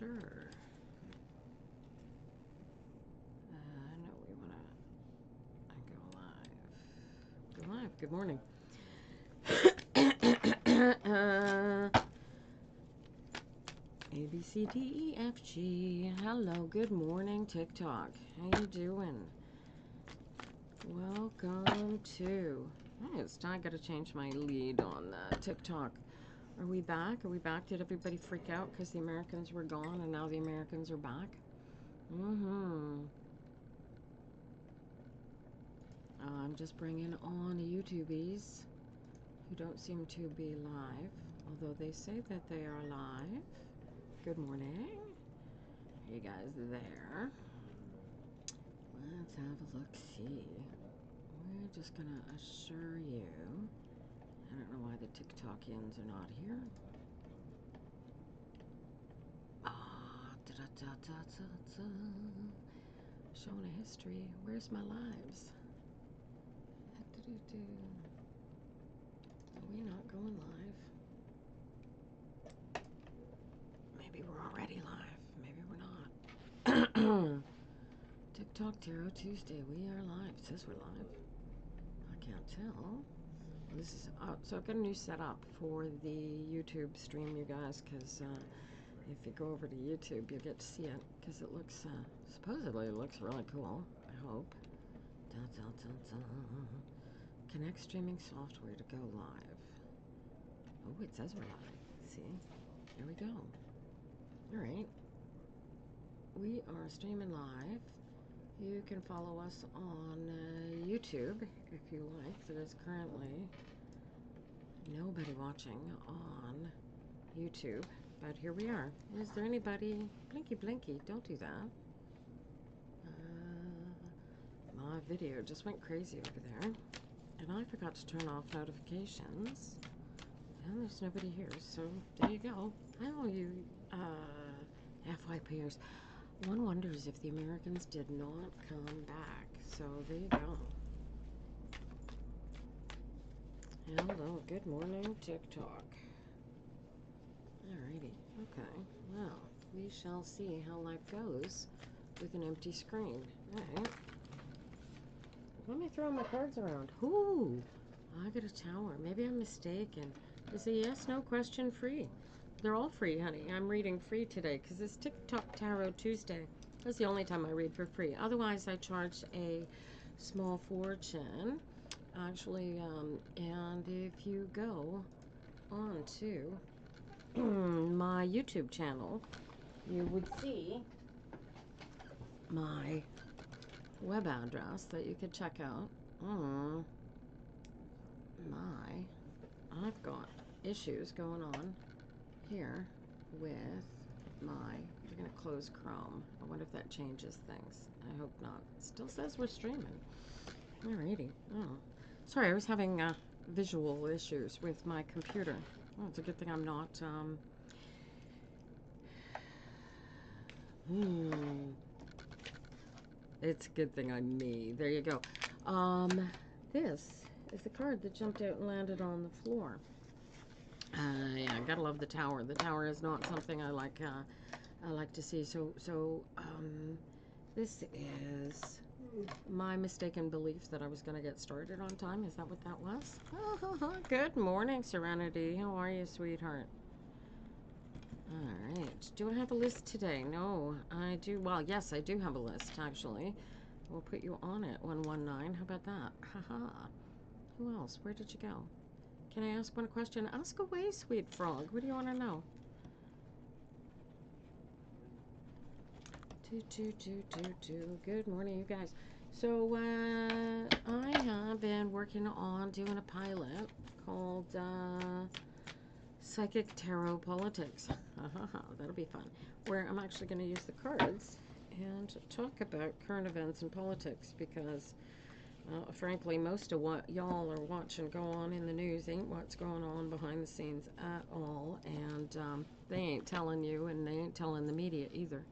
Sure. No, we want to go live. Go live. Good morning. A, B, C, D, E, F, G. Hello. Good morning, TikTok. How you doing? Welcome to... I got to change my lead on TikTok. Are we back? Are we back? Did everybody freak out because the Americans were gone and now the Americans are back? I'm just bringing on YouTubies who don't seem to be live, although they say that they are live. Good morning. Are you guys there? Let's have a look-see. We're just gonna assure you. I don't know why the TikTokians are not here. Showing a history. Where's my lives? Are we not going live? Maybe we're already live. Maybe we're not. TikTok Tarot Tuesday. We are live. It says we're live. I can't tell. This is so I've got a new setup for the YouTube stream, you guys, because if you go over to YouTube, you'll get to see it, because it looks supposedly it looks really cool. I hope. Connect streaming software to go live. Oh, it says we're live. See? There we go. Alright. We are streaming live. You can follow us on YouTube if you like. There's currently nobody watching on YouTube, but here we are. Is there anybody? Blinky, blinky. Don't do that. My video just went crazy over there. And I forgot to turn off notifications. And there's nobody here, so there you go. I know you FYPers. One wonders if the Americans did not come back. So there you go. Hello, good morning, TikTok. Alrighty, okay. Well, we shall see how life goes with an empty screen. Alright. Let me throw my cards around. Ooh, I got a tower. Maybe I'm mistaken. Is a yes, no question free? They're all free, honey. I'm reading free today because it's TikTok Tarot Tuesday. That's the only time I read for free. Otherwise, I charge a small fortune. Actually, and if you go on to my YouTube channel, you would see my web address that you could check out. I've got issues going on here with my, we're going to close Chrome. I wonder if that changes things. I hope not. It still says we're streaming. Alrighty. Oh, sorry, I was having visual issues with my computer. Oh, it's a good thing I'm not, It's a good thing I'm me. There you go. This is the card that jumped out and landed on the floor. Yeah, gotta love the tower. The tower is not something I like to see. So, this is my mistaken belief that I was going to get started on time. Is that what that was? Oh, good morning, Serenity. How are you, sweetheart? Alright. Do I have a list today? No, I do. Well, yes, I do have a list, actually. We'll put you on it, 119. How about that? Haha. Who else? Where did you go? Can I ask one question? Ask away, sweet frog. What do you want to know? Good morning, you guys. So, I have been working on doing a pilot called Psychic Tarot Politics. That'll be fun. Where I'm actually going to use the cards and talk about current events and politics because, frankly, most of what y'all are watching go on in the news ain't what's going on behind the scenes at all. And they ain't telling you, and they ain't telling the media either.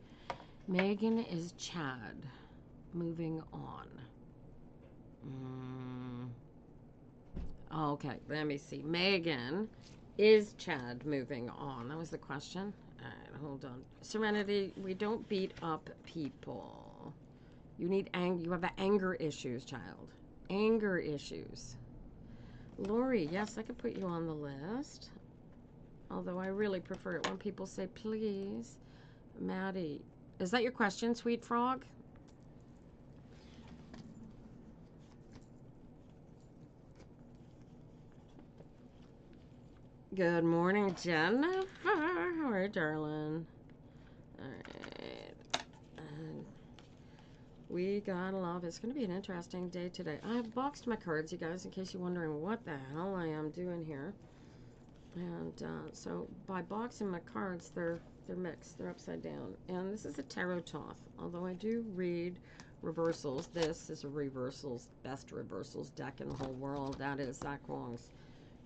Megan is Chad. Moving on. Okay, let me see. Megan is Chad moving on? That was the question. Alright, hold on. Serenity, we don't beat up people. You need you have anger issues, child. Anger issues. Lori, yes, I could put you on the list. Although I really prefer it when people say please. Maddie, is that your question, Sweet Frog? Good morning, Jennifer. How are you, darling? Alright. We gotta love it. It's going to be an interesting day today. I have boxed my cards, you guys, in case you're wondering what the hell I am doing here. And so by boxing my cards, they're mixed. They're upside down. And this is a Tarot Toth. Although I do read reversals, this is a reversals, best reversals deck in the whole world. That is Zach Wong's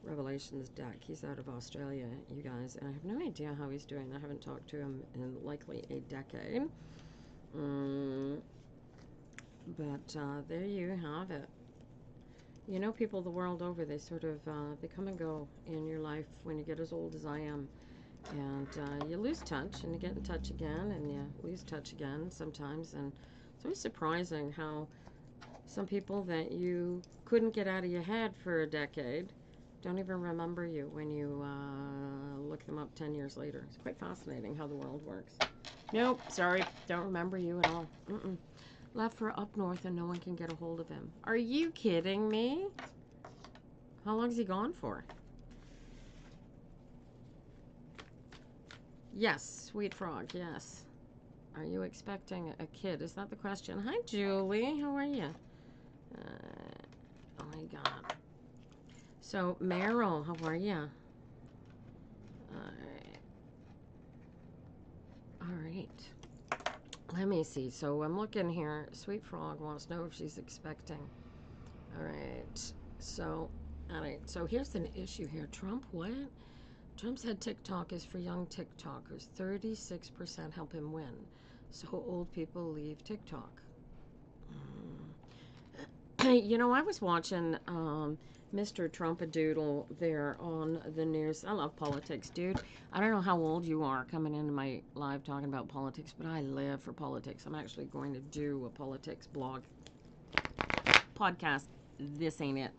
Revelations deck. He's out of Australia, you guys. And I have no idea how he's doing. I haven't talked to him in likely a decade. But there you have it. You know, people the world over, they sort of, they come and go in your life when you get as old as I am. And you lose touch, and you get in touch again, and you lose touch again sometimes. And it's always surprising how some people that you couldn't get out of your head for a decade don't even remember you when you look them up 10 years later. It's quite fascinating how the world works. Nope, sorry, don't remember you at all. Left for up north and no one can get a hold of him. Are you kidding me? How long is he gone for? Yes, Sweet Frog, yes. Are you expecting a kid? Is that the question? Hi, Julie. How are you? Oh my God. So, Meryl, how are you? All right. Let me see. So I'm looking here. Sweet Frog wants to know if she's expecting. All right. So, here's an issue here. Trump, what? Trump said TikTok is for young TikTokers. 36% help him win. So old people leave TikTok. You know, I was watching Mr. Trumpadoodle there on the news. I love politics, dude. I don't know how old you are coming into my live talking about politics, but I live for politics. I'm actually going to do a politics podcast. This ain't it.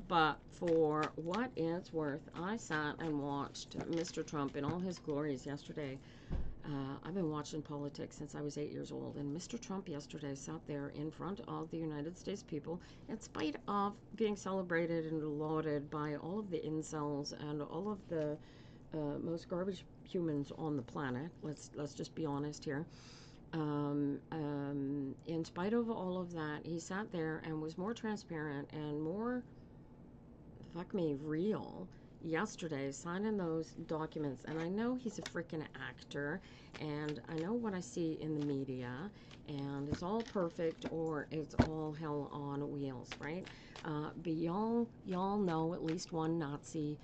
But for what it's worth, I sat and watched Mr. Trump in all his glories yesterday. I've been watching politics since I was 8 years old, and Mr. Trump yesterday sat there in front of the United States people, in spite of being celebrated and lauded by all of the incels and all of the most garbage humans on the planet. Let's just be honest here. In spite of all of that, he sat there and was more transparent and more, fuck me, real yesterday, signing those documents. And I know he's a freaking actor, and I know what I see in the media, and it's all perfect or it's all hell on wheels, right? But y'all know at least one Nazi,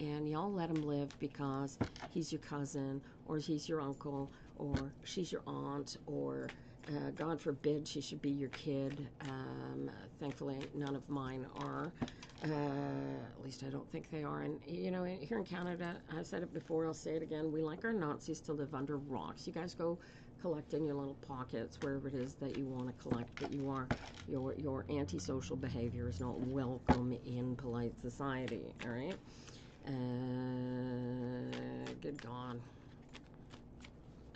and y'all let him live because he's your cousin, or he's your uncle, or she's your aunt, or God forbid she should be your kid. Thankfully, none of mine are. At least I don't think they are. And, you know, here in Canada, I said it before, I'll say it again, we like our Nazis to live under rocks. You guys go collect in your little pockets, wherever it is that you want to collect, that you are, your antisocial behavior is not welcome in polite society, all right? Good God.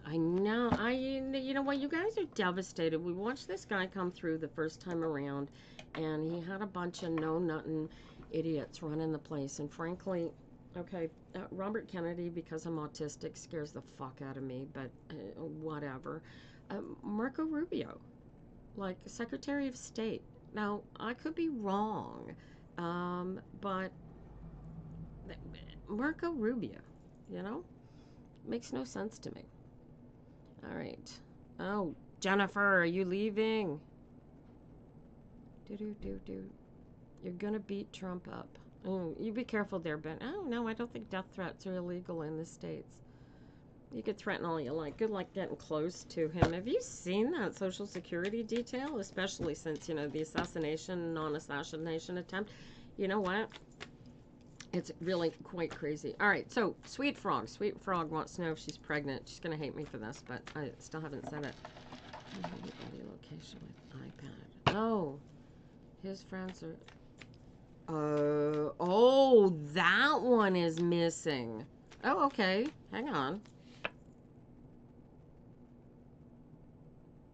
I know, you know what, you guys are devastated. We watched this guy come through the first time around, and he had a bunch of know-nothing idiots running the place, and frankly, okay, Robert Kennedy, because I'm autistic, scares the fuck out of me, but whatever. Marco Rubio, like Secretary of State. Now, I could be wrong, but Marco Rubio, you know, makes no sense to me. All right. Oh, Jennifer, are you leaving? You're gonna beat Trump up. Oh, you be careful there, Ben. Oh, no, I don't think death threats are illegal in the States. You could threaten all you like. Good luck getting close to him. Have you seen that Social Security detail? Especially since, you know, the non-assassination attempt. You know what? It's really quite crazy. All right, so Sweet Frog. Sweet Frog wants to know if she's pregnant. She's going to hate me for this, but I still haven't said it. Location with iPad. Oh, his friends are... oh, that one is missing. Oh, okay. Hang on.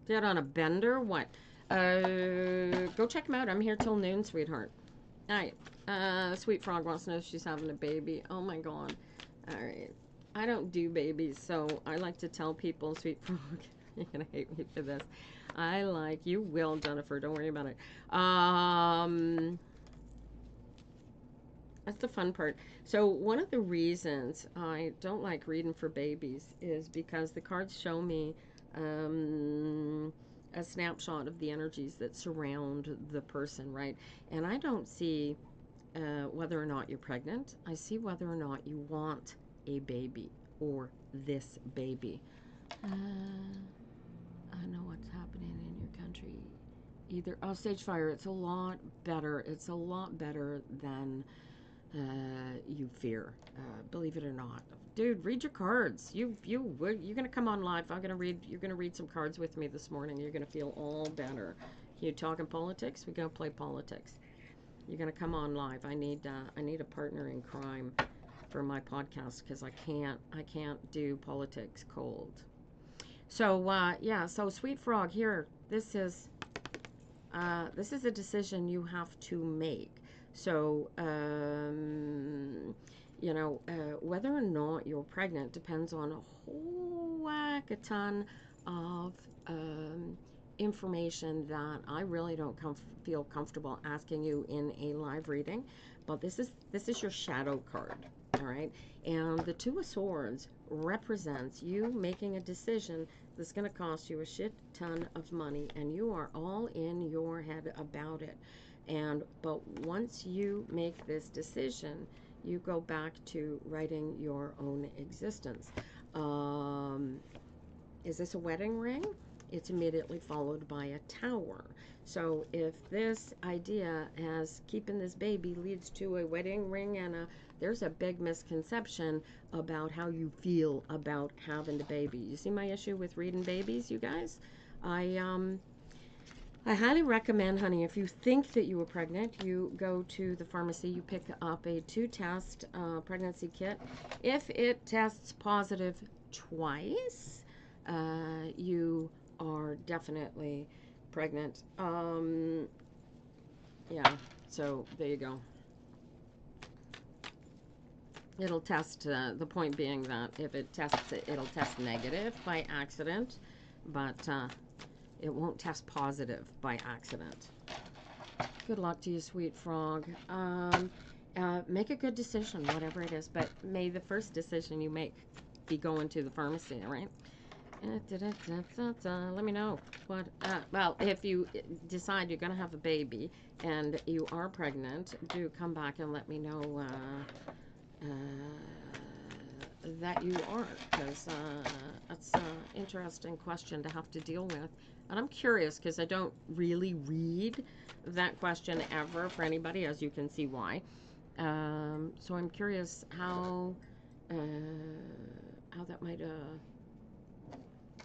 Dead on a bender? What? Go check him out. I'm here till noon, sweetheart. All right. Sweet Frog wants to know if she's having a baby. Oh, my God. All right. I don't do babies, so I like to tell people, Sweet Frog, you're going to hate me for this. You will, Jennifer. Don't worry about it. That's the fun part. So one of the reasons I don't like reading for babies is because the cards show me a snapshot of the energies that surround the person, right? And I don't see whether or not you're pregnant. I see whether or not you want a baby or this baby. I know what's happening in your country. Either, oh, Sage Fire, it's a lot better. It's a lot better than you fear, believe it or not. Dude, read your cards. You're gonna come on live. You're gonna read some cards with me this morning. You're gonna feel all better. You talking politics? We're gonna play politics. You're gonna come on live. I need a partner in crime for my podcast because I can't do politics cold. So yeah, so Sweet Frog here. This is a decision you have to make. So, whether or not you're pregnant depends on a whole whack-a-ton of information that I really don't feel comfortable asking you in a live reading. But this is your shadow card, all right? And the Two of Swords represents you making a decision that's going to cost you a shit ton of money, and you are all in your head about it. But once you make this decision, you go back to writing your own existence. Is this a wedding ring? It's immediately followed by a tower. So if this idea as keeping this baby leads to a wedding ring there's a big misconception about how you feel about having the baby. You see my issue with reading babies, you guys? I highly recommend, honey, if you think that you were pregnant, you go to the pharmacy, you pick up a 2-test pregnancy kit. If it tests positive twice, you are definitely pregnant. Yeah, so there you go. It'll test, the point being that if it tests, it'll test negative by accident, but it won't test positive by accident. Good luck to you, Sweet Frog. Make a good decision, whatever it is, but may the first decision you make be going to the pharmacy, all right? Let me know what. Well, if you decide you're going to have a baby and you are pregnant, do come back and let me know that you are, because that's an interesting question to have to deal with. And I'm curious because I don't really read that question ever for anybody, as you can see why. So I'm curious how that might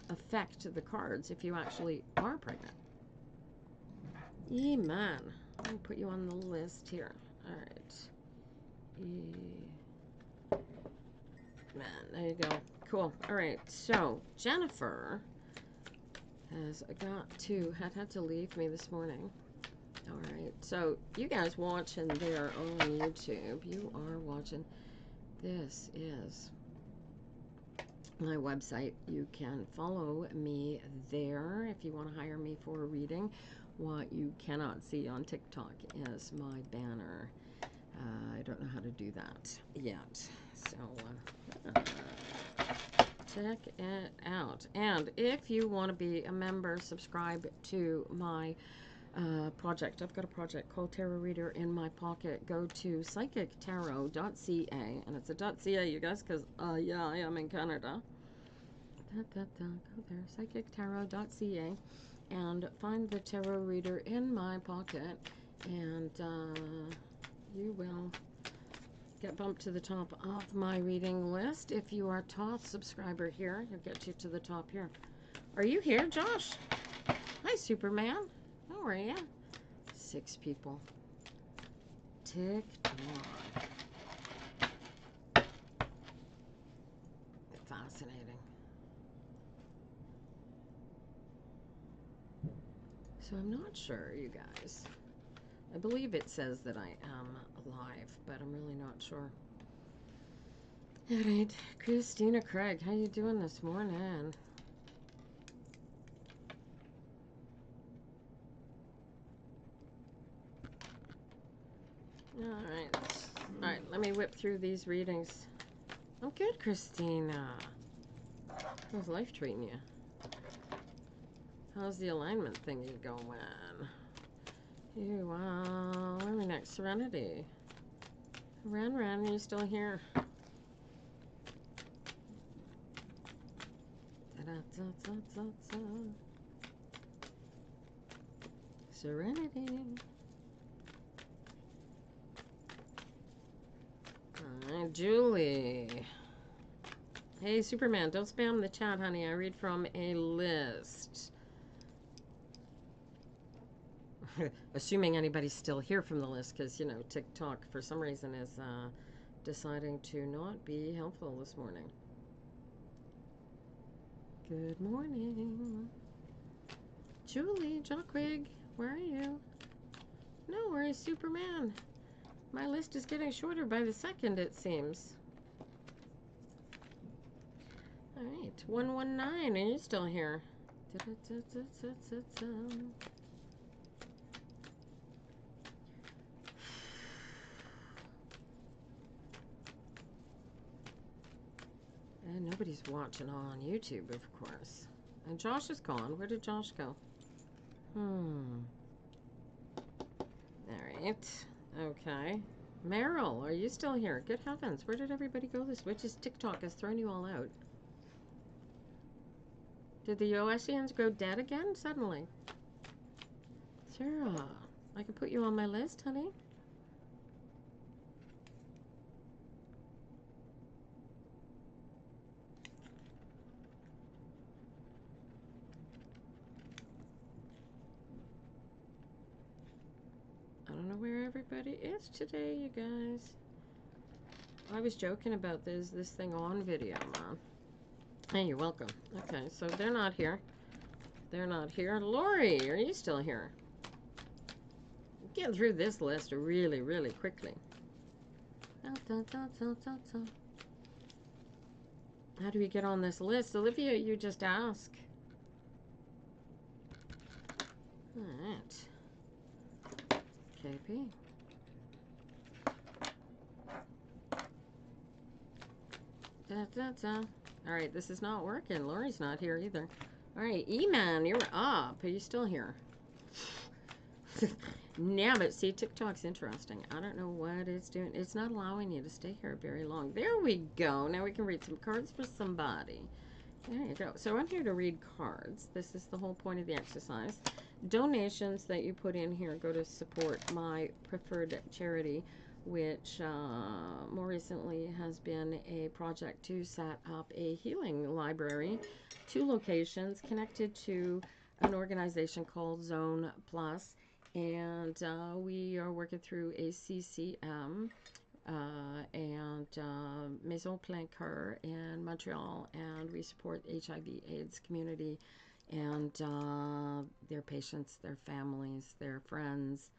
affect the cards if you actually are pregnant. Man, I'll put you on the list here. All right. Man, there you go. Cool. All right. So Jennifer has had to leave me this morning. All right. So you guys watching there on YouTube, you are watching. This is my website. You can follow me there if you want to hire me for a reading. What you cannot see on TikTok is my banner. I don't know how to do that yet. So check it out. And if you want to be a member, subscribe to my project. I've got a project called Tarot Reader in My Pocket. Go to psychictarot.ca, and it's a .ca, you guys, because yeah, I am in Canada. Go there, psychictarot.ca, and find the Tarot Reader in My Pocket, and you will get bumped to the top of my reading list. If you are a top subscriber here, he'll get you to the top here. Are you here, Josh? Hi, Superman. How are you? 6 people. Tick-tock. Fascinating. So I'm not sure, you guys. I believe it says that I am alive, but I'm really not sure. All right, Christina Craig, how you doing this morning? All right, let me whip through these readings. I'm good, Christina. How's life treating you? How's the alignment thingy going? Where are we next? Serenity. Ren, are you still here? Da-da-da-da-da-da. Serenity. Alright, Julie. Hey, Superman, don't spam the chat, honey. I read from a list. Assuming anybody's still here from the list, because, you know, TikTok, for some reason, is deciding to not be helpful this morning. Good morning. Julie, Jockrig, where are you? No worries, Superman. My list is getting shorter by the second, it seems. Alright, 119, are you still here? And nobody's watching on YouTube, of course. And Josh is gone. Where did Josh go? Alright. Okay. Meryl, are you still here? Good heavens, where did everybody go? This witch's TikTok has thrown you all out. Did the OSians go dead again suddenly? Sarah, I can put you on my list, honey. I don't know where everybody is today, you guys. I was joking about this thing on video, Mom. Hey, you're welcome. Okay, so they're not here. They're not here. Lori, are you still here? I'm getting through this list really, really quickly. How do we get on this list? Olivia, you just ask. Alright. KP. Alright, this is not working. Lori's not here either. Alright, E-Man, you're up. Are you still here? Yeah, but see, TikTok's interesting. I don't know what it's doing. It's not allowing you to stay here very long. There we go. Now we can read some cards for somebody. There you go. So I'm here to read cards. This is the whole point of the exercise. Donations that you put in here go to support my preferred charity, which more recently has been a project to set up a healing library, 2 locations connected to an organization called Zone Plus, and we are working through a CCM and Maison Plein Coeur in Montreal, and we support the HIV/AIDS community and their patients, their families, their friends,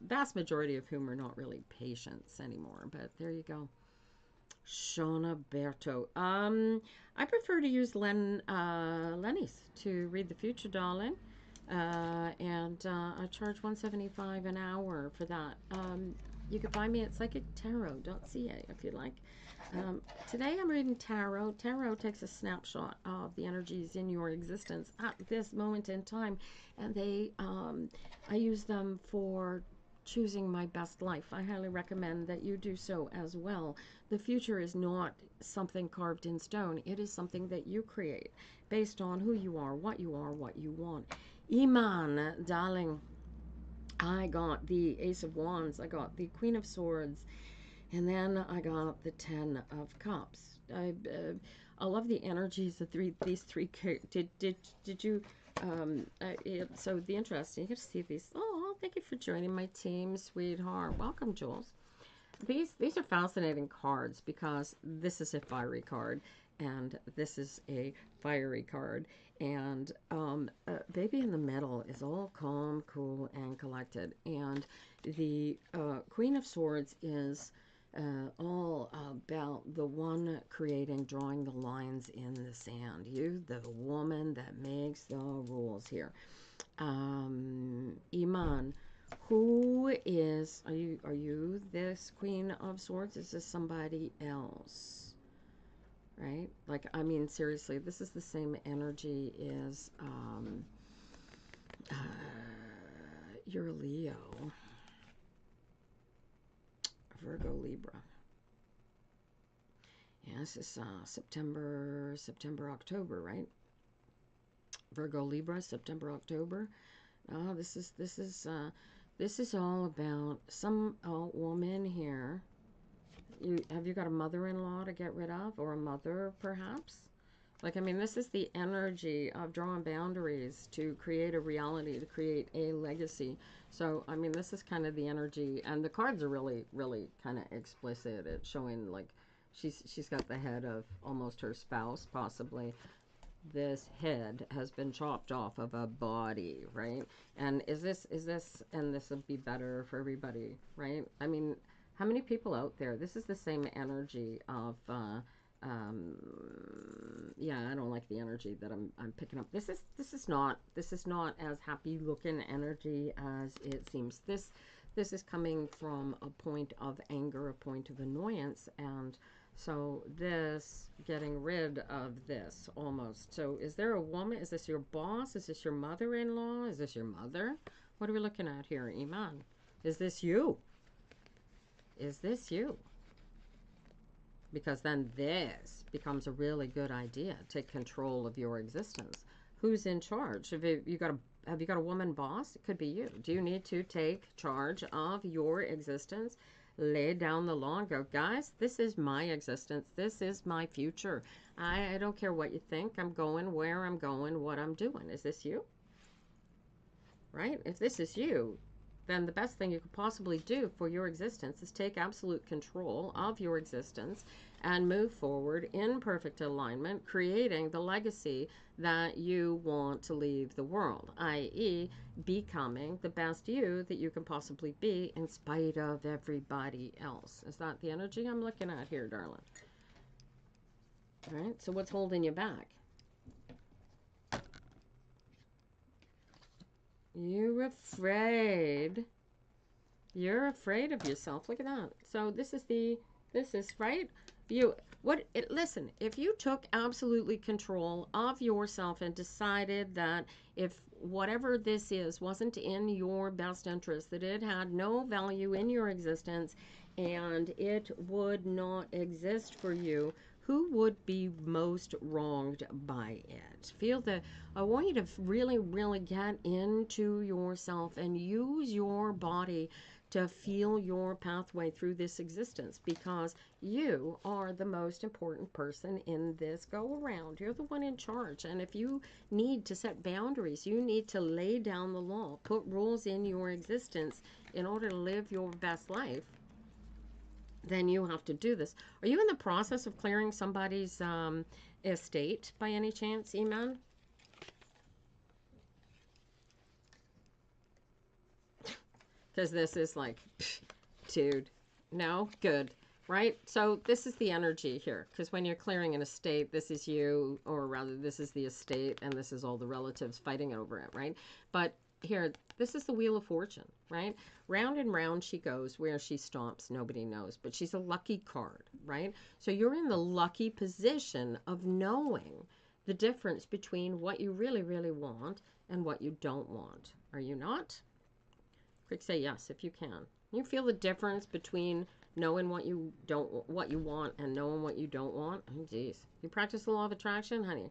vast majority of whom are not really patients anymore, but there you go. Shauna Berto. I prefer to use Lenny's to read the future, darling. And I charge $175 an hour for that. You can find me at psychictarot.ca if you'd like. Today I'm reading Tarot. Tarot takes a snapshot of the energies in your existence at this moment in time, and I use them for choosing my best life. I highly recommend that you do so as well. The future is not something carved in stone. It is something that you create based on who you are, what you want. Iman, darling, I got the Ace of Wands. I got the Queen of Swords. And then I got the 10 of Cups. I love the energies of these three. Did you? So the interesting. You get to see these. Oh, thank you for joining my team, sweetheart. Welcome, Jules. These are fascinating cards because this is a fiery card and this is a fiery card, and baby in the middle is all calm, cool, and collected, and the Queen of Swords is all about the one creating, drawing the lines in the sand. You, the woman that makes the rules here. Iman, who is, are you this Queen of Swords? Is this somebody else? Right? Like, I mean, seriously, this is the same energy as uh, you're Leo, Virgo, Libra. Yeah, this is September, October, right? Virgo, Libra, September, October. Oh, this is all about some woman here. Have you got a mother-in-law to get rid of, or a mother perhaps? Like, I mean, this is the energy of drawing boundaries to create a reality, to create a legacy. So, I mean, this is kind of the energy, and the cards are really, really kind of explicit. It's showing like she's got the head of almost her spouse, possibly. This head has been chopped off of a body, right? And and this would be better for everybody, right? I mean, how many people out there? This is the same energy of, yeah, I don't like the energy that I'm picking up. This is not as happy looking energy as it seems. This is coming from a point of anger, a point of annoyance, and so this, getting rid of this almost. So is there a woman? Is this your boss? Is this your mother-in-law? Is this your mother? What are we looking at here, Iman? Is this you? Is this you? Because then this becomes a really good idea. Take control of your existence. Who's in charge? Have you got a woman boss? It could be you. Do you need to take charge of your existence? Lay down the law and go, guys, this is my existence. This is my future. I don't care what you think. I'm going where I'm going, what I'm doing. Is this you? Right? If this is you, then the best thing you could possibly do for your existence is take absolute control of your existence and move forward in perfect alignment, creating the legacy that you want to leave the world, i.e., becoming the best you that you can possibly be in spite of everybody else. Is that the energy I'm looking at here, darling? All right, so what's holding you back? You're afraid. You're afraid of yourself. Look at that. So this is right. Listen, if you took absolutely control of yourself and decided that if whatever this is wasn't in your best interest, that it had no value in your existence and it would not exist for you, who would be most wronged by it? I want you to really, really get into yourself and use your body to feel your pathway through this existence, because you are the most important person in this go around. You're the one in charge. And if you need to set boundaries, you need to lay down the law, put rules in your existence in order to live your best life, then you have to do this. Are you in the process of clearing somebody's estate by any chance, Iman? Because this is like, dude, no, good, right? So this is the energy here, because when you're clearing an estate, this is you, or rather this is the estate, and this is all the relatives fighting over it, right? But here, this is the Wheel of Fortune, right? Round and round she goes. Where she stomps, nobody knows, but she's a lucky card, right? So you're in the lucky position of knowing the difference between what you really, really want and what you don't want. Are you not? Quick say yes if you can. You feel the difference between knowing what you want and knowing what you don't want? Oh, geez. You practice the law of attraction, honey?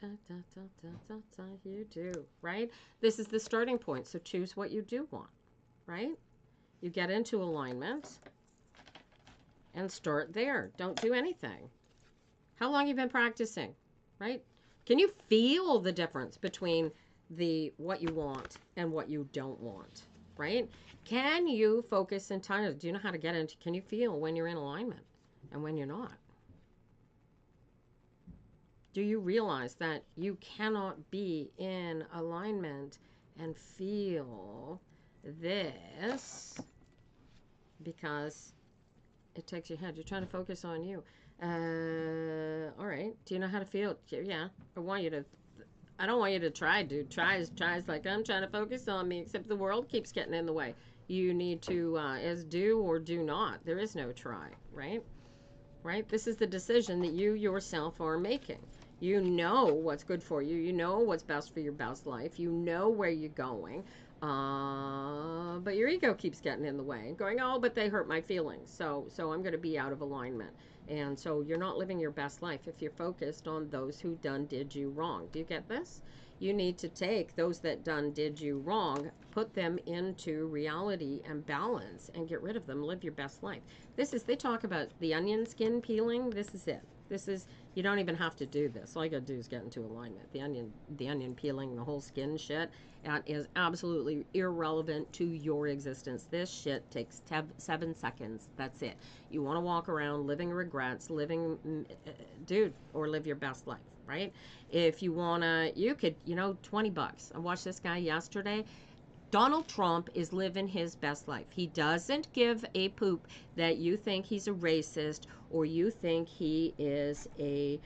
You do, right? This is the starting point. So choose what you do want, right? You get into alignment and start there. Don't do anything. How long have you been practicing, right? Can you feel the difference between what you want and what you don't want, right? Can you focus entirely? Do you know how to get into, can you feel when you're in alignment and when you're not? Do you realize that you cannot be in alignment and feel this because it takes your head? You're trying to focus on you. All right. Do you know how to feel? Yeah. I don't want you to try, dude. Tries like I'm trying to focus on me, except the world keeps getting in the way. You need to, as do or do not. There is no try, right? Right? This is the decision that you yourself are making. You know what's good for you. You know what's best for your best life. You know where you're going. But your ego keeps getting in the way, going, oh, but they hurt my feelings. So I'm going to be out of alignment. And so you're not living your best life if you're focused on those who did you wrong. Do you get this? You need to take those that did you wrong, put them into reality and balance and get rid of them. Live your best life. They talk about the onion skin peeling. This is it. You don't even have to do this. All you got to do is get into alignment. The onion peeling, the whole skin shit, is absolutely irrelevant to your existence. This shit takes 7 seconds. That's it. You want to walk around living regrets, dude, or live your best life, right? If you want to, you could, $20. I watched this guy yesterday. Donald Trump is living his best life. He doesn't give a poop that you think he's a racist or you think he is a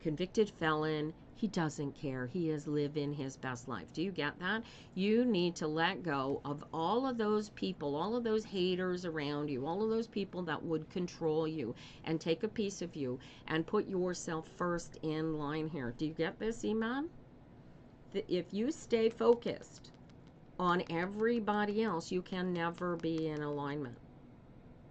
convicted felon. He doesn't care. He is living his best life. Do you get that? You need to let go of all of those people, all of those haters around you, all of those people that would control you and take a piece of you and put yourself first in line here. Do you get this, Iman? If you stay focused on everybody else, you can never be in alignment,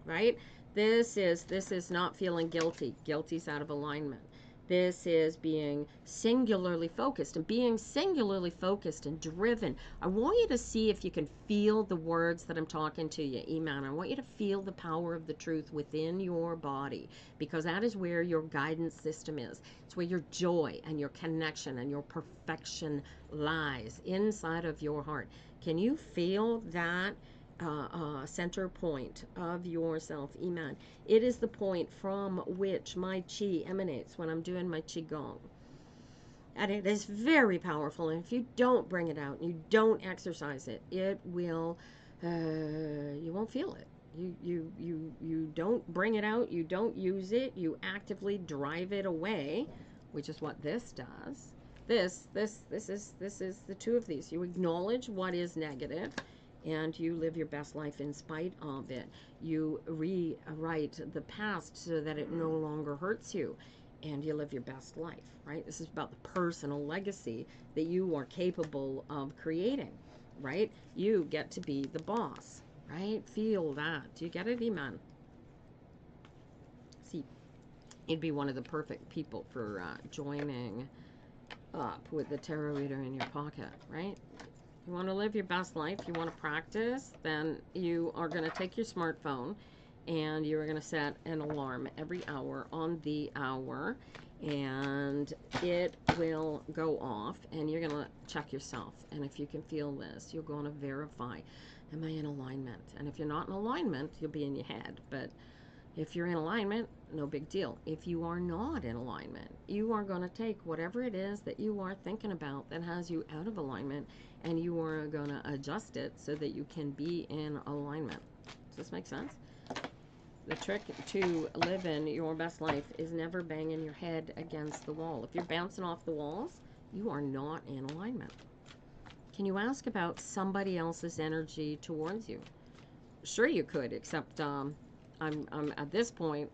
right? This is not feeling guilty. Guilty's out of alignment. This is being singularly focused, and being singularly focused and driven. I want you to see if you can feel the words that I'm talking to you, Iman. I want you to feel the power of the truth within your body, because that is where your guidance system is. It's where your joy and your connection and your perfection lies, inside of your heart. Can you feel that center point of yourself, Iman? It is the point from which my chi emanates when I'm doing my qigong. And it is very powerful. And if you don't bring it out and you don't exercise it, it will, you won't feel it. You don't bring it out, you don't use it, you actively drive it away, which is what this does. This is the two of these. You acknowledge what is negative and you live your best life in spite of it. You rewrite the past so that it no longer hurts you, and you live your best life, right? This is about the personal legacy that you are capable of creating, right? You get to be the boss, right? Feel that. Do you get it, Iman? See, you'd be one of the perfect people for joining up with the tarot reader in your pocket, right? You want to live your best life, you want to practice, then you are going to take your smartphone and you're going to set an alarm every hour on the hour, and it will go off, and you're going to check yourself. And if you can feel this, you're going to verify, am I in alignment? And if you're not in alignment, you'll be in your head. But if you're in alignment, no big deal. If you are not in alignment, you are going to take whatever it is that you are thinking about that has you out of alignment, and you are going to adjust it so that you can be in alignment. Does this make sense? The trick to living your best life is never banging your head against the wall. If you're bouncing off the walls, you are not in alignment. Can you ask about somebody else's energy towards you? Sure you could, except I'm at this point,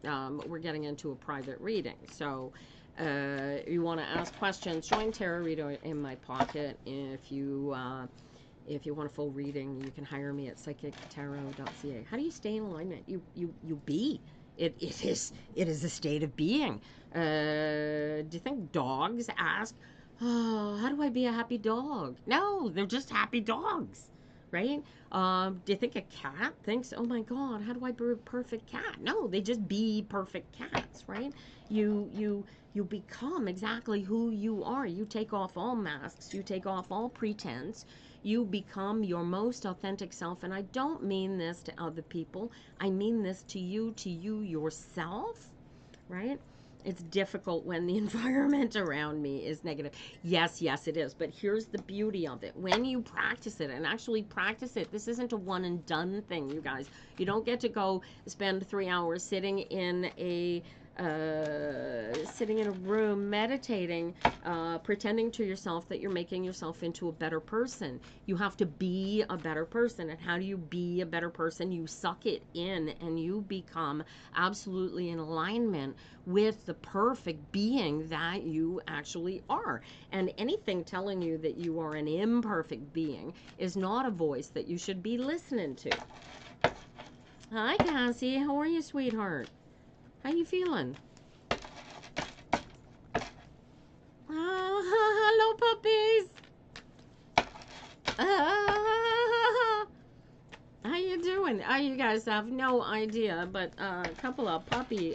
we're getting into a private reading. So you want to ask questions, join Tarot Reader in my pocket. If you want a full reading, you can hire me at psychictarot.ca. How do you stay in alignment? You be. It is a state of being. Do you think dogs ask, oh, how do I be a happy dog? No, they're just happy dogs, right? Do you think a cat thinks, oh my God, how do I be a perfect cat? No, they just be perfect cats, right? You become exactly who you are. You take off all masks, you take off all pretense, you become your most authentic self. And I don't mean this to other people, I mean this to you yourself, right? It's difficult when the environment around me is negative. Yes, yes, it is. But here's the beauty of it. When you practice it and actually practice it, this isn't a one and done thing, you guys. You don't get to go spend 3 hours sitting in a room meditating, pretending to yourself that you're making yourself into a better person. You have to be a better person. And how do you be a better person? You suck it in and you become absolutely in alignment with the perfect being that you actually are. And anything telling you that you are an imperfect being is not a voice that you should be listening to. Hi, Cassie. How are you, sweetheart? How you feeling? Hello, puppies. How you doing? You guys have no idea, but a couple of puppy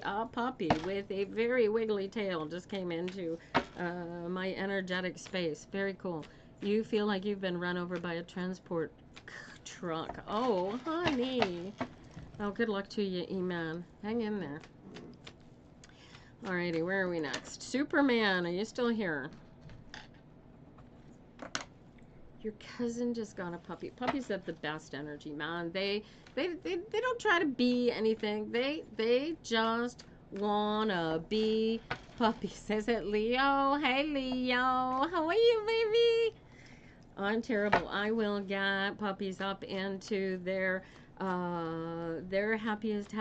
with a very wiggly tail just came into my energetic space. Very cool. You feel like you've been run over by a transport truck. Oh, honey. Oh, good luck to you, E-Man. Hang in there. Alrighty, where are we next? Superman, are you still here? Your cousin just got a puppy. Puppies have the best energy, man. They don't try to be anything. They just wanna be puppies. Is it Leo? Hey Leo, how are you, baby? I'm terrible. I will get puppies up into their happiest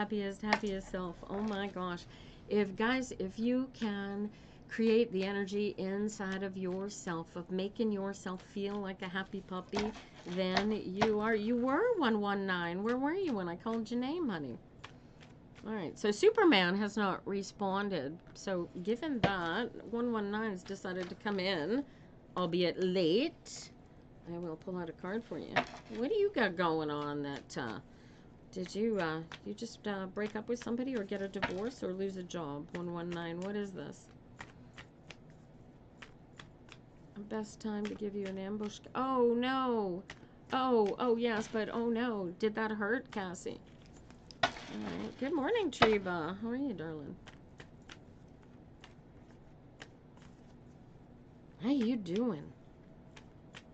self. Oh my gosh. If you can create the energy inside of yourself of making yourself feel like a happy puppy, then you were 119. Where were you when I called your name, honey? All right, so Superman has not responded. So given that, 119 has decided to come in, albeit late, I will pull out a card for you. What do you got going on that, did you just break up with somebody or get a divorce or lose a job? 119, what is this? Best time to give you an ambush. Oh, no. Oh, yes, but oh, no. Did that hurt, Cassie? All right. Good morning, Treva. How are you, darling? How you doing?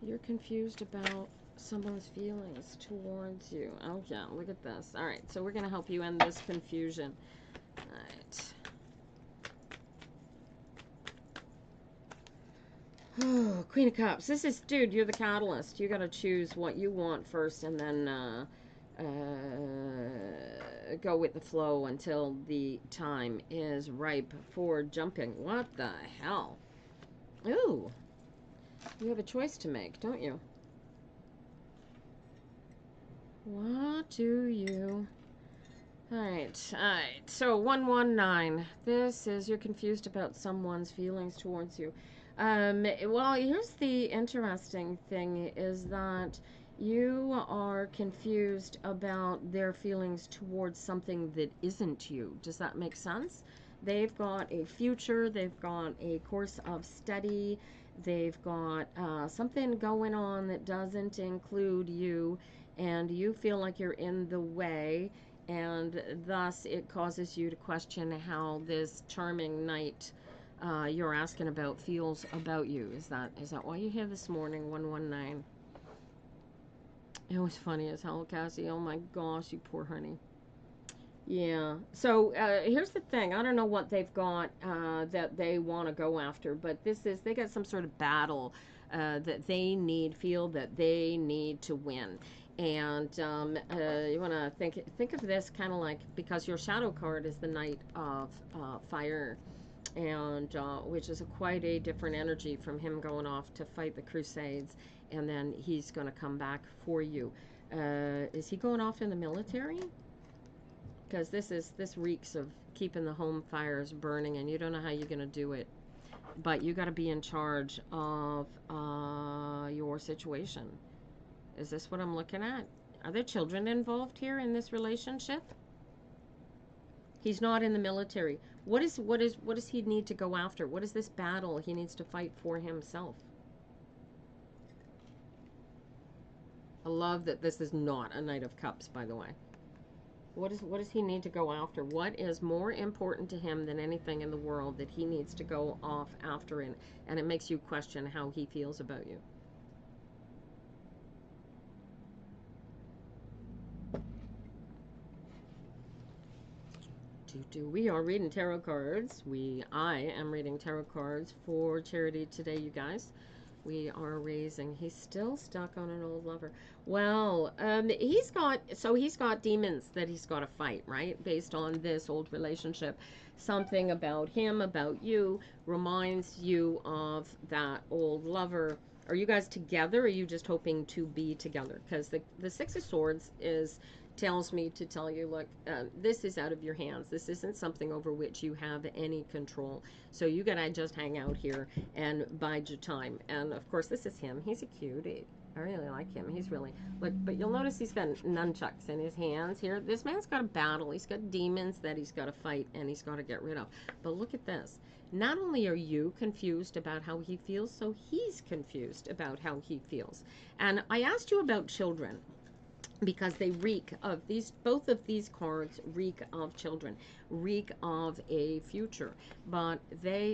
You're confused about someone's feelings towards you. Oh, yeah, look at this. All right, so we're going to help you end this confusion. All right. Oh, Queen of Cups. This is, dude, you're the catalyst. You got to choose what you want first and then go with the flow until the time is ripe for jumping. What the hell? Ooh. You have a choice to make, don't you? What do you... Alright. So, 119. This is, you're confused about someone's feelings towards you. Well, here's the interesting thing is that you are confused about their feelings towards something that isn't you. Does that make sense? They've got a future, they've got a course of study, they've got something going on that doesn't include you, and you feel like you're in the way, and thus it causes you to question how this charming knight you're asking about feels about you. Is that why you're here this morning, 119? It was funny as hell, Cassie. Oh my gosh, you poor honey. Yeah. So here's the thing. I don't know what they've got that they want to go after, but they got some sort of battle that they feel that they need to win. And you want to think of this kind of like, because your shadow card is the Knight of Fire, and which is quite a different energy from him going off to fight the Crusades, and then he's going to come back for you. Is he going off in the military? Because this reeks of keeping the home fires burning, and you don't know how you're going to do it. But you got to be in charge of your situation. Is this what I'm looking at? Are there children involved here in this relationship? He's not in the military. What does he need to go after? What is this battle he needs to fight for himself? I love that this is not a Knight of Cups, by the way. What does he need to go after? What is more important to him than anything in the world that he needs to go off after? And it makes you question how he feels about you. We are reading tarot cards. I am reading tarot cards for charity today, you guys. We are raising. He's still stuck on an old lover. Well, he's got demons that he's got to fight, right? Based on this old relationship. Something about him, about you, reminds you of that old lover. Are you guys together, or are you just hoping to be together? Because the Six of Swords tells me to tell you, look, this is out of your hands. This isn't something over which you have any control. So you gotta just hang out here and bide your time. And of course, this is him. He's a cutie. I really like him. He's really, but you'll notice he's got nunchucks in his hands here. This man's got a battle. He's got demons that he's got to fight and he's got to get rid of. But look at this. Not only are you confused about how he feels, so he's confused about how he feels. And I asked you about children, because they reek of both of these cards reek of children, reek of a future. But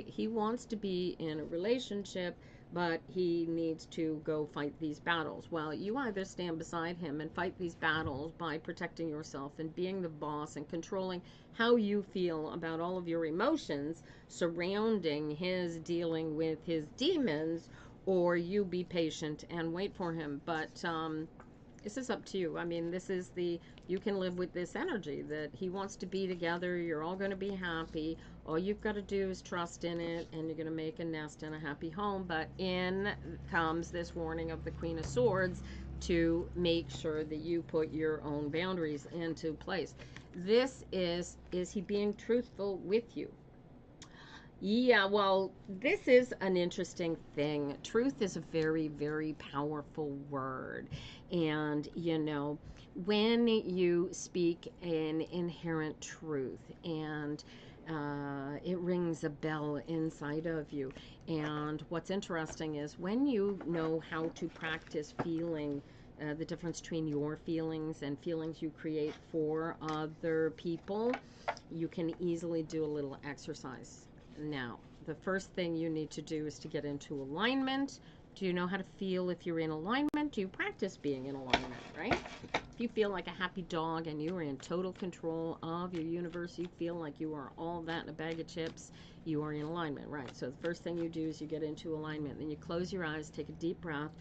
he wants to be in a relationship, but he needs to go fight these battles. Well, you either stand beside him and fight these battles by protecting yourself and being the boss and controlling how you feel about all of your emotions surrounding his dealing with his demons, or you be patient and wait for him. But this is up to you. I mean, you can live with this energy that he wants to be together. You're all going to be happy. All you've got to do is trust in it, and you're going to make a nest in a happy home. But in comes this warning of the Queen of Swords to make sure that you put your own boundaries into place. Is he being truthful with you? Yeah, well, this is an interesting thing. Truth is a very, very powerful word. And, when you speak an inherent truth and it rings a bell inside of you. And what's interesting is when you know how to practice feeling the difference between your feelings and feelings you create for other people, you can easily do a little exercise. Now, the first thing you need to do is to get into alignment. Do you know how to feel if you're in alignment? Do you practice being in alignment, right? If you feel like a happy dog and you are in total control of your universe, you feel like you are all that in a bag of chips, you are in alignment, right? So the first thing you do is you get into alignment. Then you close your eyes, take a deep breath,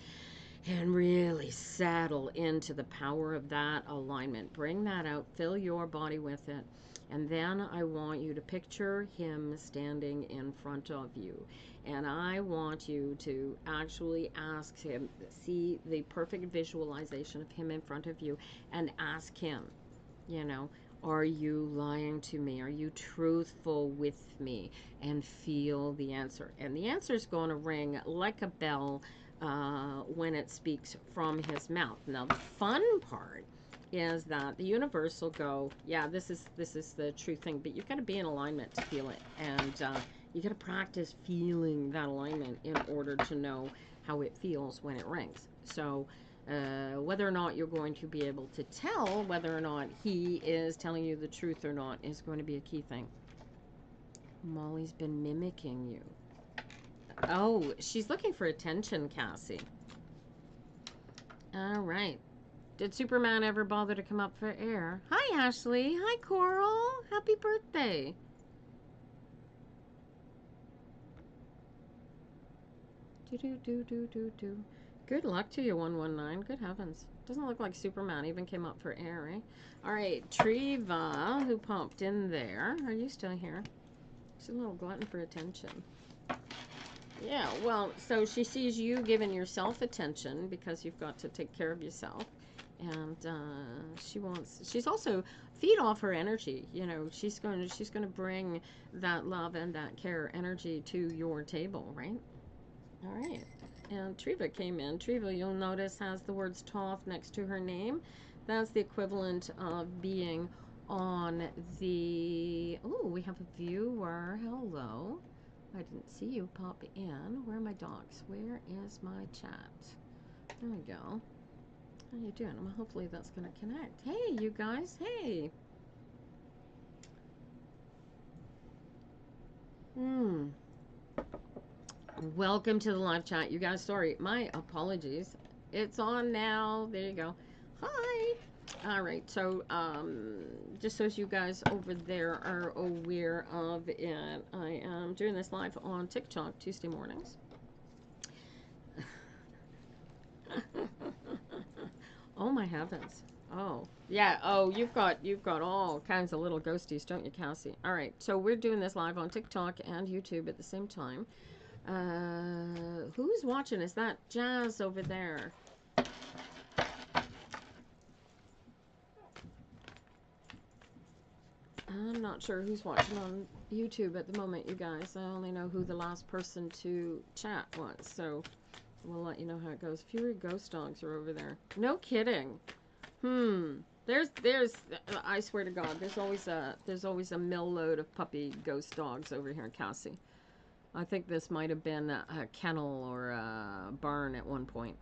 and really settle into the power of that alignment. Bring that out, fill your body with it. And then I want you to picture him standing in front of you. And I want you to actually ask him, see the perfect visualization of him in front of you, and ask him, are you lying to me? Are you truthful with me? And feel the answer. And the answer is going to ring like a bell when it speaks from his mouth. Now, the fun part is that the universe will go, yeah, this is the true thing, but you've got to be in alignment to feel it, and you got to practice feeling that alignment in order to know how it feels when it rings. So whether or not you're going to be able to tell whether or not he is telling you the truth or not is going to be a key thing. Molly's been mimicking you. Oh, she's looking for attention, Cassie. All right. Did Superman ever bother to come up for air? Hi, Ashley. Hi, Coral. Happy birthday. Do. Good luck to you, 119. Good heavens. Doesn't look like Superman even came up for air, eh? All right, Treva, who popped in there. Are you still here? She's a little glutton for attention. Yeah, well, so she sees you giving yourself attention because you've got to take care of yourself. And she's also feed off her energy. She's going to bring that love and that care energy to your table, right? All right. and Triva came in. Triva, you'll notice, has the words Toth next to her name. That's the equivalent of being on the... Oh, we have a viewer. Hello. I didn't see you pop in. Where are my dogs? Where is my chat? There we go. How you doing? Well, hopefully that's going to connect. Hey, you guys. Hey. Welcome to the live chat. You guys, sorry. My apologies. It's on now. There you go. Hi. All right. So, just so you guys over there are aware of it, I am doing this live on TikTok Tuesday mornings. Oh my heavens. Oh, yeah. Oh, you've got all kinds of little ghosties, don't you, Cassie? All right. So we're doing this live on TikTok and YouTube at the same time. Who's watching? Is that Jazz over there? I'm not sure who's watching on YouTube at the moment, you guys. I only know who the last person to chat was, so we'll let you know how it goes. Fewer ghost dogs are over there. No kidding. There's I swear to God, there's always a mill load of puppy ghost dogs over here in Cassie. I think this might have been a kennel or a barn at one point.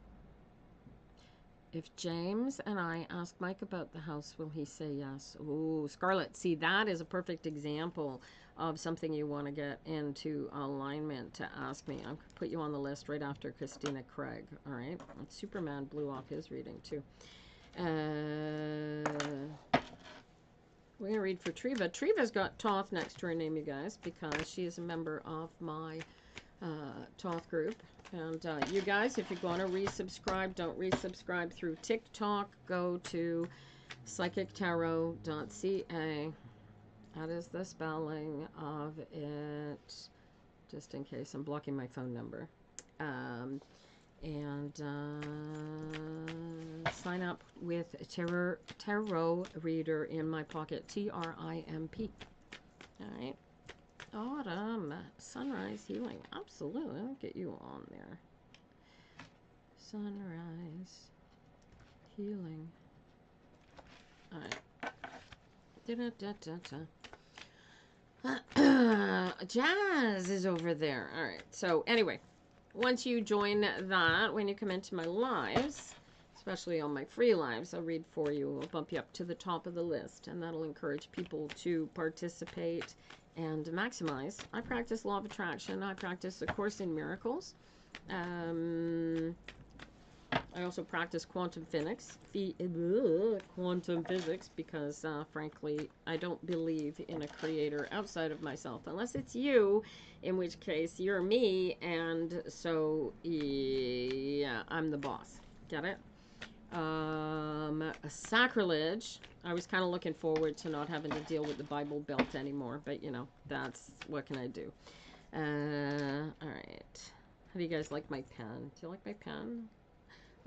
If James and I ask Mike about the house, will he say yes? Ooh, Scarlett, see, that is a perfect example of something you want to get into alignment to ask me. I'll put you on the list right after Christina Craig, all right? And Superman blew off his reading, too. We're going to read for Triva. Triva's got Toth next to her name, you guys, because she is a member of my Toth group. And you guys, if you're going to resubscribe, don't resubscribe through TikTok. Go to psychictarot.ca. That is the spelling of it, just in case. I'm blocking my phone number. Sign up with Tarot Reader in my pocket, TRIMP. All right. Autumn, sunrise healing. Absolutely. I'll get you on there. Sunrise healing. All right. Jazz is over there. All right. So anyway, once you join that, when you come into my lives, especially on my free lives, I'll read for you. I'll bump you up to the top of the list, and that'll encourage people to participate and maximize. I practice law of attraction. I practice A Course in Miracles. I also practice quantum physics because, frankly, I don't believe in a creator outside of myself, unless it's you, in which case you're me, and so, yeah, I'm the boss. Get it? A sacrilege. I was kind of looking forward to not having to deal with the Bible Belt anymore, but, you know, that's, what can I do? All right. How do you guys like my pen? Do you like my pen?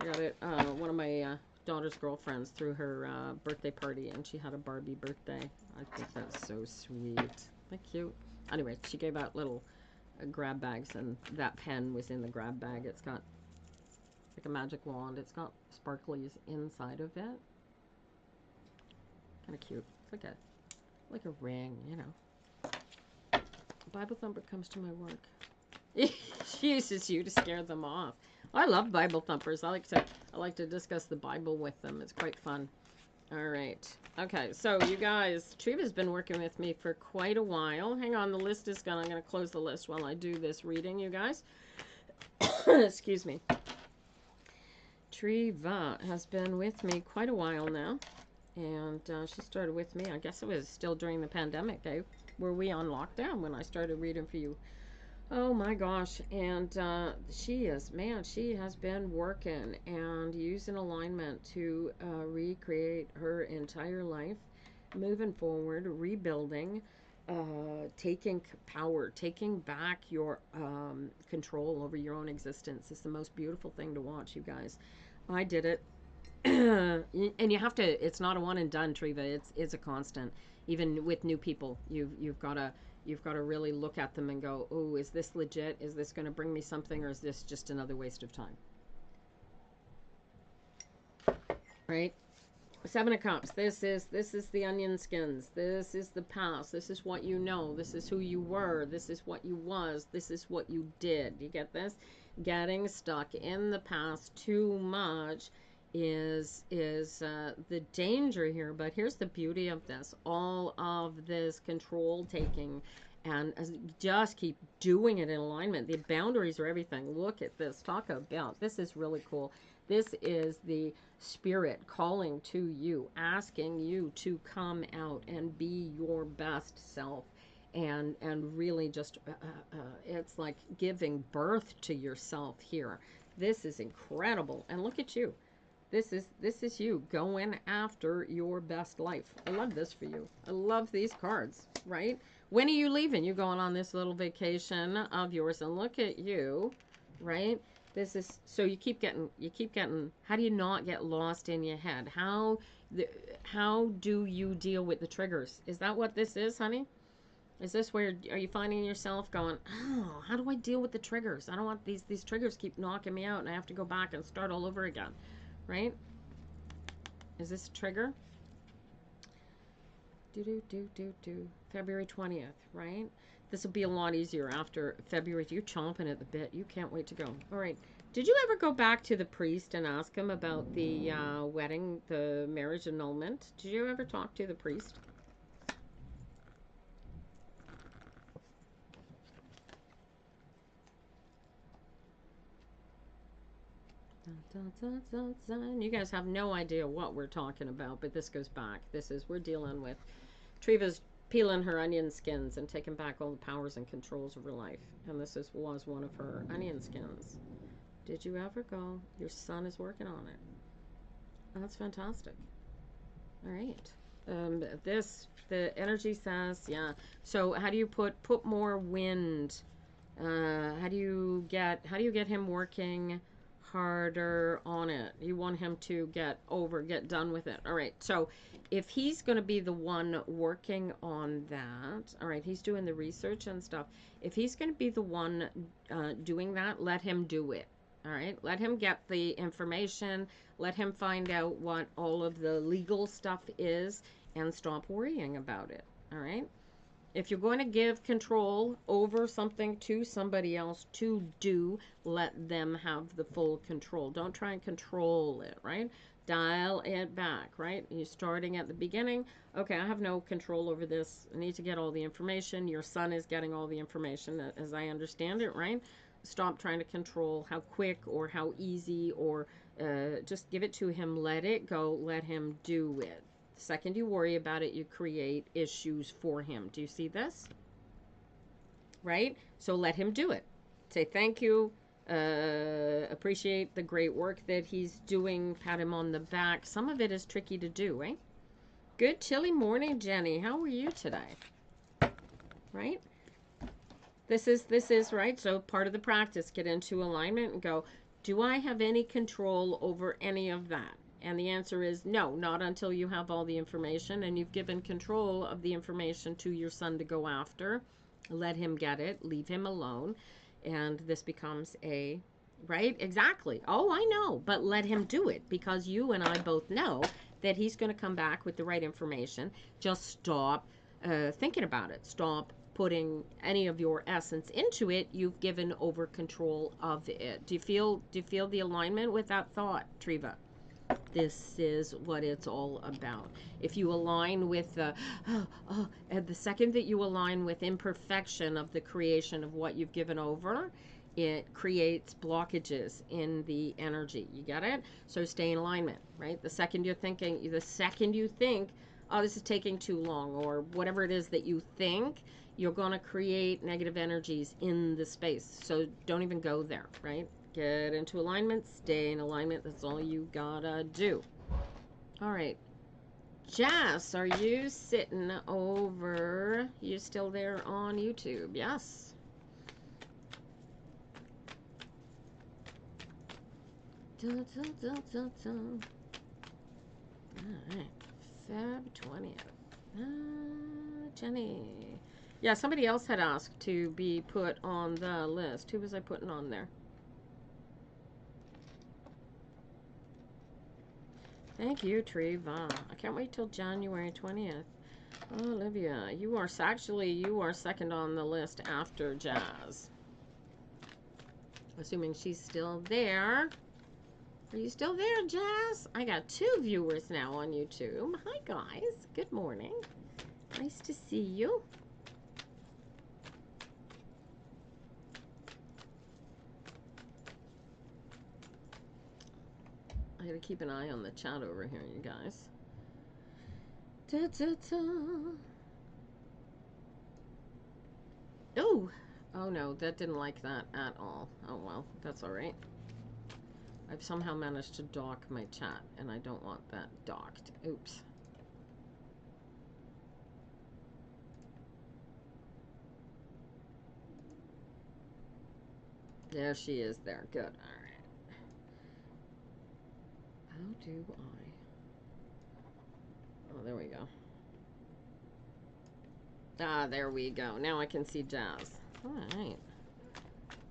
I got it, one of my daughter's girlfriends threw her birthday party, and she had a Barbie birthday. I think that's so sweet. Isn't that cute? Anyway, she gave out little grab bags, and that pen was in the grab bag. It's got like a magic wand. It's got sparklies inside of it. Kind of cute. It's like a ring, you know. Bible Thumper comes to my work. She uses you to scare them off. I love Bible thumpers. I like to discuss the Bible with them. It's quite fun. All right. Okay, so you guys, Triva's been working with me for quite a while. Hang on, the list is gone. I'm going to close the list while I do this reading, you guys. Excuse me. Triva has been with me quite a while now. And she started with me, I guess it was still during the pandemic, eh? Were we on lockdown when I started reading for you? Oh my gosh. And she has been working and using alignment to recreate her entire life, moving forward, rebuilding, taking power, taking back your control over your own existence. It's the most beautiful thing to watch, you guys. I did it. And you have to, it's not a one and done, Triva. It's a constant. Even with new people, you've got to you've got to really look at them and go, oh, is this legit? Is this going to bring me something, or is this just another waste of time? Right? Seven of Cups. This is the onion skins. This is the past. This is what you know. This is who you were. This is what you was. This is what you did. You get this? Getting stuck in the past too much is the danger here. But here's the beauty of this. All of this control taking, and just keep doing it in alignment. The boundaries are everything. Look at this. Talk about. This is really cool. This is the spirit calling to you, asking you to come out and be your best self, and really just it's like giving birth to yourself here. This is incredible. And look at you. This is you going after your best life. I love this for you. I love these cards, right? When are you leaving? You're going on this little vacation of yours, and look at you, right? This is, so you keep getting, how do you not get lost in your head? How do you deal with the triggers? Is that what this is, honey? Is this where, are you finding yourself going, oh, how do I deal with the triggers? I don't want these triggers keep knocking me out and I have to go back and start all over again, right? Is this a trigger? February 20th, right? This will be a lot easier after February. You're chomping at the bit. You can't wait to go. All right. Did you ever go back to the priest and ask him about the wedding, the marriage annulment? Did you ever talk to the priest? You guys have no idea what we're talking about, but this goes back. We're dealing with Treva's peeling her onion skins and taking back all the powers and controls of her life. And this was one of her onion skins. Did you ever go? Your son is working on it. Oh, that's fantastic. All right. The energy says, yeah. So how do you put more wind? How do you get him working harder on it? You want him to get done with it. All right. So if he's going to be the one working on that, all right, he's doing the research and stuff. If he's going to be the one doing that, let him do it. All right. Let him get the information. Let him find out what all of the legal stuff is and stop worrying about it. All right. If you're going to give control over something to somebody else to do, let them have the full control. Don't try and control it, right? Dial it back, right? You're starting at the beginning. Okay, I have no control over this. I need to get all the information. Your son is getting all the information, as I understand it, right? Stop trying to control how quick or how easy, or just give it to him. Let it go. Let him do it. The second you worry about it, you create issues for him. Do you see this? Right? So let him do it. Say thank you. Appreciate the great work that he's doing. Pat him on the back. Some of it is tricky to do, eh? Good chilly morning, Jenny. How are you today? Right? This is right. So part of the practice, get into alignment and go, do I have any control over any of that? And the answer is no, not until you have all the information and you've given control of the information to your son to go after. Let him get it, leave him alone. And this becomes a, right? Exactly. Oh, I know, but let him do it, because you and I both know that he's going to come back with the right information. Just stop thinking about it. Stop putting any of your essence into it. You've given over control of it. Do you feel the alignment with that thought, Treva? This is what it's all about. If you align with the second that you align with imperfection of the creation of what you've given over, it creates blockages in the energy. You get it? So stay in alignment, right? The second you think, oh, this is taking too long, or whatever it is that you think, you're going to create negative energies in the space. So don't even go there, right? Get into alignment, stay in alignment. That's all you gotta do. All right. Jess, are you sitting over? You still there on YouTube? Yes. All right. Feb 20th. Jenny. Yeah, somebody else had asked to be put on the list. Who was I putting on there? Thank you, Treva. I can't wait till January 20th. Oh, Olivia, you are second on the list after Jazz. Assuming she's still there. Are you still there, Jazz? I got 2 viewers now on YouTube. Hi, guys. Good morning. Nice to see you. I gotta keep an eye on the chat over here, you guys. Da, da, da. Oh! Oh no, that didn't like that at all. Oh well, that's alright. I've somehow managed to dock my chat, and I don't want that docked. Oops. There she is there. Good. Alright. How do I... Oh, there we go. Ah, there we go. Now I can see Jazz. Alright.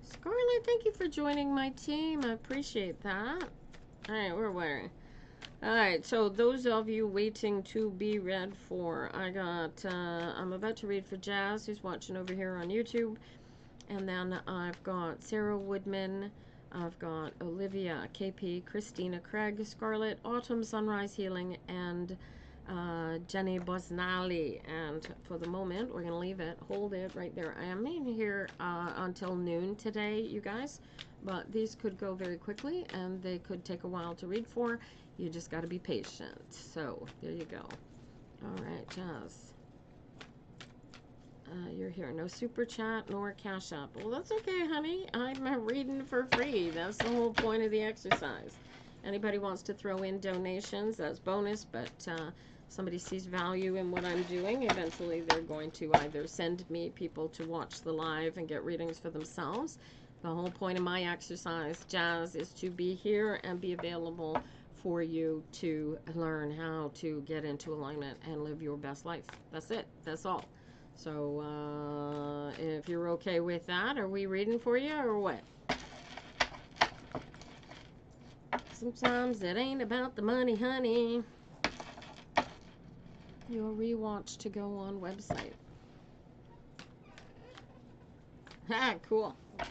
Scarlett, thank you for joining my team. I appreciate that. Alright, we're waiting. Alright, so those of you waiting to be read for, I'm about to read for Jazz, who's watching over here on YouTube. And then I've got Sarah Woodman, I've got Olivia KP, Christina Craig, Scarlett, Autumn Sunrise Healing, and Jenny Bosnali. And for the moment, we're going to leave it, hold it right there. I am in here until noon today, you guys, but these could go very quickly and they could take a while to read for. You just got to be patient. So there you go. All right, Jazz. You're here. No super chat nor cash app. Well, that's okay, honey. I'm reading for free. That's the whole point of the exercise. Anybody wants to throw in donations, that's bonus, but somebody sees value in what I'm doing, eventually they're going to either send me people to watch the live and get readings for themselves. The whole point of my exercise, Jazz, is to be here and be available for you to learn how to get into alignment and live your best life. That's it. That's all. So, if you're okay with that, are we reading for you or what? Sometimes it ain't about the money, honey. Your rewatch to go on website. Ha, cool. Yeah,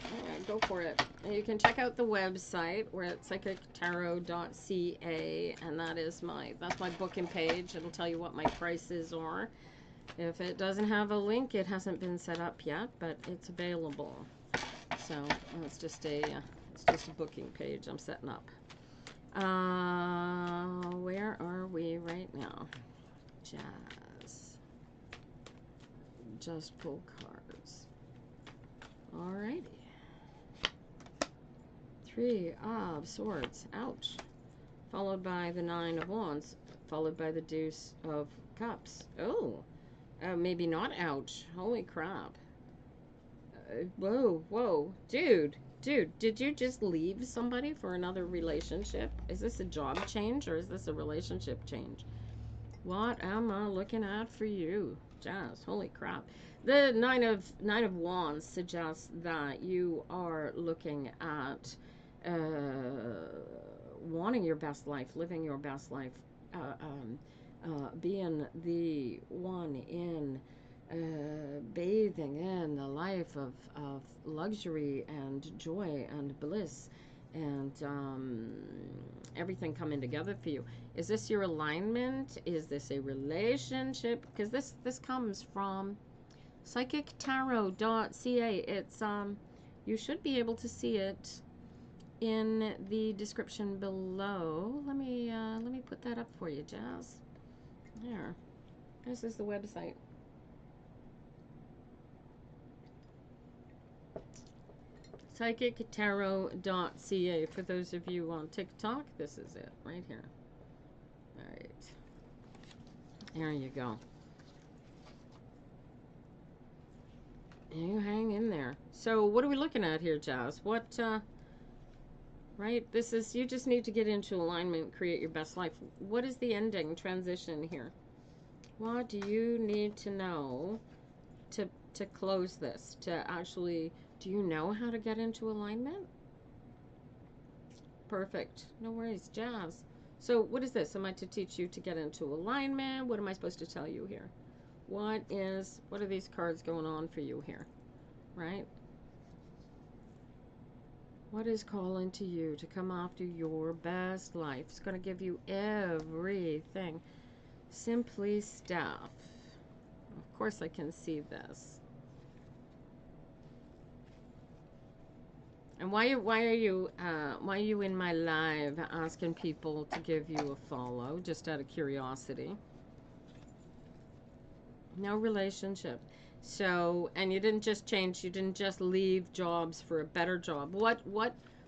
go for it. And you can check out the website. We're at psychictarot.ca, and that's my booking page. It'll tell you what my prices are. If it doesn't have a link, it hasn't been set up yet, but it's available. So it's just a booking page I'm setting up. Where are we right now? Jazz. Just pull cards. Alrighty. 3 of Swords. Ouch. Followed by the 9 of Wands. Followed by the Deuce of Cups. Oh. Maybe not ouch. Holy crap. Whoa, whoa. Dude, did you just leave somebody for another relationship? Is this a job change or is this a relationship change? What am I looking at for you? Jazz, holy crap. The nine of Wands suggests that you are looking at wanting your best life, living your best life, being the one in bathing in the life of luxury and joy and bliss and everything coming together for you. Is this your alignment? Is this a relationship? Because this comes from psychictarot.ca. It's you should be able to see it in the description below. Let me put that up for you, Jazz. There. This is the website. psychictarot.ca. For those of you on TikTok, this is it right here. All right. There you go. You hang in there. So what are we looking at here, Jazz? What, right? This is, you just need to get into alignment, create your best life. What is the ending transition here? What do you need to know to to close this, to actually, do you know how to get into alignment? Perfect. No worries. Jazz. So what is this? Am I to teach you to get into alignment? What am I supposed to tell you here? What are these cards going on for you here? Right? What is calling to you to come after your best life? It's going to give you everything. Simply Steph. Of course I can see this. And why are you in my live asking people to give you a follow, just out of curiosity? No relationship. So, and you didn't just change, you didn't just leave jobs for a better job. What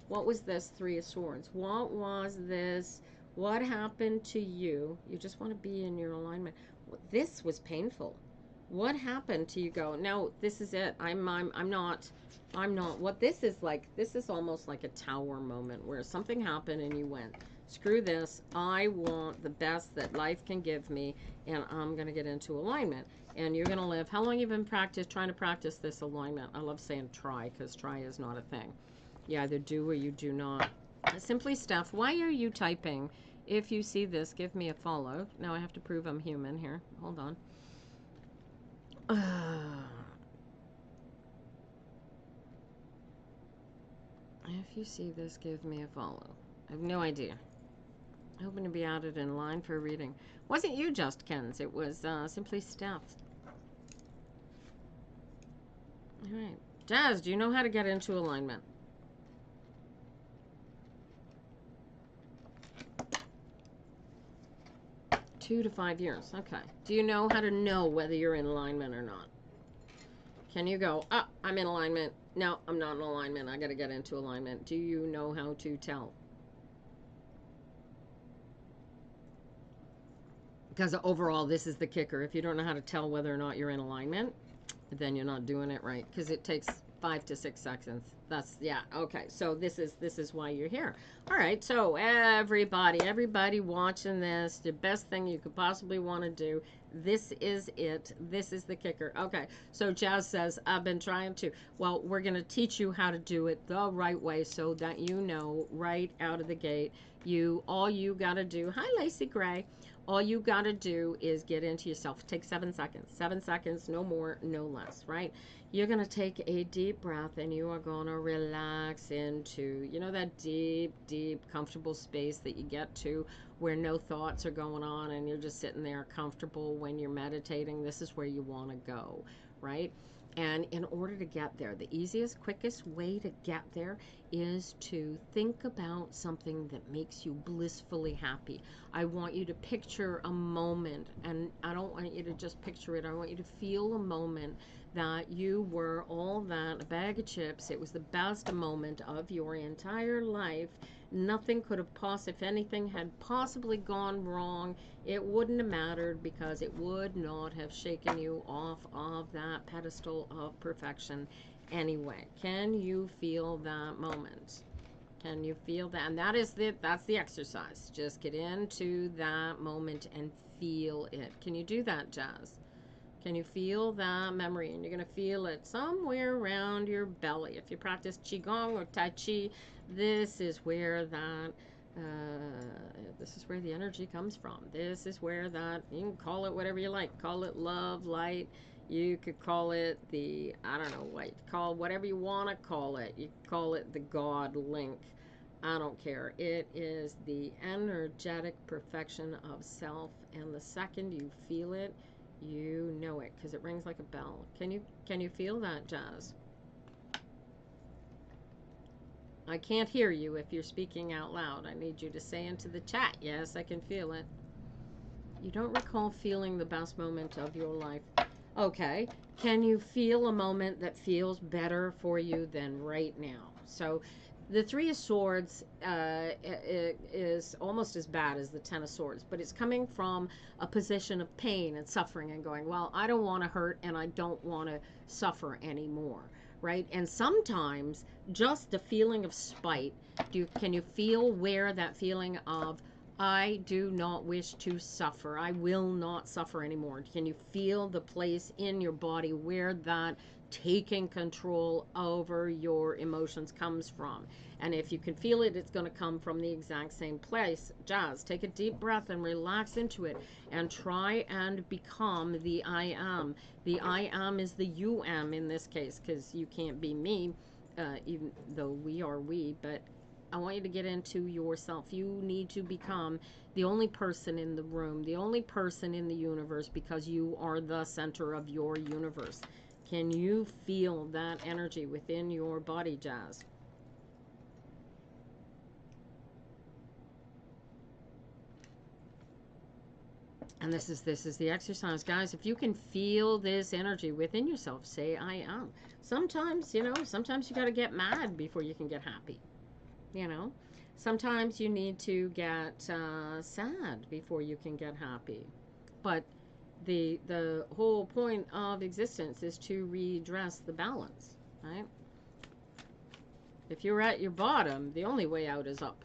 was this Three of Swords? What was this? What happened to you? You just want to be in your alignment. This was painful. What happened to you go, no, this is it. I'm not. What this is like, this is almost like a tower moment where something happened and you went, screw this. I want the best that life can give me, and I'm going to get into alignment. And you're going to live. How long have you been trying to practice this alignment? I love saying try, because try is not a thing. You either do or you do not. Simply Steph, why are you typing? If you see this, give me a follow. Now I have to prove I'm human here. Hold on. If you see this, give me a follow. I have no idea. Hoping to be added in line for a reading. Wasn't you just Ken's? It was Simply Steph. All right. Jazz, do you know how to get into alignment? Two to 5 years. Okay. Do you know how to know whether you're in alignment or not? Can you go, I'm in alignment. No, I'm not in alignment. I got to get into alignment. Do you know how to tell? Because overall, this is the kicker. If you don't know how to tell whether or not you're in alignment, then you're not doing it right. Because it takes 5 to 6 seconds. That's, yeah, okay. So this is why you're here. All right, so everybody watching this, the best thing you could possibly want to do, this is it. This is the kicker. Okay, so Jazz says, I've been trying to. Well, we're going to teach you how to do it the right way so that you know right out of the gate. All you got to do, hi, Lacey Gray. All you got to do is get into yourself. Take 7 seconds. 7 seconds, no more, no less, right? You're going to take a deep breath and you are going to relax into, that deep, deep, comfortable space that you get to where no thoughts are going on and you're just sitting there comfortable when you're meditating. This is where you want to go, right? And in order to get there, the easiest, quickest way to get there is to think about something that makes you blissfully happy. I want you to picture a moment, and I don't want you to just picture it. I want you to feel a moment that you were all that, a bag of chips. It was the best moment of your entire life. Nothing could have if anything had possibly gone wrong, it wouldn't have mattered because it would not have shaken you off of that pedestal of perfection anyway. Can you feel that moment? Can you feel that? And that's the exercise. Just get into that moment and feel it. Can you do that, Jazz? Can you feel that memory? And you're going to feel it somewhere around your belly. If you practice Qigong or Tai Chi, this is where this is where the energy comes from. This is where you can call it whatever you like. Call it love, light. You could call it I don't know what you call, whatever you want to call it. You could call it the God link. I don't care. It is the energetic perfection of self. And the second you feel it, you know it because it rings like a bell. Can you feel that, Jazz? I can't hear you if you're speaking out loud. I need you to say into the chat, yes, I can feel it. You don't recall feeling the best moment of your life. Okay. Can you feel a moment that feels better for you than right now? So the Three of Swords is almost as bad as the Ten of Swords, but it's coming from a position of pain and suffering and going, well, I don't want to hurt and I don't want to suffer anymore, right? And sometimes just the feeling of spite, can you feel where that feeling of I do not wish to suffer. I will not suffer anymore. Can you feel the place in your body where that taking control over your emotions comes from? And if you can feel it, it's going to come from the exact same place. Jazz, take a deep breath and relax into it and try and become the I am. The I am is the you am in this case, because you can't be me, even though we are we, but I want you to get into yourself. You need to become the only person in the room, the only person in the universe, because you are the center of your universe. Can you feel that energy within your body, Jazz? And this is the exercise, guys. If you can feel this energy within yourself, say I am. Sometimes, sometimes you got to get mad before you can get happy. Sometimes you need to get sad before you can get happy. But the whole point of existence is to redress the balance, right? If you're at your bottom, the only way out is up.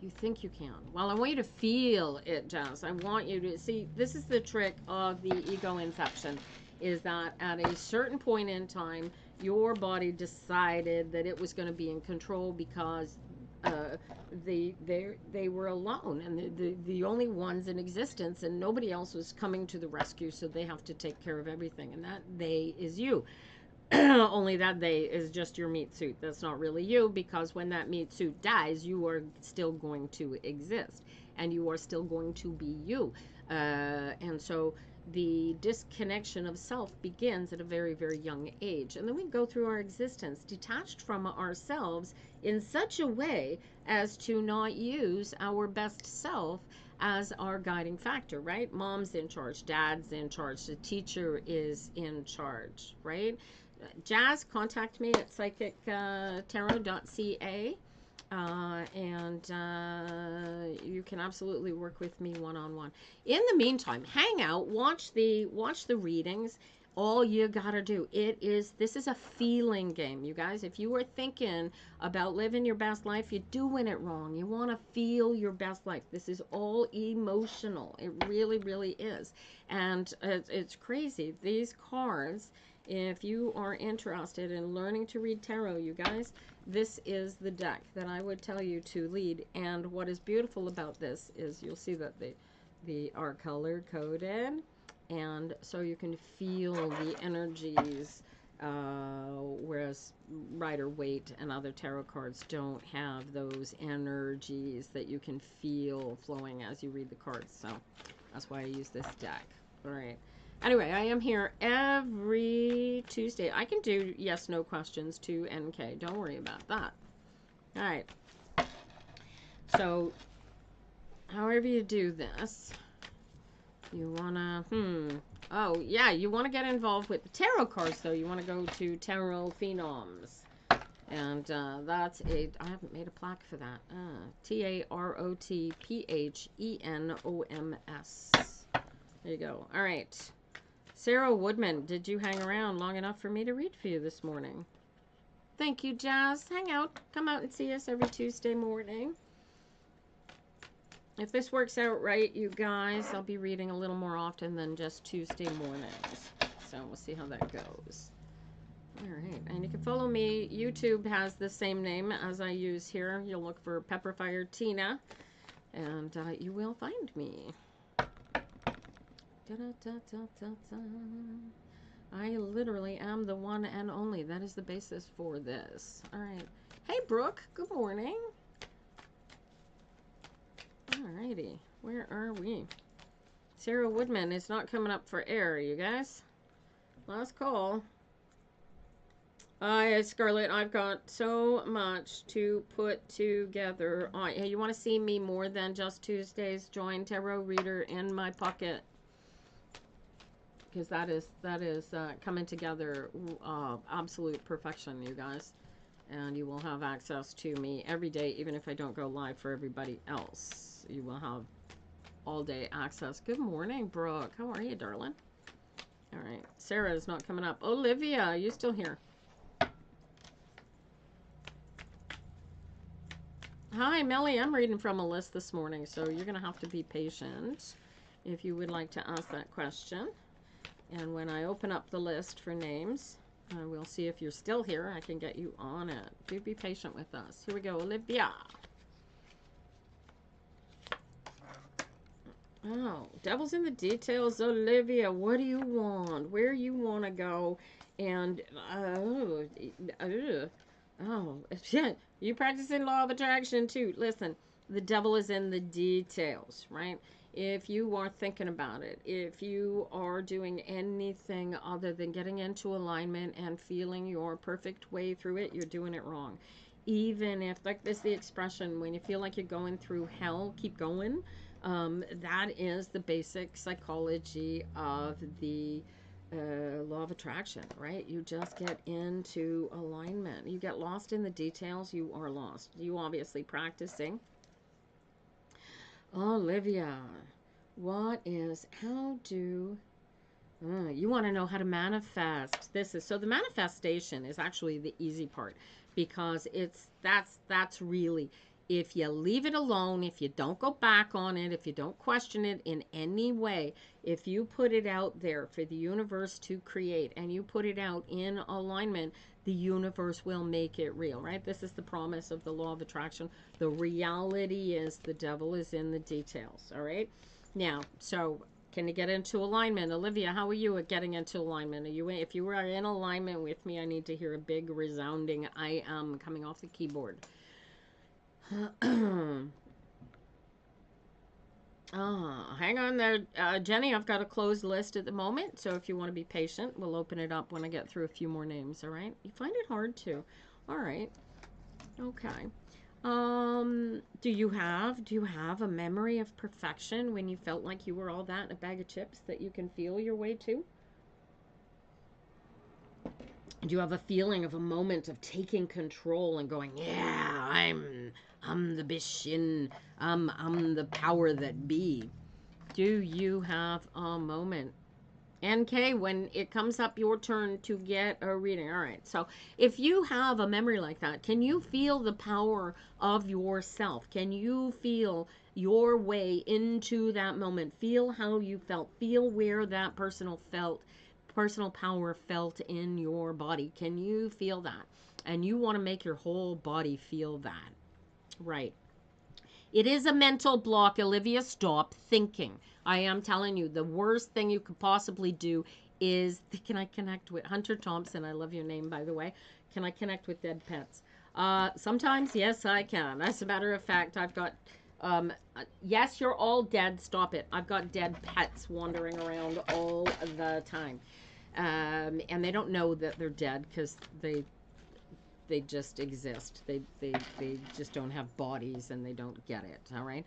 You think you can. Well, I want you to feel it, Jazz. I want you to see, this is the trick of the ego inception, is that at a certain point in time, your body decided that it was going to be in control because they were alone and the only ones in existence, and nobody else was coming to the rescue, so they have to take care of everything, and that they is you. Only that they is just your meat suit. That's not really you, because when that meat suit dies, you are still going to exist and you are still going to be you. And so the disconnection of self begins at a very, very young age. And then we go through our existence detached from ourselves in such a way as to not use our best self as our guiding factor, right? Mom's in charge, dad's in charge, the teacher is in charge, right? Jazz, contact me at psychictarot.ca, and you can absolutely work with me one-on-one. In the meantime, hang out, watch the readings. All you gotta do, this is a feeling game, you guys. If you are thinking about living your best life, you're doing it wrong. You want to feel your best life. This is all emotional. It really, really is. And it's crazy. These cards, if you are interested in learning to read tarot, you guys, this is the deck that I would tell you to lead. And what is beautiful about this is you'll see that they are color coded, and so you can feel the energies, whereas Rider-Waite and other tarot cards don't have those energies that you can feel flowing as you read the cards. So that's why I use this deck. All right. Anyway, I am here every Tuesday. I can do yes/no questions to NK. Don't worry about that. All right. So, however you do this, you want to, oh, yeah, you want to get involved with the tarot cards, though. You want to go to Tarot Phenoms. And that's I haven't made a plaque for that. TAROTPHENOMS. There you go. All right. Sarah Woodman, did you hang around long enough for me to read for you this morning? Thank you, Jazz. Hang out. Come out and see us every Tuesday morning. If this works out right, you guys, I'll be reading a little more often than just Tuesday mornings. So we'll see how that goes. All right. And you can follow me. YouTube has the same name as I use here. You'll look for Pepperfire Tina, and you will find me. Da, da, da, da, da, da. I literally am the one and only. That is the basis for this. All right. Hey, Brooke. Good morning. All righty. Where are we? Sarah Woodman is not coming up for air, you guys. Last call. Scarlett, I've got so much to put together. Hey, you want to see me more than just Tuesdays? Join Tarot Reader in my pocket. Because that is coming together absolute perfection, you guys. And you will have access to me every day, even if I don't go live for everybody else. You will have all day access. Good morning, Brooke. How are you, darling? All right. Sarah is not coming up. Olivia, are you still here? Hi, Melly. I'm reading from a list this morning, so you're going to have to be patient if you would like to ask that question. And when I open up the list for names, we'll see if you're still here. I can get you on it. Do be patient with us. Here we go, Olivia. Oh, devil's in the details, Olivia. What do you want? Where you want to go? And oh, yeah, you practicing law of attraction too. Listen, the devil is in the details, right? If you are thinking about it, if you are doing anything other than getting into alignment and feeling your perfect way through it, you're doing it wrong. Even if, like this, the expression, when you feel like you're going through hell, keep going. That is the basic psychology of the law of attraction, right? You just get into alignment. You get lost in the details, you are lost. You obviously practicing. Olivia, how do you want to know how to manifest? This is so the manifestation is actually the easy part because that's really, if you leave it alone, if you don't go back on it, if you don't question it in any way, if you put it out there for the universe to create and you put it out in alignment, the universe will make it real, right? This is the promise of the law of attraction. The reality is the devil is in the details, all right? Now, so can you get into alignment? Olivia, how are you at getting into alignment? Are you, if you are in alignment with me, I need to hear a big resounding I am coming off the keyboard. Hang on there, Jenny. I've got a closed list at the moment, so if you want to be patient, we'll open it up when I get through a few more names. All right? You find it hard to. All right. Okay. Do you have a memory of perfection when you felt like you were all that in a bag of chips that you can feel your way to? Do you have a feeling of a moment of taking control and going, yeah, I'm the bish and I'm the power that be? Do you have a moment? NK, when it comes up your turn to get a reading. All right. So if you have a memory like that, can you feel the power of yourself? Can you feel your way into that moment? Feel how you felt. Feel where that personal power felt in your body. Can you feel that? And you want to make your whole body feel that. Right. It is a mental block, Olivia. Stop thinking. I am telling you, the worst thing you could possibly do is, can I connect with Hunter Thompson? I love your name, by the way. Can I connect with dead pets? Sometimes, yes, I can. As a matter of fact, I've got, yes, you're all dead. Stop it. I've got dead pets wandering around all the time. And they don't know that they're dead because they just exist. They just don't have bodies and they don't get it. All right.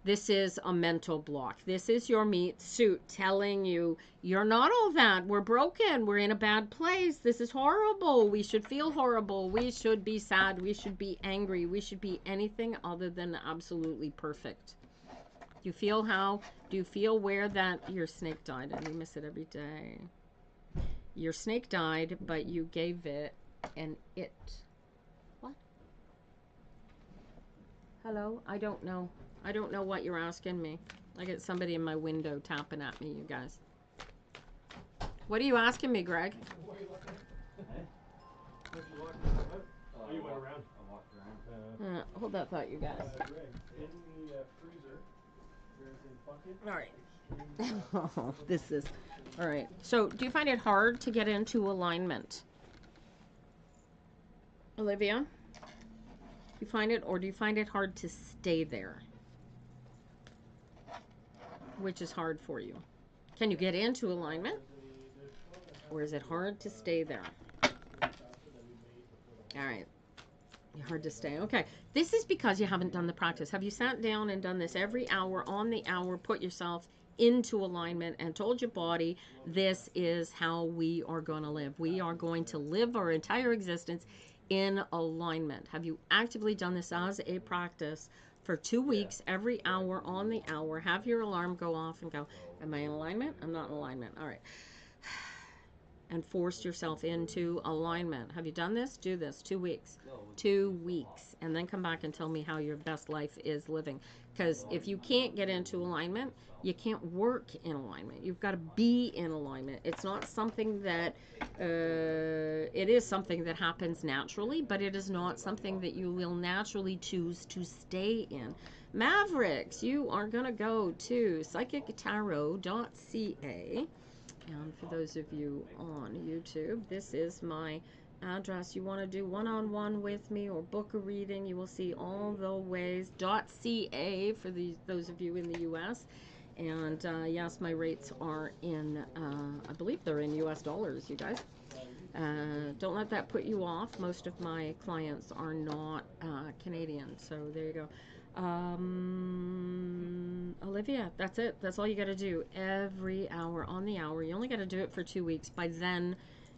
This is a mental block. This is your meat suit telling you you're not all that. We're broken. We're in a bad place. This is horrible. We should feel horrible. We should be sad. We should be angry. We should be anything other than absolutely perfect. Do you feel where that your snake died? And you miss it every day. Your snake died, but you gave it an it. What? Hello? I don't know. I don't know what you're asking me. I get somebody in my window tapping at me, you guys. What are you asking me, Greg? Oh, you went around. I walked around. Hold that thought, you guys. Greg, in the freezer, there's a bucket. All right. Oh, this is... All right. So, do you find it hard to get into alignment? Olivia? Do you find it, or do you find it hard to stay there? Which is hard for you? Can you get into alignment? Or is it hard to stay there? All right. Hard to stay. Okay. This is because you haven't done the practice. Have you sat down and done this every hour on the hour, put yourself into alignment and told your body, this is how we are going to live. We are going to live our entire existence in alignment. Have you actively done this as a practice for 2 weeks, every hour on the hour? Have your alarm go off and go, am I in alignment? I'm not in alignment. All right. and forced yourself into alignment. Have you done this? Do this. 2 weeks. 2 weeks. And then come back and tell me how your best life is living. Because if you can't get into alignment, you can't work in alignment. You've got to be in alignment. It's not something that, it is something that happens naturally, but it is not something that you will naturally choose to stay in. Mavericks, you are going to go to psychictarot.ca. And for those of you on YouTube, this is my address. You want to do one-on-one with me or book a reading, you will see all the ways. .ca for those of you in the US. And yes, my rates are in, I believe they're in US dollars, you guys. Don't let that put you off. Most of my clients are not Canadian, so there you go. Olivia, that's it. That's all you got to do every hour on the hour. You only got to do it for 2 weeks. By then,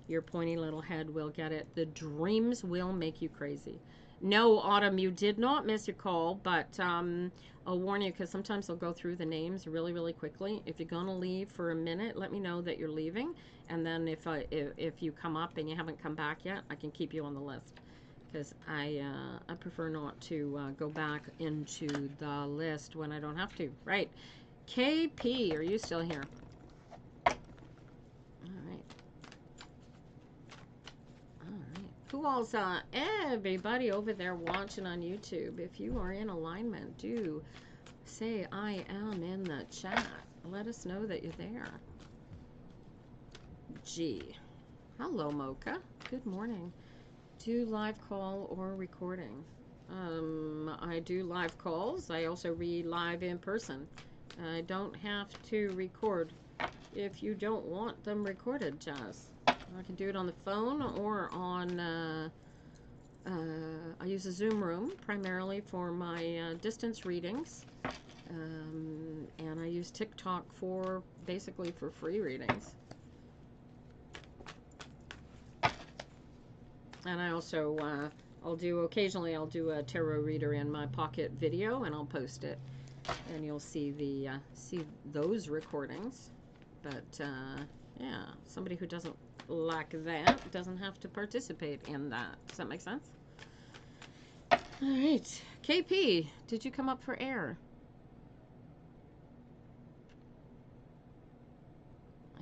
your pointy little head will get it. The dreams will make you crazy. No, Autumn, you did not miss your call, but I'll warn you because sometimes I'll go through the names really, really quickly. If you're going to leave for a minute, let me know that you're leaving. And then if you come up and you haven't come back yet, I can keep you on the list. Because I prefer not to go back into the list when I don't have to. Right. KP, are you still here? All right. All right. Who else? Everybody over there watching on YouTube, if you are in alignment, do say I am in the chat. Let us know that you're there. G. Hello, Mocha. Good morning. Do live call or recording? I do live calls. I also read live in person. I don't have to record if you don't want them recorded, Jazz. I can do it on the phone or on, I use a Zoom room primarily for my distance readings. And I use TikTok for basically for free readings. And I also, occasionally I'll do a tarot reader in my pocket video and I'll post it. And you'll see see those recordings. But, yeah, somebody who doesn't like that doesn't have to participate in that. Does that make sense? All right. KP, did you come up for air?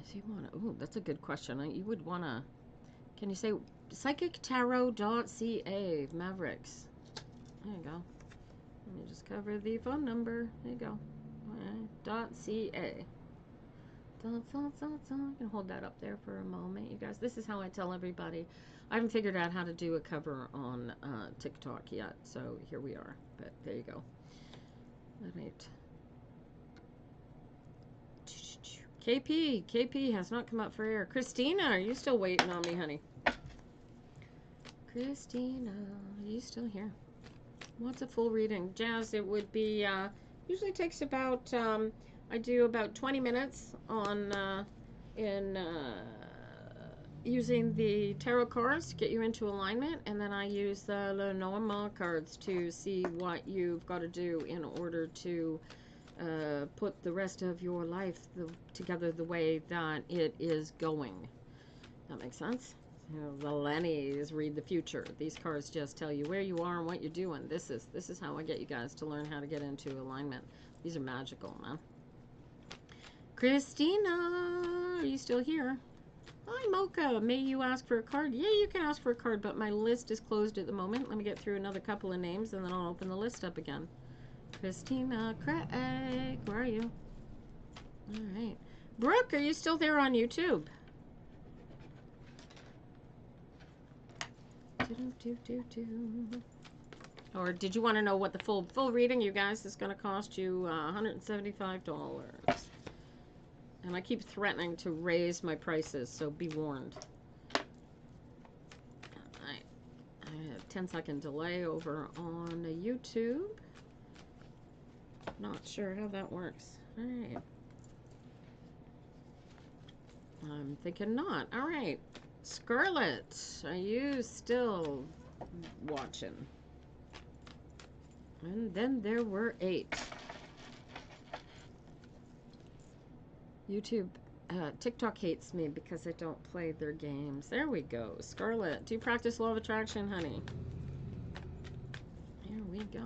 So you want to, ooh, that's a good question. You would want to, can you say psychictarot.ca, Mavericks? There you go. Let me just cover the phone number. There you go. .ca. I can hold that up there for a moment, you guys. This is how I tell everybody. I haven't figured out how to do a cover on TikTok yet, so here we are. But there you go. All right. KP has not come up for air. Christina, are you still waiting on me, honey? Christina, are you still here? What's a full reading? Jazz, it would be, usually takes about, I do about 20 minutes on, using the tarot cards to get you into alignment, and then I use the Lenormand cards to see what you've got to do in order to put the rest of your life together the way that it is going. That makes sense? You know, the Lennies read the future. These cards just tell you where you are and what you're doing. This is how I get you guys to learn how to get into alignment. These are magical, man. Christina, are you still here? Hi, Mocha. May you ask for a card? Yeah, you can ask for a card, but my list is closed at the moment. Let me get through another couple of names, and then I'll open the list up again. Christina Craig, where are you? All right. Brooke, are you still there on YouTube? Or did you want to know what the full reading, you guys, is going to cost you? $175. And I keep threatening to raise my prices, so be warned. I have a 10-second delay over on YouTube. Not sure how that works. All right. I'm thinking not. All right. Scarlett, are you still watching? And then there were 8. YouTube, TikTok hates me because I don't play their games. There we go. Scarlet, do you practice law of attraction, honey? There we go.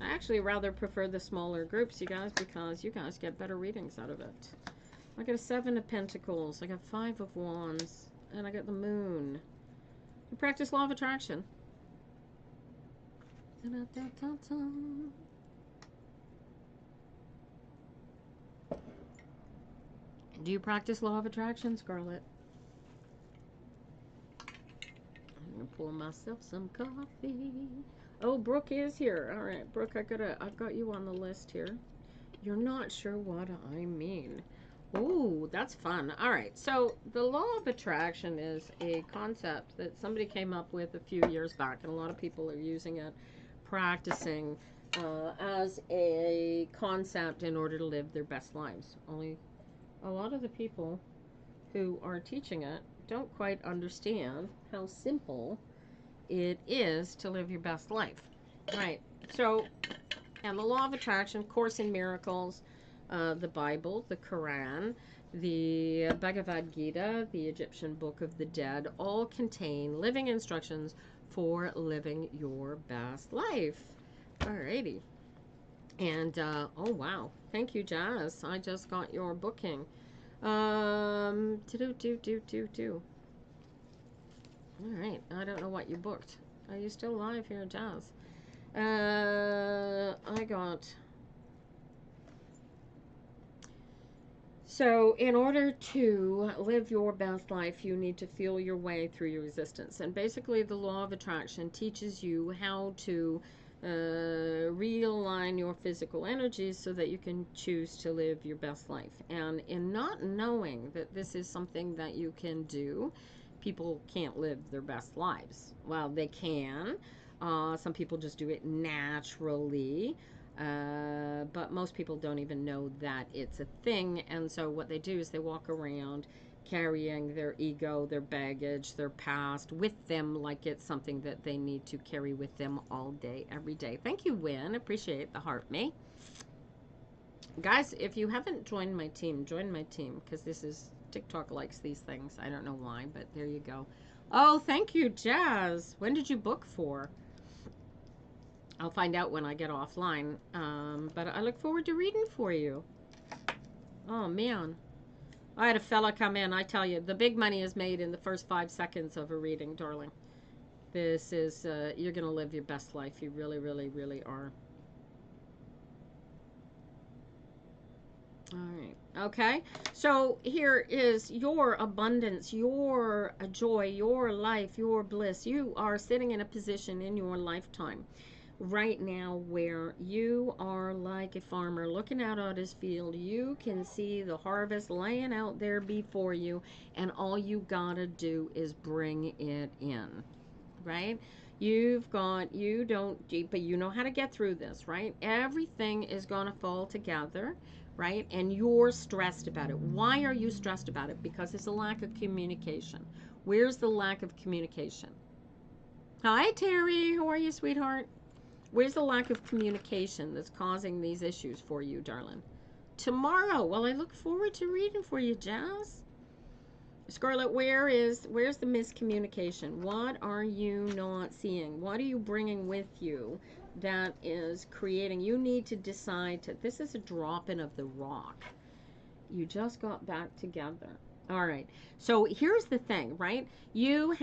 I actually rather prefer the smaller groups, you guys, because you guys get better readings out of it. I got a 7 of Pentacles. I got 5 of Wands. And I got the Moon. You practice law of attraction. Do you practice law of attraction, Scarlet? I'm gonna pour myself some coffee. Oh, Brooke is here. All right, Brooke, I've got you on the list here. You're not sure what I mean. Ooh, that's fun. All right, so the law of attraction is a concept that somebody came up with a few years back, and a lot of people are using it, practicing as a concept in order to live their best lives. Only a lot of the people who are teaching it don't quite understand how simple it is to live your best life. Right. So, and the law of attraction, Course in Miracles, the Bible, the Quran, the Bhagavad Gita, the Egyptian Book of the Dead, all contain living instructions for living your best life. Alrighty. And, oh wow. Thank you, Jazz. I just got your booking. Alright, I don't know what you booked. Are you still live here, Jazz? I got... So, in order to live your best life, you need to feel your way through your resistance. And basically, the law of attraction teaches you how to realign your physical energies so that you can choose to live your best life. And in not knowing that this is something that you can do, people can't live their best lives. Well, they can. Some people just do it naturally. But most people don't even know that it's a thing. And so what they do is they walk around carrying their ego, their baggage, their past with them like it's something that they need to carry with them all day, every day. Thank you, Win. Appreciate the heart, me. Guys, if you haven't joined my team, join my team, because this is, TikTok likes these things. I don't know why, but there you go. Oh, thank you, Jazz. When did you book for? I'll find out when I get offline. But I look forward to reading for you. Oh, man. I had a fella come in. I tell you, the big money is made in the first 5 seconds of a reading, darling. This is, you're going to live your best life. You really, really, really are. All right. Okay. So here is your abundance, your joy, your life, your bliss. You are sitting in a position in your lifetime right now where you are like a farmer looking out on his field. You can see the harvest laying out there before you, and all you gotta do is bring it in, right? But you know how to get through this, right? Everything is gonna fall together, right? And you're stressed about it. Why are you stressed about it? Because it's a lack of communication. Where's the lack of communication? Hi, Terry. How are you, sweetheart? Where's the lack of communication that's causing these issues for you, darling? Tomorrow. Well, I look forward to reading for you, Jazz. Scarlet, where's the miscommunication? What are you not seeing? What are you bringing with you that is creating? You need to decide to, this is a drop-in of the rock. You just got back together. All right. So here's the thing, right? You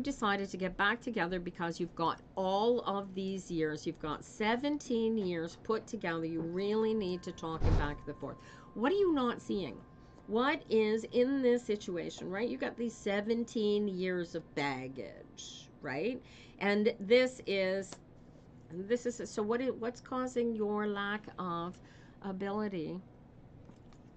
decided to get back together because you've got all of these years. You've got 17 years put together. You really need to talk it back and forth. What are you not seeing? What is in this situation, right? You got these 17 years of baggage, right? And so what's causing your lack of ability?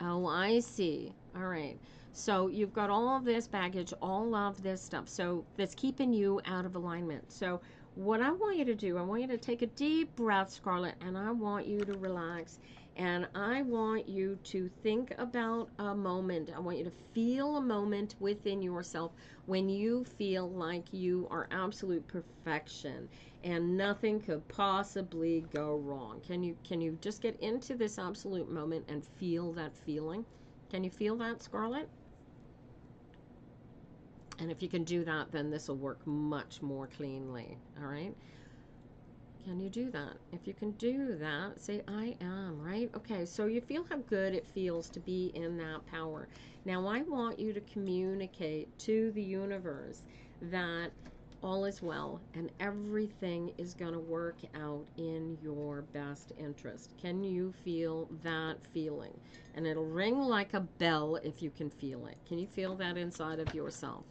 Oh, I see. All right. So you've got all of this baggage, all of this stuff. So that's keeping you out of alignment. So what I want you to do, I want you to take a deep breath, Scarlet, and I want you to relax. And I want you to think about a moment. I want you to feel a moment within yourself when you feel like you are absolute perfection and nothing could possibly go wrong. Can you just get into this absolute moment and feel that feeling? Can you feel that, Scarlett? And if you can do that, then this will work much more cleanly. All right. Can you do that? If you can do that, say, I am, right? Okay, so you feel how good it feels to be in that power. Now, I want you to communicate to the universe that all is well and everything is going to work out in your best interest. Can you feel that feeling? And it'll ring like a bell if you can feel it. Can you feel that inside of yourself?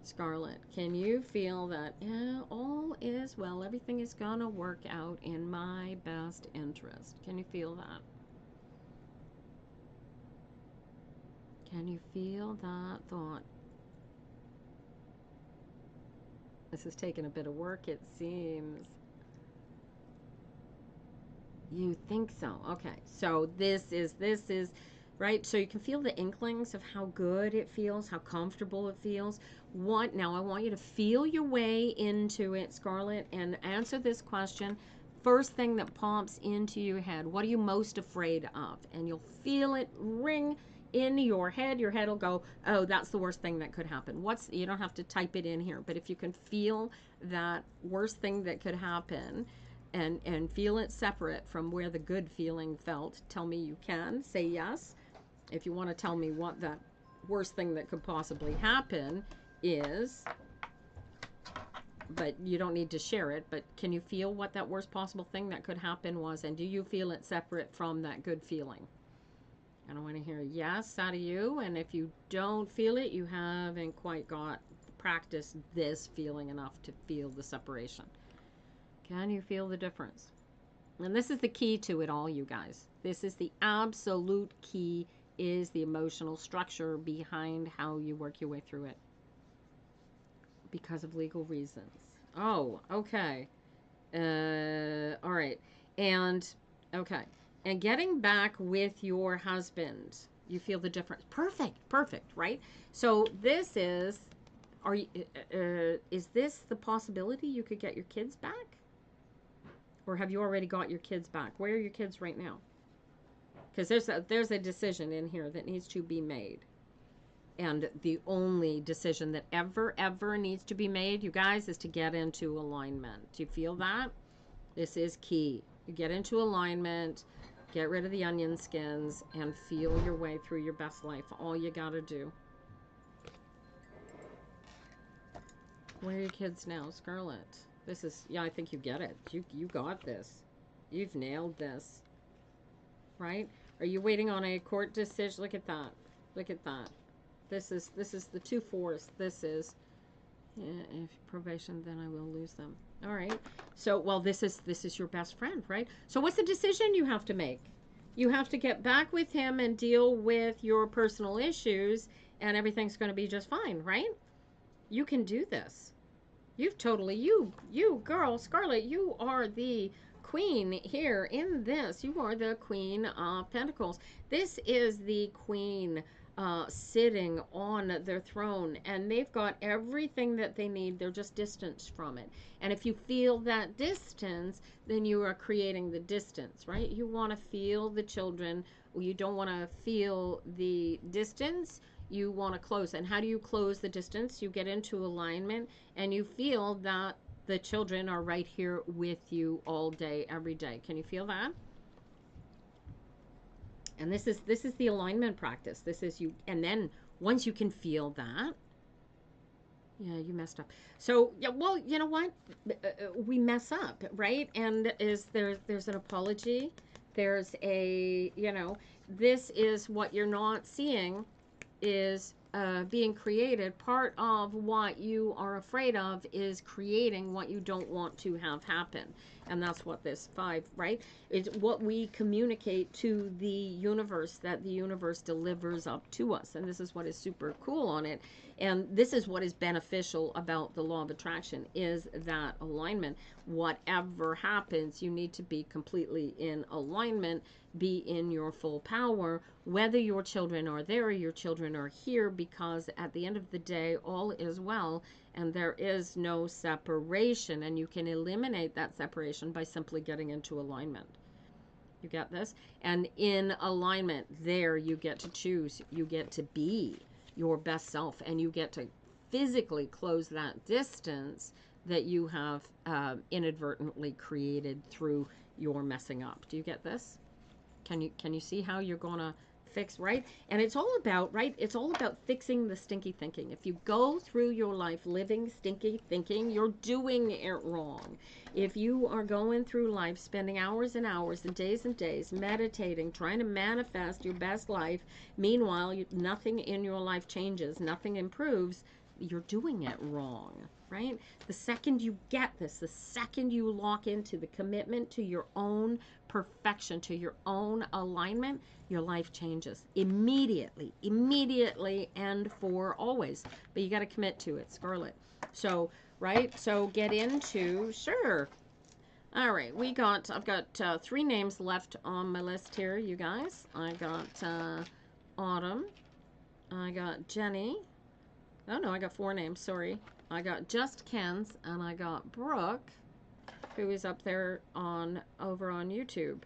Scarlett, can you feel that, yeah, all is well, everything is going to work out in my best interest? Can you feel that? Can you feel that thought? This is taking a bit of work, it seems. You think so? Okay, so this is right. So you can feel the inklings of how good it feels, how comfortable it feels. What now? I want you to feel your way into it, Scarlett, and answer this question. First thing that pops into your head, what are you most afraid of? And you'll feel it ring in your head. Your head will go, oh, that's the worst thing that could happen. You don't have to type it in here, but if you can feel that worst thing that could happen, and feel it separate from where the good feeling felt, tell me you can. Say yes. If you want to tell me what that worst thing that could possibly happen is, but you don't need to share it, but can you feel what that worst possible thing that could happen was, and do you feel it separate from that good feeling? I don't want to hear yes out of you, and if you don't feel it, you haven't quite got practiced this feeling enough to feel the separation. Can you feel the difference? And this is the key to it all, you guys. This is the absolute key, is the emotional structure behind how you work your way through it. Because of legal reasons. Oh, okay. All right. And, okay. And getting back with your husband, you feel the difference. Perfect, perfect, right? So this is, is this the possibility you could get your kids back? Or have you already got your kids back? Where are your kids right now? Because there's a decision in here that needs to be made. And the only decision that ever needs to be made, you guys, is to get into alignment. Do you feel that? This is key. You get into alignment, get rid of the onion skins, and feel your way through your best life. All you got to do. Where are your kids now, Scarlett? This is, yeah, I think you get it. You got this. You've nailed this. Right? Are you waiting on a court decision? Look at that. Look at that. This is the 2 4s. This is, yeah, if probation, then I will lose them. All right. So, well, this is your best friend, right? So what's the decision you have to make? You have to get back with him and deal with your personal issues, and everything's going to be just fine, right? You can do this. You've totally, you girl, Scarlett, you are the queen here in this. You are the Queen of Pentacles. This is the queen sitting on their throne, and they've got everything that they need. They're just distanced from it. And if you feel that distance, then you are creating the distance, right? You want to feel the children. You don't want to feel the distance. You want to close. And how do you close the distance? You get into alignment and you feel that the children are right here with you all day, every day. Can you feel that? And this is the alignment practice. This is you. And then once you can feel that, yeah, you messed up. So, yeah, well, you know what? We mess up, right? And there's an apology. There's a, this is what you're not seeing is being created. Part of what you are afraid of is creating what you don't want to have happen. And that's what this 5, right? It's what we communicate to the universe, that the universe delivers up to us. And this is what is super cool on it. And this is what is beneficial about the law of attraction, is that alignment. Whatever happens, you need to be completely in alignment, be in your full power, whether your children are there or your children are here, because at the end of the day, all is well and there is no separation, and you can eliminate that separation by simply getting into alignment. You get this? And in alignment, there you get to choose. You get to be your best self, and you get to physically close that distance that you have inadvertently created through your messing up. Do you get this? Can you see how you're going to fix, right? And it's all about, right? It's all about fixing the stinky thinking. If you go through your life living stinky thinking, you're doing it wrong. If you are going through life spending hours and hours and days meditating, trying to manifest your best life, meanwhile, nothing in your life changes, nothing improves, you're doing it wrong, right? The second you get this, the second you lock into the commitment to your own perfection, to your own alignment, your life changes immediately, and for always. But you got to commit to it, Scarlett. So, right? So get into, sure. All right, I've got 3 names left on my list here, you guys. I got Autumn. I got Jenny. Oh, no, I got 4 names, sorry. I got Just Ken's, and I got Brooke, who is up there over on YouTube.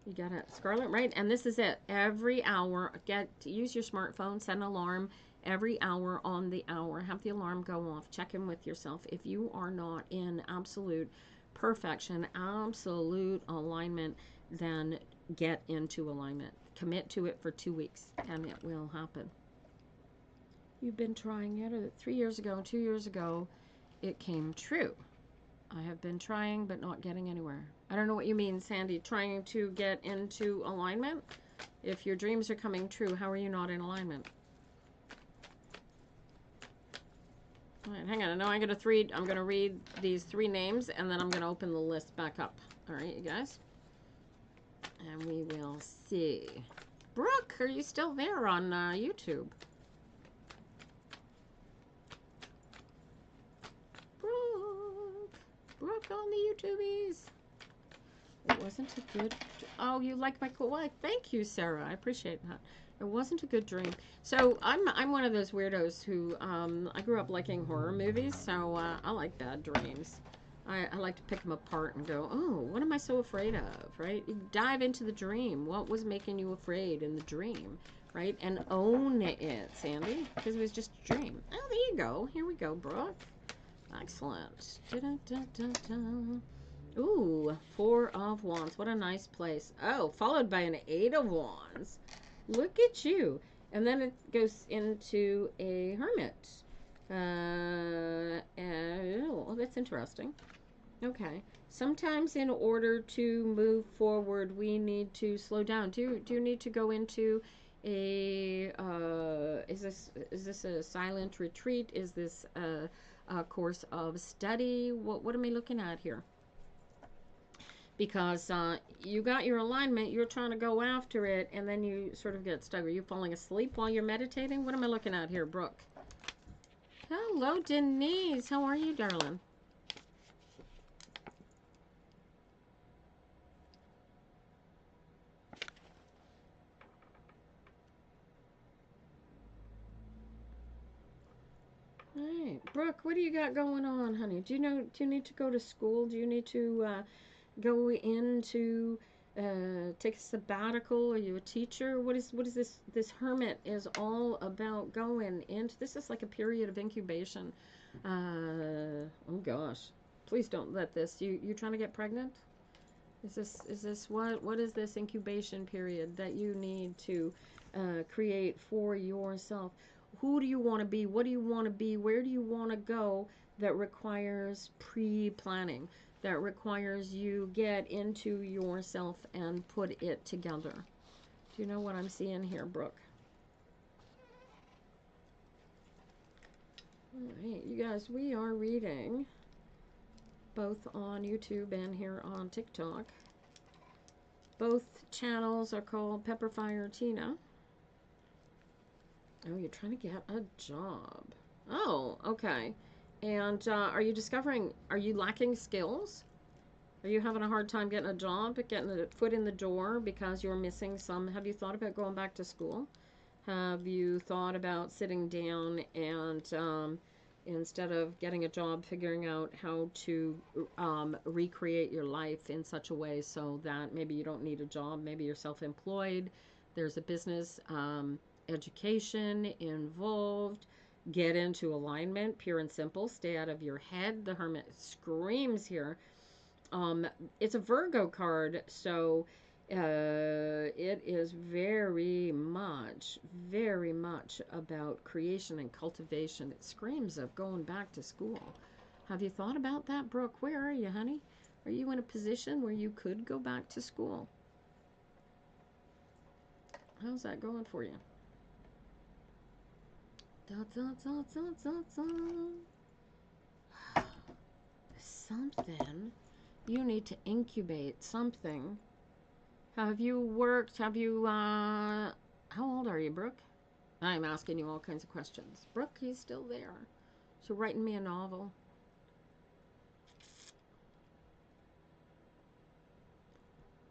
You got it, Scarlett, right? And this is it. Every hour, use your smartphone, set an alarm every hour on the hour. Have the alarm go off. Check in with yourself. If you are not in absolute perfection, absolute alignment, then get into alignment. Commit to it for 2 weeks, and it will happen. You've been trying it. 3 years ago, 2 years ago, it came true. I have been trying, but not getting anywhere. I don't know what you mean, Sandy. Trying to get into alignment? If your dreams are coming true, how are you not in alignment? All right, hang on. I know I'm going to read these 3 names, and then I'm going to open the list back up. All right, you guys? And we will see. Brooke, are you still there on YouTube? Brooke on the YouTubies. It wasn't a good... Oh, you like my cool... Well, thank you, Sarah. I appreciate that. It wasn't a good dream. So I'm one of those weirdos who... I grew up liking horror movies, so I like bad dreams. I like to pick them apart and go, oh, what am I so afraid of, right? You dive into the dream. What was making you afraid in the dream, right? And own it, Sandy, because it was just a dream. Oh, there you go. Here we go, Brooke. Excellent. Ooh, 4 of Wands. What a nice place. Oh, followed by an 8 of Wands. Look at you. And then it goes into a Hermit. Oh, that's interesting. Okay. Sometimes in order to move forward, we need to slow down. Do you need to go into a is this a silent retreat? Is this a course of study? What am I looking at here? Because you got your alignment, you're trying to go after it, and then you sort of get stuck. Are you falling asleep while you're meditating? What am I looking at here, Brooke? Hello, Denise. How are you, darling? All right, Brooke, what do you got going on, honey? Do you need to go to school? Do you need to go into take a sabbatical? Are you a teacher? What is this hermit is all about going into? This is like a period of incubation. Oh gosh, please don't let this. You trying to get pregnant? Is this what is this incubation period that you need to create for yourself? Who do you want to be? What do you want to be? Where do you want to go? That requires pre-planning. That requires you get into yourself and put it together. Do you know what I'm seeing here, Brooke? All right, you guys, we are reading both on YouTube and here on TikTok. Both channels are called Pepperfire Tina. Oh, you're trying to get a job. Oh, okay. And are you lacking skills? Are you having a hard time getting a job, getting a foot in the door because you're missing some? Have you thought about going back to school? Have you thought about sitting down and instead of getting a job, figuring out how to recreate your life in such a way so that maybe you don't need a job, maybe you're self-employed, there's a business, education involved. Get into alignment, pure and simple. Stay out of your head. The Hermit screams here. It's a Virgo card, so it is very much about creation and cultivation. It screams of going back to school. Have you thought about that, Brooke? Where are you, honey? Are you in a position where you could go back to school? How's that going for you? Something. You need to incubate something. Have you worked? Have you, how old are you, Brooke? I'm asking you all kinds of questions. Brooke, he's still there. So writing me a novel.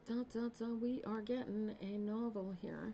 We are getting a novel here.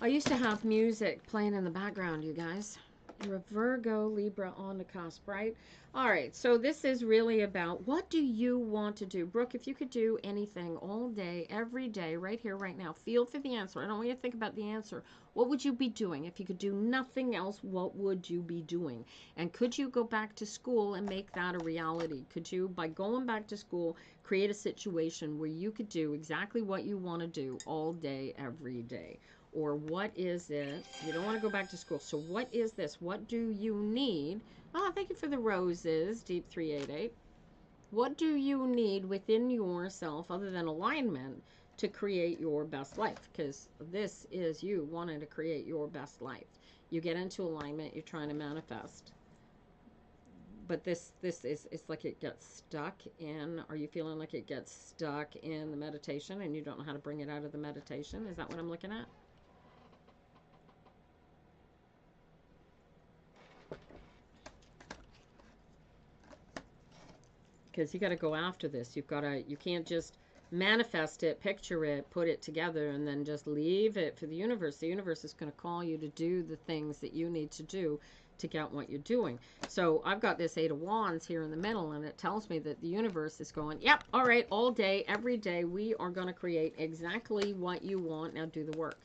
I used to have music playing in the background, you guys. You're a Virgo, Libra on the cusp, right? All right, so this is really about what do you want to do? Brooke, if you could do anything all day, every day, right here, right now, feel for the answer. I don't want you to think about the answer. What would you be doing? If you could do nothing else, what would you be doing? And could you go back to school and make that a reality? Could you, by going back to school, create a situation where you could do exactly what you want to do all day, every day? Or what is it? You don't want to go back to school. So what is this? What do you need? Oh, thank you for the roses, Deep 388. What do you need within yourself other than alignment to create your best life? Because this is you wanting to create your best life. You get into alignment, you're trying to manifest. But this is, it's like it gets stuck in, are you feeling like it gets stuck in the meditation and you don't know how to bring it out of the meditation? Is that what I'm looking at? Because you got to go after this. You've got to, you can't just manifest it, picture it, put it together, and then just leave it for the universe. The universe is going to call you to do the things that you need to do to get what you're doing. So I've got this 8 of Wands here in the middle, and it tells me that the universe is going, yep, all right, all day, every day, we are going to create exactly what you want. Now do the work.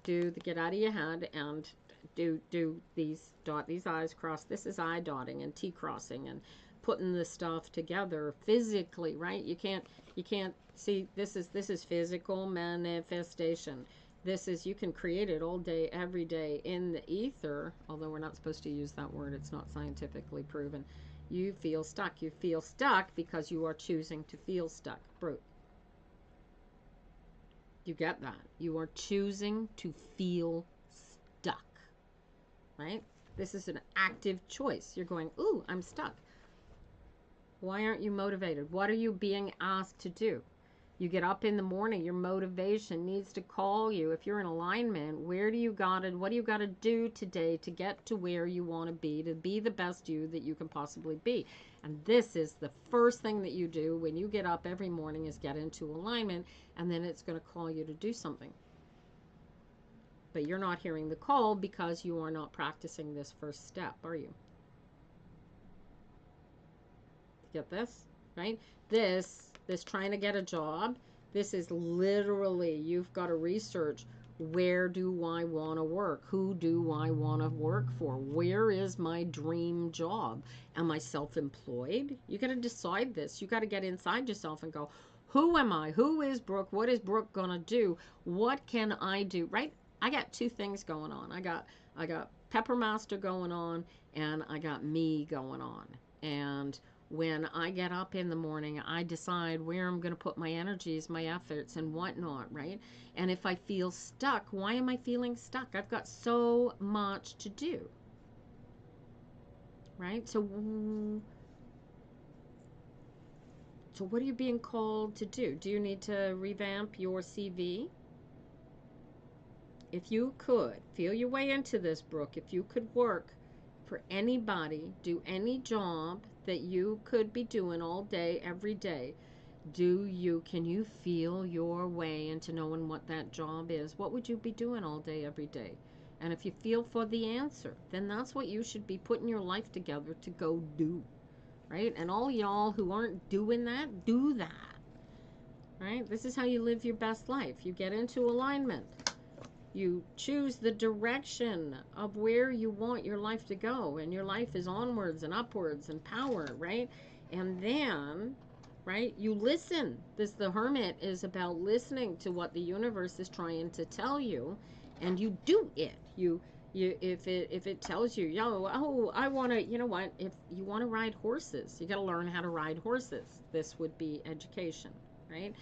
Get out of your head and do these, dot these I's, cross. This is I dotting and T crossing and putting the stuff together physically, right? You can't see, this is physical manifestation. This is, you can create it all day, every day in the ether, although we're not supposed to use that word. It's not scientifically proven. You feel stuck. You feel stuck because you are choosing to feel stuck. Brute. You get that? You are choosing to feel stuck, right? This is an active choice. You're going, ooh, I'm stuck. Why aren't you motivated? What are you being asked to do? You get up in the morning, your motivation needs to call you. If you're in alignment, what do you got to do today to get to where you want to be the best you that you can possibly be? And this is the first thing that you do when you get up every morning, is get into alignment, and then it's going to call you to do something. But you're not hearing the call because you are not practicing this first step, are you? Get this, right? This trying to get a job, this is literally, you've got to research, where do I want to work? Who do I want to work for? Where is my dream job? Am I self-employed? You got to decide this. You got to get inside yourself and go, who am I? Who is Brooke? What is Brooke going to do? What can I do, right? I got two things going on. I got Pepper Master going on, and I got me going on. And when I get up in the morning, I decide where I'm going to put my energies, my efforts, and whatnot, right? And if I feel stuck, why am I feeling stuck? I've got so much to do, right? So what are you being called to do? Do you need to revamp your CV? If you could, feel your way into this, Brooke, if you could work for anybody, do any job that you could be doing all day, every day, can you feel your way into knowing what that job is? What would you be doing all day, every day? And if you feel for the answer, then that's what you should be putting your life together to go do, right? And all y'all who aren't doing that, do that, right? This is how you live your best life. You get into alignment. You choose the direction of where you want your life to go, and your life is onwards and upwards and power, right? And then, right, you listen. The Hermit is about listening to what the universe is trying to tell you, and you do it. If it tells you, I want to, you know what, if you want to ride horses, you got to learn how to ride horses. This would be education, right?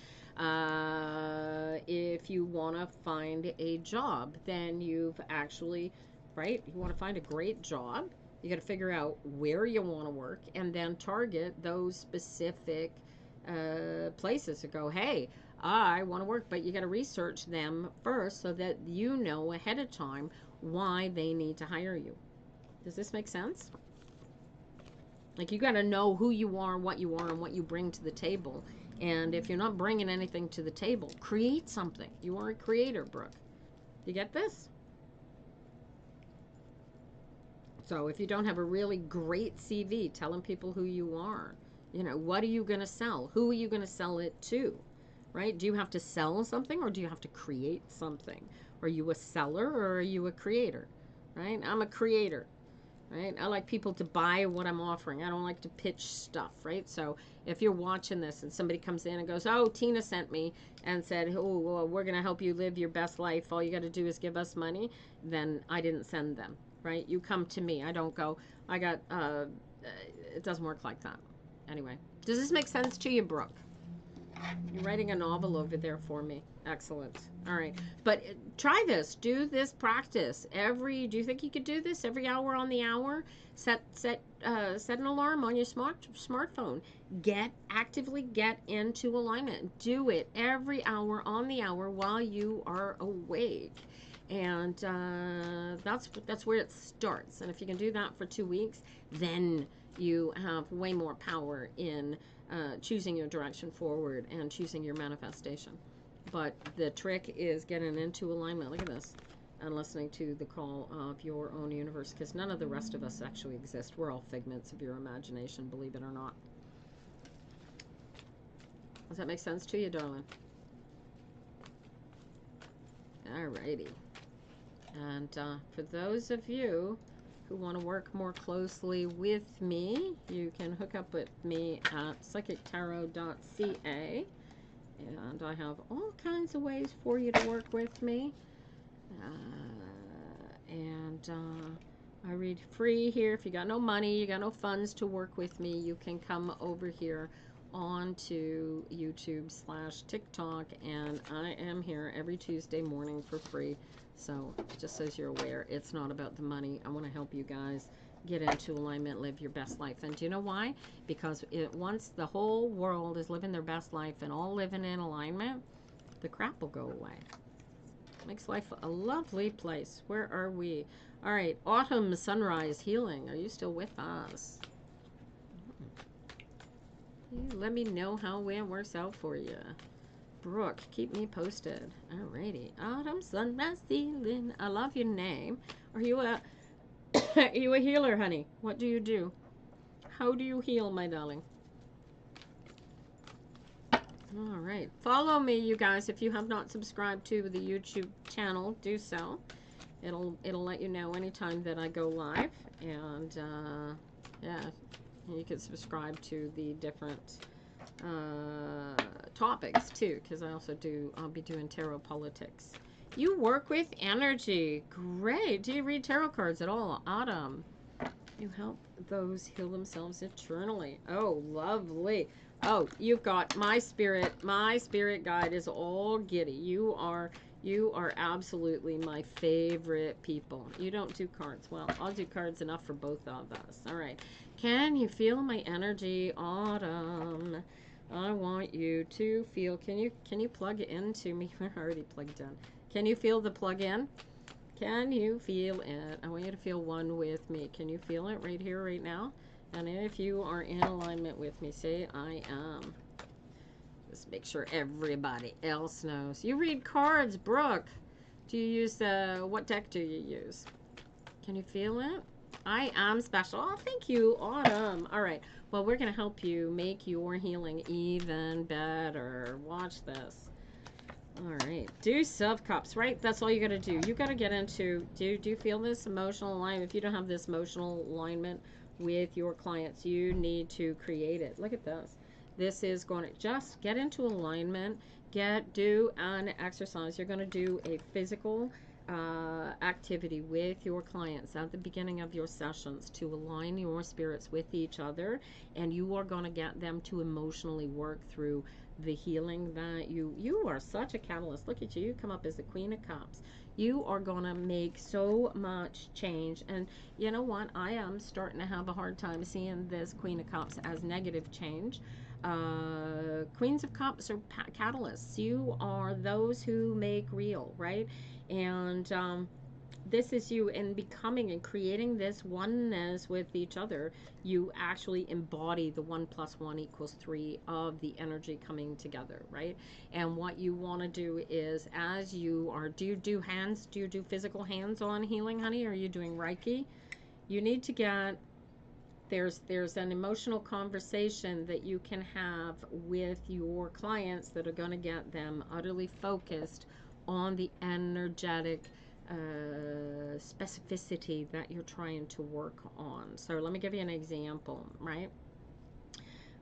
If you want to find a job, then you've actually, right, you want to find a great job, you got to figure out where you want to work and then target those specific places to go, hey, I want to work, but you got to research them first so that you know ahead of time why they need to hire you. Does this make sense? Like, you got to know who you are, and what you bring to the table. And if you're not bringing anything to the table, create something. You are a creator, Brooke. You get this? So if you don't have a really great CV, telling people who you are, you know, what are you going to sell? Who are you going to sell it to? Right? Do you have to sell something, or do you have to create something? Are you a seller, or are you a creator? Right? I'm a creator. Right? I like people to buy what I'm offering. I don't like to pitch stuff, right? So if you're watching this and somebody comes in and goes, oh, Tina sent me and said, oh, well, we're going to help you live your best life, all you got to do is give us money, then I didn't send them, right? You come to me. I don't go, it doesn't work like that. Anyway, does this make sense to you, Brooke? You're writing a novel over there for me. Excellent. All right. But try this. Do this practice. Do you think you could do this every hour on the hour? Set an alarm on your smartphone. Actively get into alignment. Do it every hour on the hour while you are awake. And that's where it starts. And if you can do that for 2 weeks, then you have way more power in choosing your direction forward and choosing your manifestation. But the trick is getting into alignment. Look at this. And listening to the call of your own universe, because none of the rest of us actually exist. We're all figments of your imagination, believe it or not. Does that make sense to you, darling? Alrighty. And for those of you who want to work more closely with me, you can hook up with me at psychictarot.ca, and I have all kinds of ways for you to work with me. I read free here. If you got no money, you got no funds to work with me, you can come over here onto YouTube/TikTok, and I am here every Tuesday morning for free. So just as you're aware, it's not about the money. I want to help you guys get into alignment, live your best life. And do you know why? Because once the whole world is living their best life and all living in alignment, the crap will go away. Makes life a lovely place. Where are we? All right, Autumn Sunrise Healing. Are you still with us? Let me know how it works out for you. Brooke, keep me posted. Alrighty. Autumn Sunrise Healing. I love your name. Are you a healer, honey? What do you do? How do you heal, my darling? All right. Follow me, you guys. If you have not subscribed to the YouTube channel, do so. It'll let you know anytime that I go live. And yeah, you can subscribe to the different topics too, because I'll be doing tarot politics. You work with energy. Great. Do you read tarot cards at all, Autumn? You help those heal themselves eternally. Oh, lovely. Oh, you've got my spirit guide is all giddy. You are absolutely my favorite people. You don't do cards. Well, I'll do cards enough for both of us. All right. Can you feel my energy, Autumn? I want you to feel. Can you plug into me? We're already plugged in. Can you feel the plug in? Can you feel it? I want you to feel one with me. Can you feel it right here, right now? And if you are in alignment with me, say I am. Just make sure everybody else knows. You read cards, Brooke. Do you use what deck do you use? Can you feel it? I am special. Oh, thank you, Autumn. All right. Well, we're going to help you make your healing even better. Watch this. All right. Deuce of Cups, right? That's all you got to do. You got to get into, do you feel this emotional alignment? If you don't have this emotional alignment with your clients, you need to create it. Look at this. This is going to just get into alignment. Do an exercise. You're going to do a physical activity with your clients at the beginning of your sessions to align your spirits with each other, and you are going to get them to emotionally work through the healing that you are such a catalyst. Look at you. You come up as the Queen of Cups. You are going to make so much change. And you know what? I am starting to have a hard time seeing this Queen of Cups as negative change. Queens of Cups are catalysts. You are those who make real, right? And this is you in becoming and creating this oneness with each other. You actually embody the 1 + 1 = 3 of the energy coming together, right? And what you want to do is, as you are, do you do physical hands-on healing, honey? Or are you doing Reiki? You need to get, there's an emotional conversation that you can have with your clients that are going to get them utterly focused on the energetic specificity that you're trying to work on. So let me give you an example, right?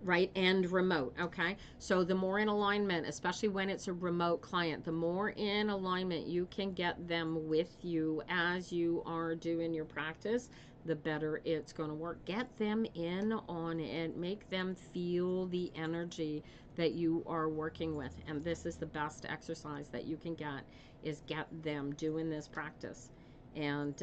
Right, and remote, okay? So the more in alignment, especially when it's a remote client, the more in alignment you can get them with you as you are doing your practice, the better it's going to work. Get them in on it. Make them feel the energy that you are working with. And this is the best exercise that you can get, is get them doing this practice. And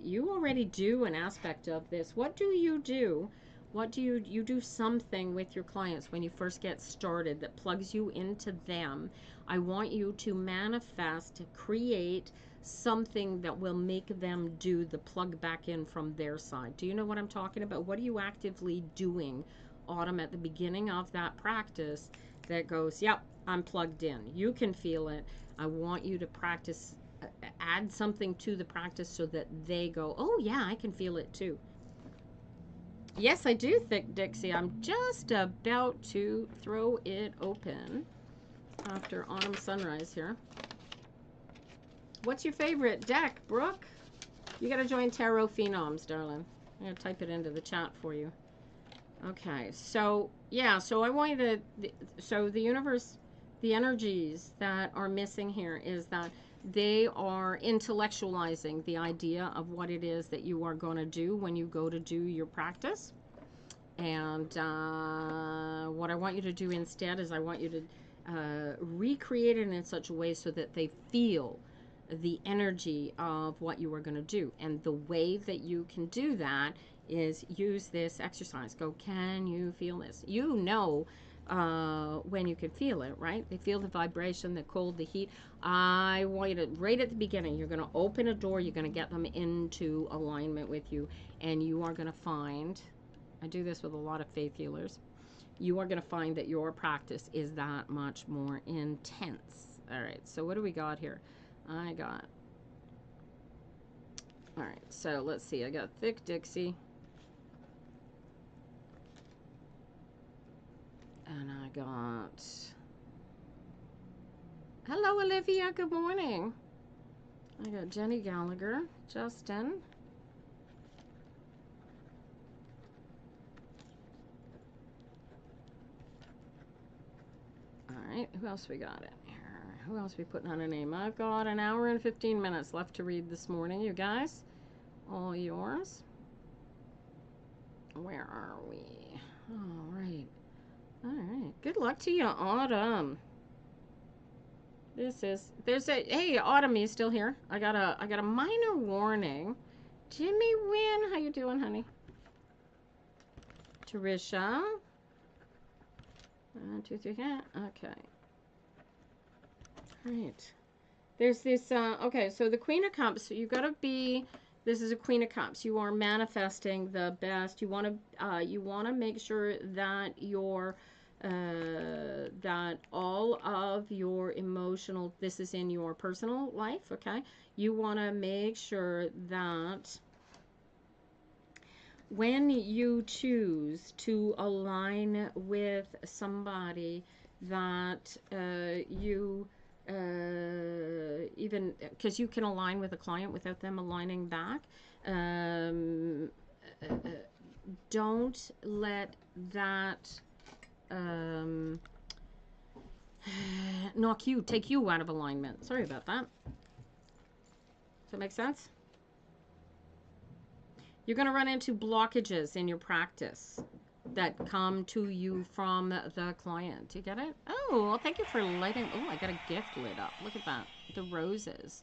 you already do an aspect of this. What do you do? What do you do something with your clients when you first get started that plugs you into them? I want you to manifest, create something that will make them do the plug back in from their side. Do you know what I'm talking about? What are you actively doing, Autumn, at the beginning of that practice that goes, yep, I'm plugged in? You can feel it. I want you to practice, add something to the practice so that they go, oh yeah, I can feel it too. Yes, I do, Thick Dixie. I'm just about to throw it open after Autumn Sunrise here. What's your favorite deck, Brooke? You got to join Tarot Phenoms, darling. I'm going to type it into the chat for you. Okay, so, yeah, so I want you to, so the universe, the energies that are missing here is that they are intellectualizing the idea of what it is that you are going to do when you go to do your practice. And what I want you to do instead is I want you to recreate it in such a way so that they feel the energy of what you are going to do. And the way that you can do that is use this exercise. Go, can you feel this? You know when you can feel it, right? They feel the vibration, the cold, the heat. I want you to, right at the beginning, you're going to open a door. You're going to get them into alignment with you. And you are going to find, I do this with a lot of faith healers, you are going to find that your practice is that much more intense. All right, so what do we got here? I got, all right, so let's see. I got Thick Dixie. And I got, hello, Olivia. Good morning. I got Jenny Gallagher, Justin. All right, who else we got in here? Who else we putting on a name? I've got an hour and 15 minutes left to read this morning, you guys. All yours. Where are we? All right. All right. Good luck to you, Autumn. Hey, Autumn, you still here? I got a minor warning. Jimmy Wynn, how you doing, honey? Terisha. 1, 2, 3, okay. All right. There's this, okay, so the Queen of Cups, so you got to be, this is a Queen of Cups. You are manifesting the best. You want to make sure that that all of your emotional, this is in your personal life, okay? You want to make sure that when you choose to align with somebody that you even because you can align with a client without them aligning back, don't let that take you out of alignment. Sorry about that. Does that make sense? You're going to run into blockages in your practice that come to you from the client. You get it? Oh, well, thank you for lighting. Oh, I got a gift lit up. Look at that. The roses.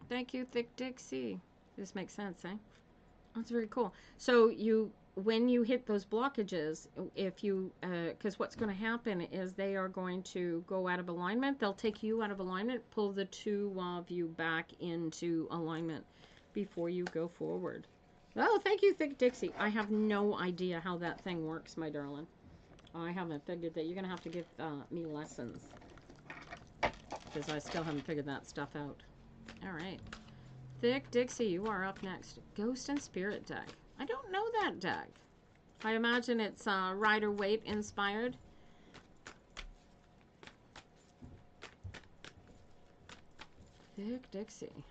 Thank you, Thick Dixie. This makes sense, eh? That's very cool. So when you hit those blockages, if you, because what's going to happen is they are going to go out of alignment. They'll take you out of alignment, pull the two of you back into alignment before you go forward. Oh, thank you, Thick Dixie. I have no idea how that thing works, my darling. I haven't figured that. You're going to have to give me lessons, because I still haven't figured that stuff out. All right. Thick Dixie, you are up next. Ghost and Spirit deck. I don't know that deck. I imagine it's Rider-Waite inspired. Thick Dixie.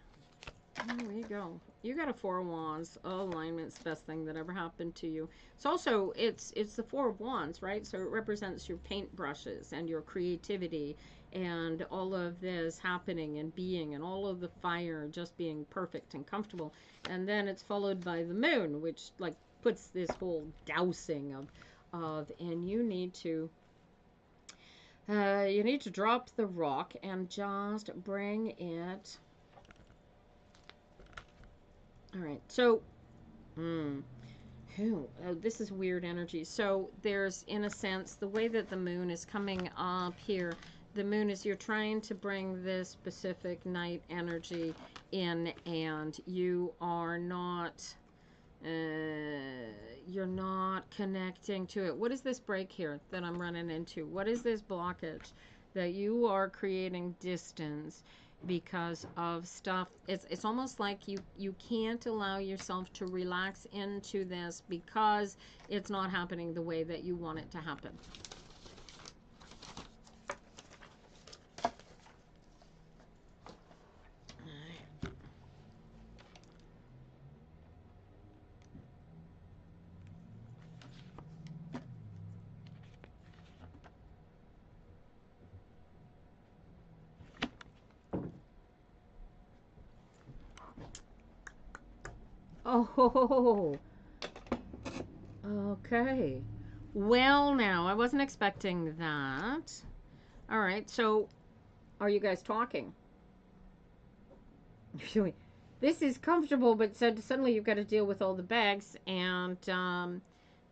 There we go. You got a Four of Wands. Alignment's the best thing that ever happened to you. It's also, it's the Four of Wands, right? So it represents your paintbrushes and your creativity and all of this happening and being and all of the fire just being perfect and comfortable. And then it's followed by the moon, which like puts this whole dousing of and you need to drop the rock and just bring it. All right, so, this is weird energy. So there's, in a sense, the way that the moon is coming up here, the moon is, you're trying to bring this specific night energy in, and you are not, you're not connecting to it. What is this break here that I'm running into? What is this blockage that you are creating distance because of stuff? It's almost like you can't allow yourself to relax into this because it's not happening the way that you want it to happen. Oh, okay. Well, now, I wasn't expecting that. All right, so are you guys talking? This is comfortable, but suddenly you've got to deal with all the bags, and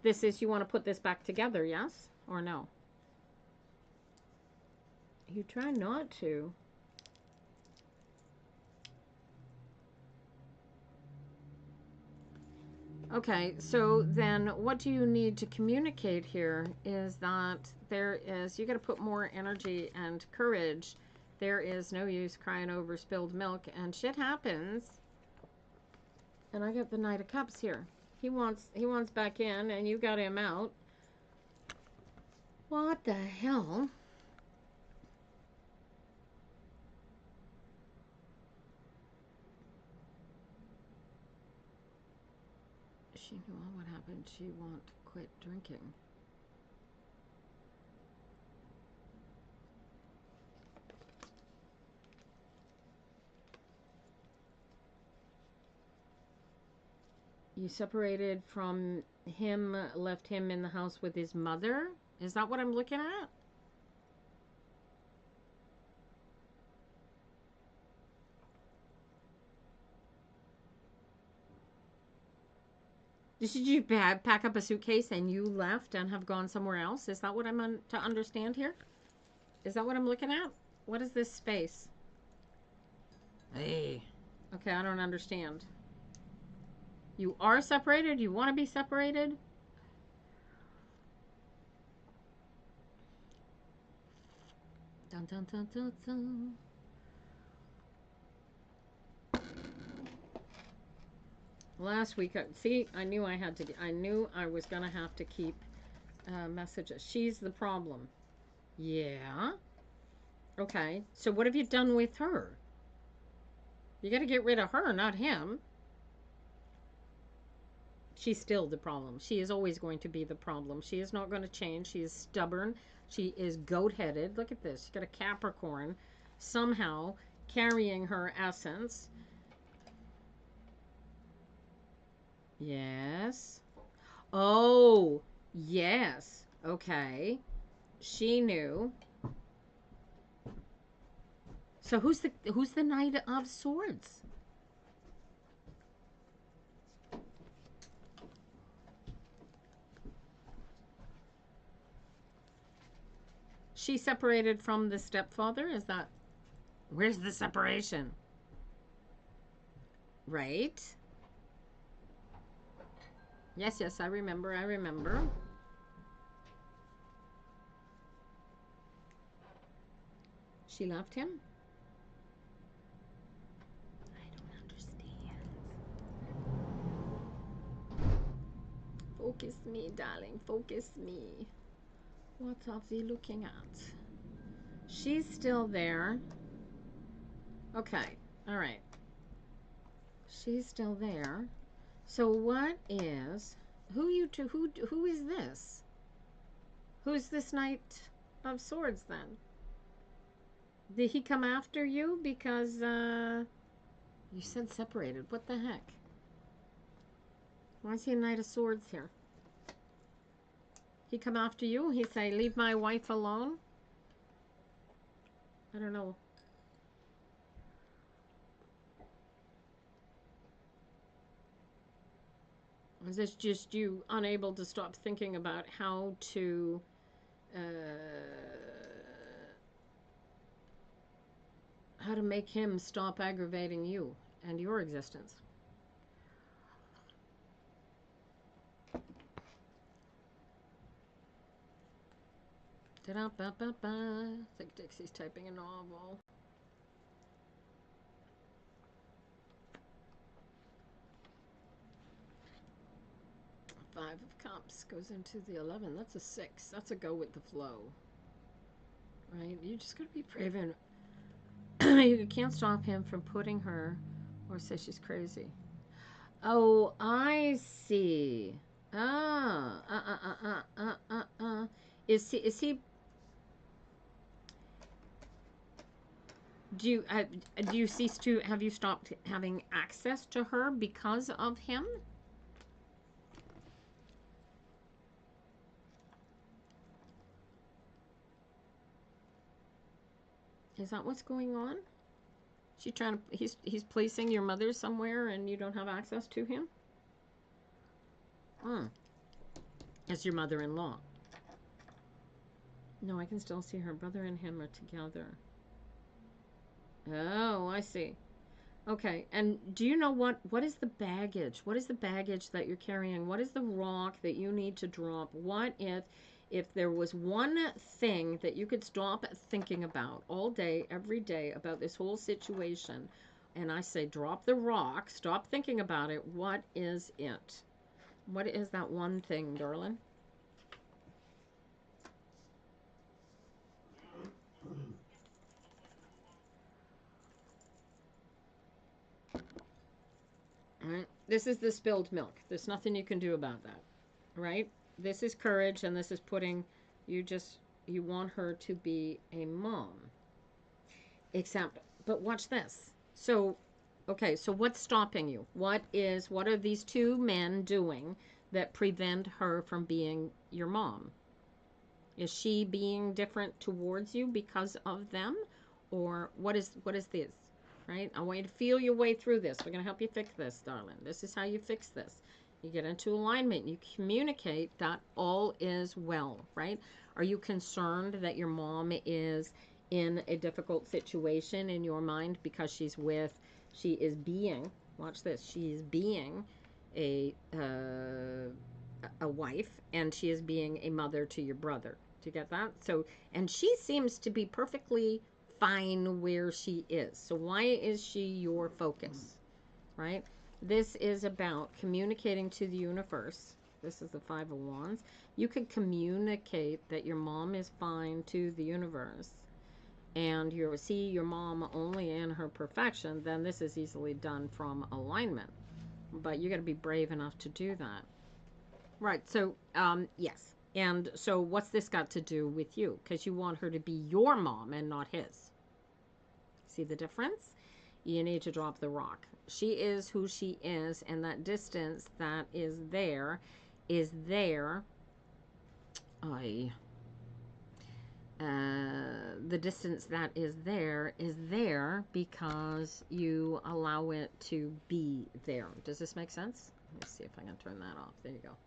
this is, you want to put this back together, yes or no? You try not to. Okay, so then what do you need to communicate here is that there is, you got to put more energy and courage. There is no use crying over spilled milk, and shit happens. And I got the Knight of Cups here. He wants back in, and you got him out. What the hell? She knew all what happened. She won't quit drinking. You separated from him, left him in the house with his mother? Is that what I'm looking at? Did you pack up a suitcase and you left and have gone somewhere else? Is that what I'm to understand here? Is that what I'm looking at? What is this space? Hey. Okay, I don't understand. You are separated? You want to be separated? Dun, dun, dun, dun, dun. Last week, see, I knew I had to. I knew I was gonna have to keep messages. She's the problem. Yeah. Okay. So what have you done with her? You got to get rid of her, not him. She's still the problem. She is always going to be the problem. She is not going to change. She is stubborn. She is goat-headed. Look at this. She's got a Capricorn somehow carrying her essence. Yes. Oh, yes. Okay. She knew. So who's the Knight of Swords? She separated from the stepfather? Is that... Where's the separation? Right? Yes, yes, I remember. She left him? I don't understand. Focus me, darling. Focus me. What are we looking at? She's still there. Okay. All right. She's still there. So what is... Who is this? Who's this Knight of Swords then? Did he come after you because you said separated? What the heck? Why is he a Knight of Swords here? He come after you? He say, leave my wife alone? I don't know. Is this just you unable to stop thinking about how to make him stop aggravating you and your existence? Da-da-ba-ba-ba. I think Dixie's typing a novel. Five of Cups goes into the 11. That's a 6. That's a go with the flow. Right? You just gotta be brave and you can't stop him from putting her or say she's crazy. Oh, I see. Is he do you cease to have you stopped having access to her because of him? Is that what's going on? She trying to he's placing your mother somewhere and you don't have access to him? As your mother-in-law. No, I can still see her brother and him are together. Oh, I see. Okay, and do you know what is the baggage? What is the baggage that you're carrying? What is the rock that you need to drop? What if there was one thing that you could stop thinking about all day, every day about this whole situation, and I say drop the rock, stop thinking about it, what is it? What is that one thing, darling? Right. This is the spilled milk. There's nothing you can do about that. Right? This is courage, and this is putting, you want her to be a mom. Except, but watch this. So, okay, so what's stopping you? What are these two men doing that prevent her from being your mom? Is she being different towards you because of them? Or what is this? Right? I want you to feel your way through this. We're going to help you fix this, darling. This is how you fix this. You get into alignment. You communicate that all is well, right? Are you concerned that your mom is in a difficult situation in your mind because she is being, watch this, she is being a wife, and she is being a mother to your brother, Do you get that? So, and she seems to be perfectly fine where she is. So why is she your focus, right? This is about communicating to the universe. This is the Five of Wands. You can communicate that your mom is fine to the universe, and you see your mom only in her perfection, then this is easily done from alignment. But you got to be brave enough to do that. Right. So, yes. And so what's this got to do with you? Because you want her to be your mom and not his. See the difference? You need to drop the rock. She is who she is, and that distance that is there. The distance that is there because you allow it to be there. Does this make sense? Let me see if I can turn that off. There you go.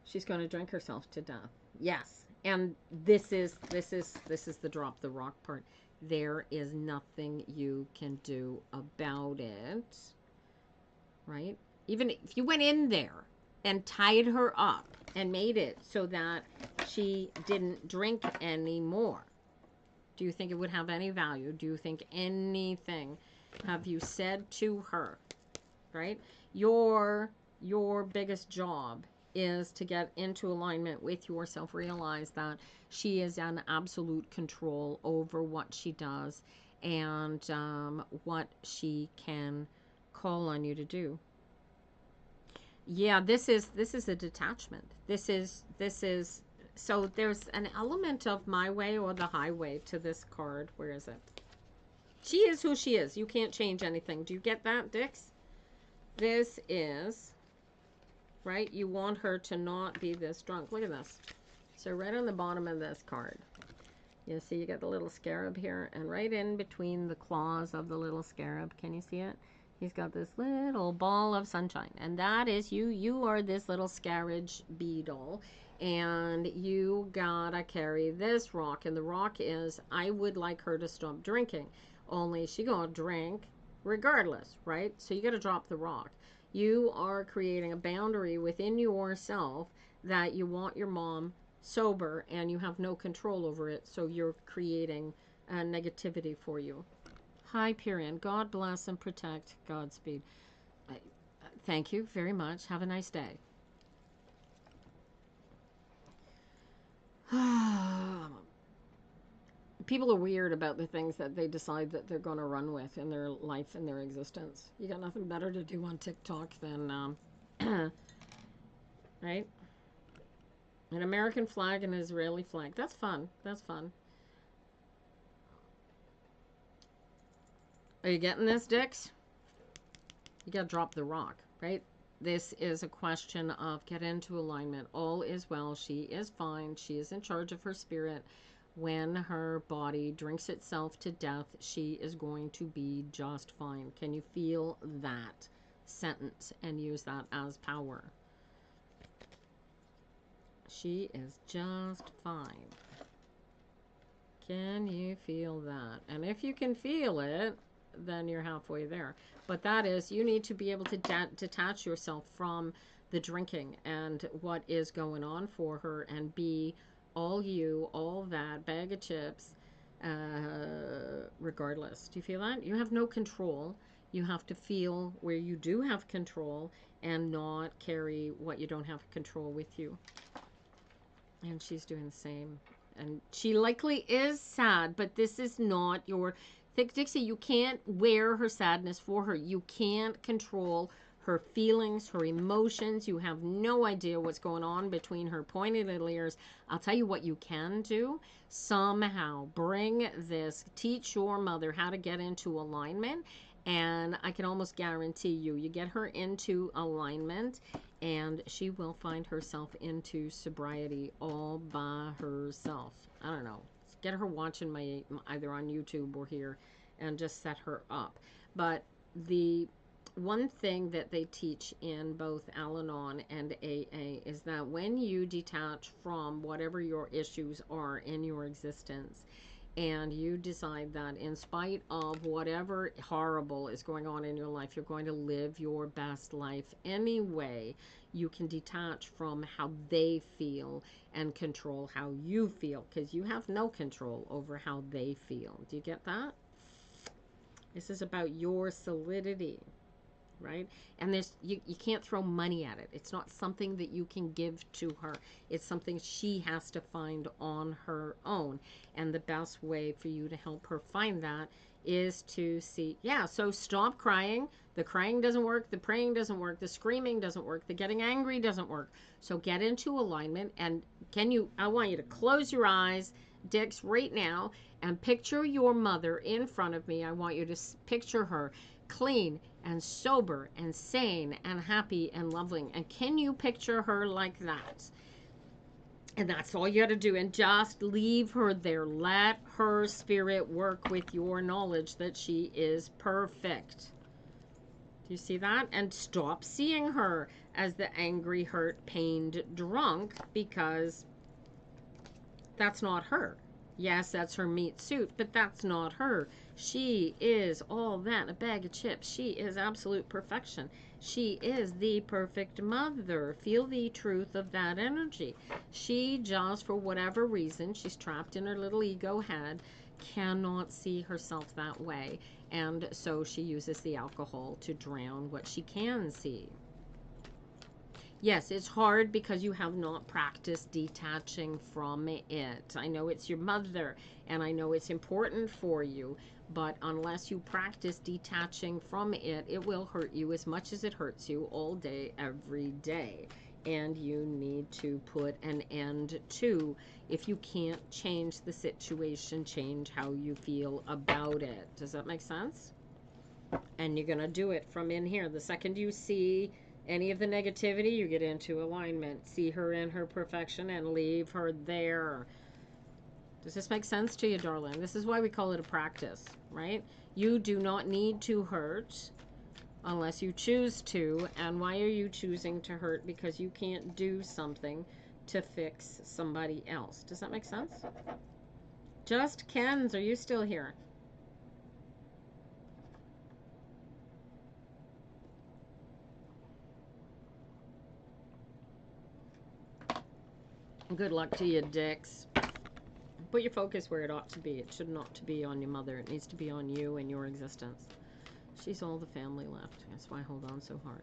She's going to drink herself to death. Yes. And this is the drop the rock part. There is nothing you can do about it. Right? Even if you went in there and tied her up and made it so that she didn't drink anymore, do you think it would have any value? Do you think anything have you said to her? Right? Your biggest job is to get into alignment with yourself. Realize that she is in absolute control over what she does and what she can call on you to do. Yeah, this is a detachment. This is so there's an element of my way or the highway to this card. Where is it? She is who she is. You can't change anything. Do you get that, Dix? This is, right? You want her to not be this drunk. Look at this. So right on the bottom of this card, you see you got the little scarab here, and right in between the claws of the little scarab, can you see it? He's got this little ball of sunshine, and that is you. You are this little scarab beetle, and you gotta carry this rock, and the rock is, I would like her to stop drinking, only she gonna drink regardless, right? So you gotta drop the rock. You are creating a boundary within yourself that you want your mom sober, and you have no control over it, so you're creating negativity for you. Hi, Pyrian. God bless and protect. Godspeed. Thank you very much. Have a nice day. People are weird about the things that they decide that they're going to run with in their life and their existence. You got nothing better to do on TikTok than, right? An American flag and an Israeli flag. That's fun. That's fun. Are you getting this, Dix? You got to drop the rock, right? This is a question of get into alignment. All is well. She is fine. She is in charge of her spirit. When her body drinks itself to death, she is going to be just fine. Can you feel that sentence and use that as power? She is just fine. Can you feel that? And if you can feel it, then you're halfway there. But that is, you need to be able to detach yourself from the drinking and what is going on for her, and be all you, all that, bag of chips, regardless. Do you feel that? You have no control. You have to feel where you do have control and not carry what you don't have control with you. And she's doing the same. And she likely is sad, but this is not your... Dixie, you can't wear her sadness for her. You can't control her feelings, her emotions. You have no idea what's going on between her pointy little ears. I'll tell you what you can do. Somehow bring this, teach your mother how to get into alignment. And I can almost guarantee you get her into alignment, and she will find herself into sobriety all by herself. I don't know. Get her watching my either on YouTube or here, and just set her up. But the one thing that they teach in both Al-Anon and AA is that when you detach from whatever your issues are in your existence, and you decide that in spite of whatever horrible is going on in your life, you're going to live your best life anyway. You can detach from how they feel and control how you feel, because you have no control over how they feel. Do you get that? This is about your solidity, right? And you can't throw money at it. It's not something that you can give to her. It's something she has to find on her own. And the best way for you to help her find that is to see, yeah, so stop crying. The crying doesn't work. The praying doesn't work. The screaming doesn't work. The getting angry doesn't work. So get into alignment. And I want you to close your eyes, Dix, right now, and picture your mother in front of me. I want you to picture her clean and sober and sane and happy and loving. And can you picture her like that? And that's all you got to do. And just leave her there. Let her spirit work with your knowledge that she is perfect. Do you see that? And stop seeing her as the angry, hurt, pained drunk, because that's not her. Yes, that's her meat suit, but that's not her. She is all that in a bag of chips. She is absolute perfection. She is the perfect mother. Feel the truth of that energy. She just, for whatever reason, she's trapped in her little ego head, cannot see herself that way. And so she uses the alcohol to drown what she can see. Yes, it's hard because you have not practiced detaching from it. I know it's your mother, and I know it's important for you, but unless you practice detaching from it, it will hurt you as much as it hurts you all day, every day. And you need to put an end to, if you can't change the situation, change how you feel about it. Does that make sense? And you're going to do it from in here. The second you see any of the negativity, you get into alignment. See her in her perfection and leave her there. Does this make sense to you, darling? This is why we call it a practice, right? You do not need to hurt unless you choose to. And why are you choosing to hurt? Because you can't do something to fix somebody else. Does that make sense? Just Ken's, are you still here? Good luck to you, Dix. Put your focus where it ought to be. It should not to be on your mother. It needs to be on you and your existence. She's all the family left. That's why I hold on so hard.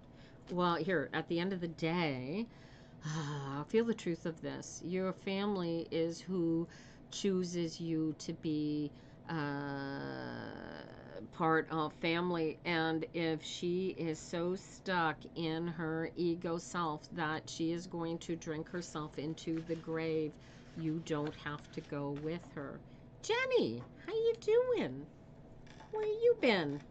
Well, here, at the end of the day, feel the truth of this. Your family is who chooses you to be part of family, and if she is so stuck in her ego self that she is going to drink herself into the grave, you don't have to go with her. Jenny, how you doing? Where you been?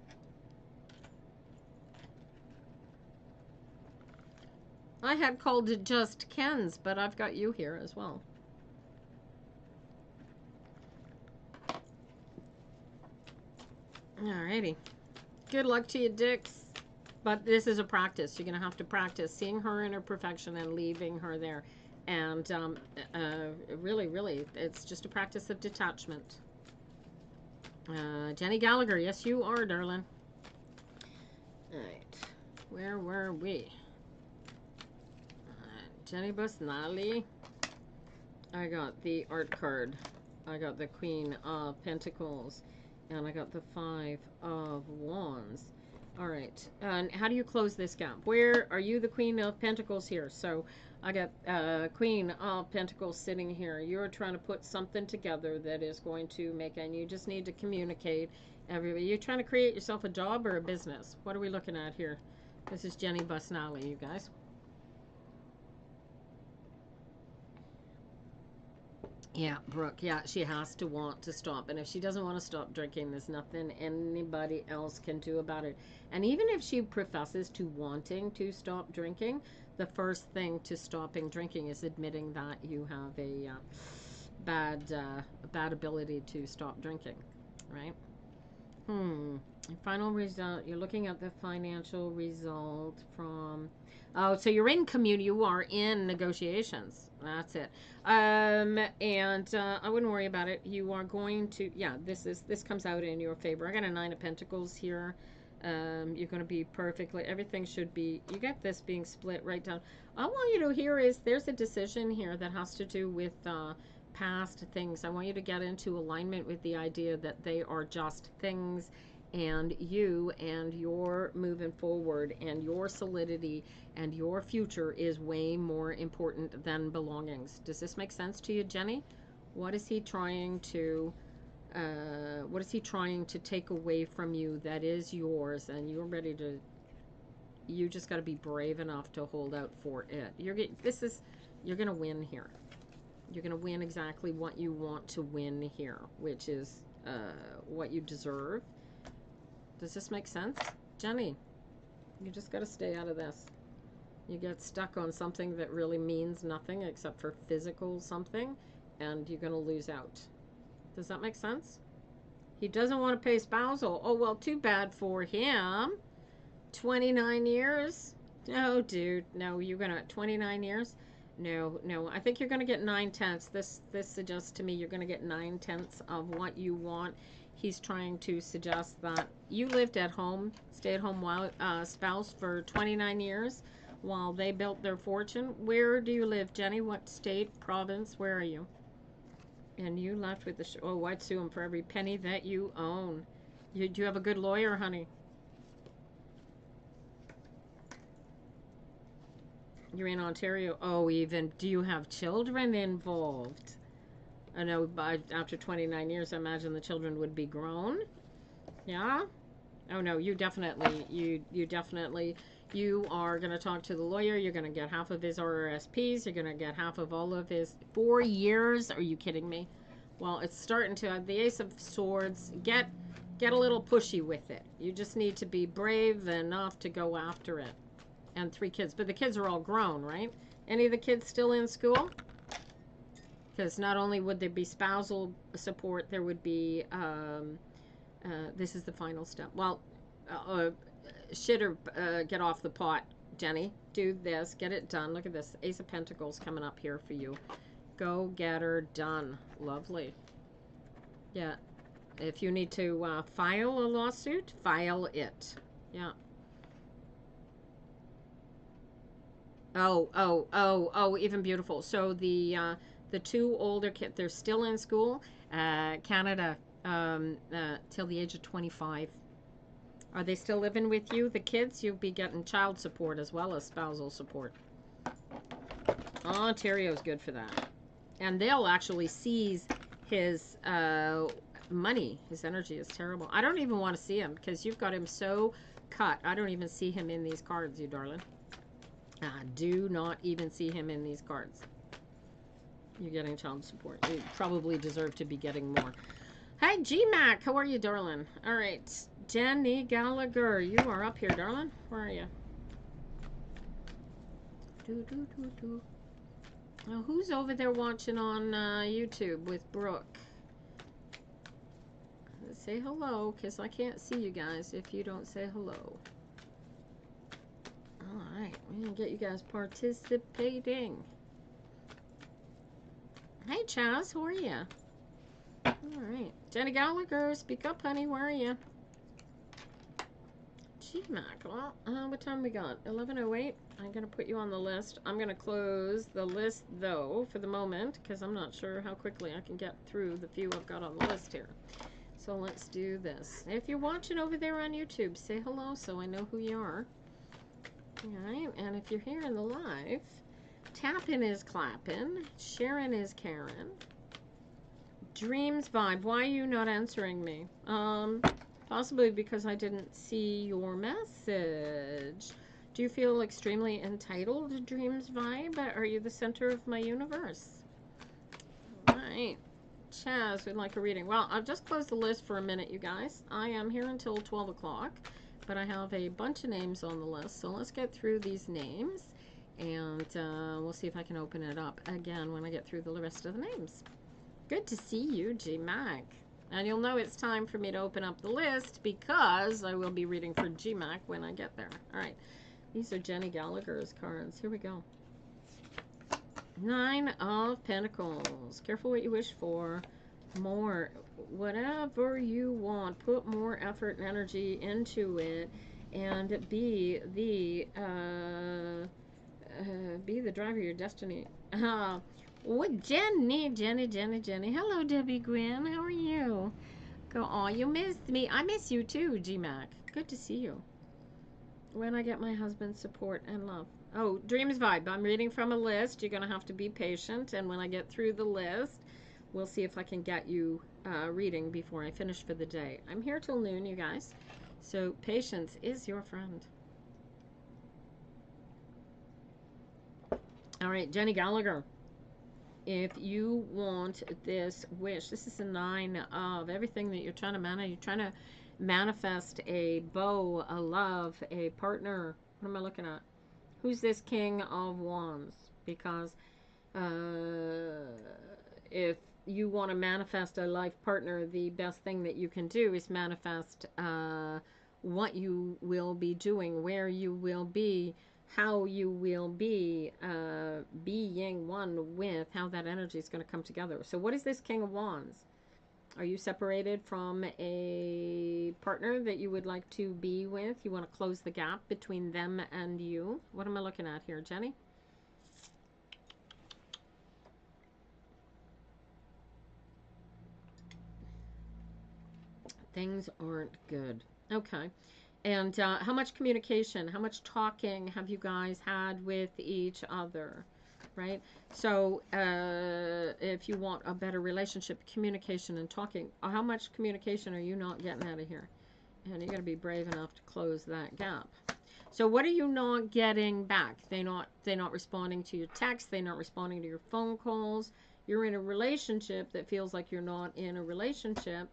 I had called it just Ken's, but I've got you here as well. Alrighty. Good luck to you, Dix. But this is a practice. You're going to have to practice seeing her in her perfection and leaving her there. And really, really, it's just a practice of detachment. Jenny Gallagher, yes, you are, darling. Alright. Where were we? Jenny Busnali. I got the art card. I got the Queen of Pentacles. And I got the 5 of Wands. Alright. And how do you close this gap? Where are you the Queen of Pentacles here? So I got Queen of Pentacles sitting here. You're trying to put something together that is going to make, and you just need to communicate. Everybody, you're trying to create yourself a job or a business. What are we looking at here? This is Jenny Busnali, you guys. Yeah, Brooke. Yeah, she has to want to stop. And if she doesn't want to stop drinking, there's nothing anybody else can do about it. And even if she professes to wanting to stop drinking, the first thing to stopping drinking is admitting that you have a bad ability to stop drinking, right? Final result. You're looking at the financial result from... Oh, so you're in community. You are in negotiations. That's it. And I wouldn't worry about it. You are going to, yeah, this comes out in your favor. I got a 9 of Pentacles here. You're going to be perfectly, everything should be, you get this being split right down. All I want you to hear is there's a decision here that has to do with past things. I want you to get into alignment with the idea that they are just things, and you and your moving forward and your solidity and your future is way more important than belongings. Does this make sense to you, Jenny? What is he trying to take away from you that is yours, and you're ready to, you just got to be brave enough to hold out for it. You're going to win here. You're going to win exactly what you want to win here, which is what you deserve. Does this make sense? Jenny, you just got to stay out of this. You get stuck on something that really means nothing except for physical something, and you're going to lose out. Does that make sense? He doesn't want to pay spousal. Oh, well, too bad for him. 29 years? No, dude. No, you're going to... 29 years? No, no. I think you're going to get 9/10. This suggests to me you're going to get 9/10 of what you want. He's trying to suggest that you lived at home, stay-at-home spouse for 29 years while they built their fortune. Where do you live, Jenny? What state, province? Where are you? And you left with the... oh, I'd sue him for every penny that you own. Do you have a good lawyer, honey? You're in Ontario. Oh, even. Do you have children involved? I know after 29 years, I imagine the children would be grown. Yeah? Oh, no, you definitely, you are going to talk to the lawyer. You're going to get half of his RRSPs. You're going to get half of all of his 4 years. Are you kidding me? Well, it's starting to, the Ace of Swords, get a little pushy with it. You just need to be brave enough to go after it. And 3 kids. But the kids are all grown, right? Any of the kids still in school? Because not only would there be spousal support, there would be, this is the final step. Well, get off the pot, Jenny. Do this. Get it done. Look at this. Ace of Pentacles coming up here for you. Go get her done. Lovely. Yeah. If you need to file a lawsuit, file it. Yeah. Oh, even beautiful. So the 2 older kids, they're still in school. Canada, till the age of 25. Are they still living with you? The kids, you'll be getting child support as well as spousal support. Ontario's good for that. And they'll actually seize his money. His energy is terrible. I don't even want to see him because you've got him so cut. I don't even see him in these cards, you darling. I do not even see him in these cards. You're getting child support. You probably deserve to be getting more. Hi, GMAC. How are you, darling? All right. Jenny Gallagher. You are up here, darling. Where are you? Now, who's over there watching on YouTube with Brooke? Say hello, because I can't see you guys if you don't say hello. Alright, we're going to get you guys participating. Hey, Chaz, how are you? Alright. Jenny Gallagher, speak up, honey. Where are you? GMAC. Well, what time we got? 11:08. I'm going to put you on the list. I'm going to close the list, though, for the moment, because I'm not sure how quickly I can get through the few I've got on the list here. So let's do this. If you're watching over there on YouTube, say hello so I know who you are. Alright, and if you're here in the live, tapping is clapping, sharing is Karen. Dreams vibe, why are you not answering me? Possibly because I didn't see your message. Do you feel extremely entitled, Dreams vibe? Are you the center of my universe? Alright. Chaz would like a reading. Well, I've just closed the list for a minute, you guys. I am here until 12 o'clock, but I have a bunch of names on the list, so let's get through these names, and we'll see if I can open it up again when I get through the rest of the names. Good to see you, GMAC. And you'll know it's time for me to open up the list because I will be reading for GMAC when I get there. All right. These are Jenny Gallagher's cards. Here we go. Nine of Pentacles. Careful what you wish for. More. Whatever you want, put more effort and energy into it, and be the driver of your destiny. What, Jenny. Hello, Debbie Gwynn. How are you? Go. Oh, you missed me. I miss you too, G-Mac. Good to see you. When I get my husband's support and love. Oh, Dreams Vibe. I'm reading from a list. You're going to have to be patient. And when I get through the list, we'll see if I can get you reading before I finish for the day. I'm here till noon, you guys. So patience is your friend. All right, Jenny Gallagher. If you want this wish, this is a 9 of everything that you're trying to manage. You're trying to manifest a beau, a love, a partner. What am I looking at? Who's this King of Wands? Because if you want to manifest a life partner, the best thing that you can do is manifest what you will be doing, where you will be, how you will be being one with, how that energy is going to come together. So what is this King of Wands? Are you separated from a partner that you would like to be with? You want to close the gap between them and you? What am I looking at here, Jenny? Things aren't good. Okay. And how much communication, how much talking have you guys had with each other, right? So if you want a better relationship, communication and talking, how much communication are you not getting out of here? And you got to be brave enough to close that gap. So what are you not getting back? They're not responding to your texts. They're not responding to your phone calls. You're in a relationship that feels like you're not in a relationship.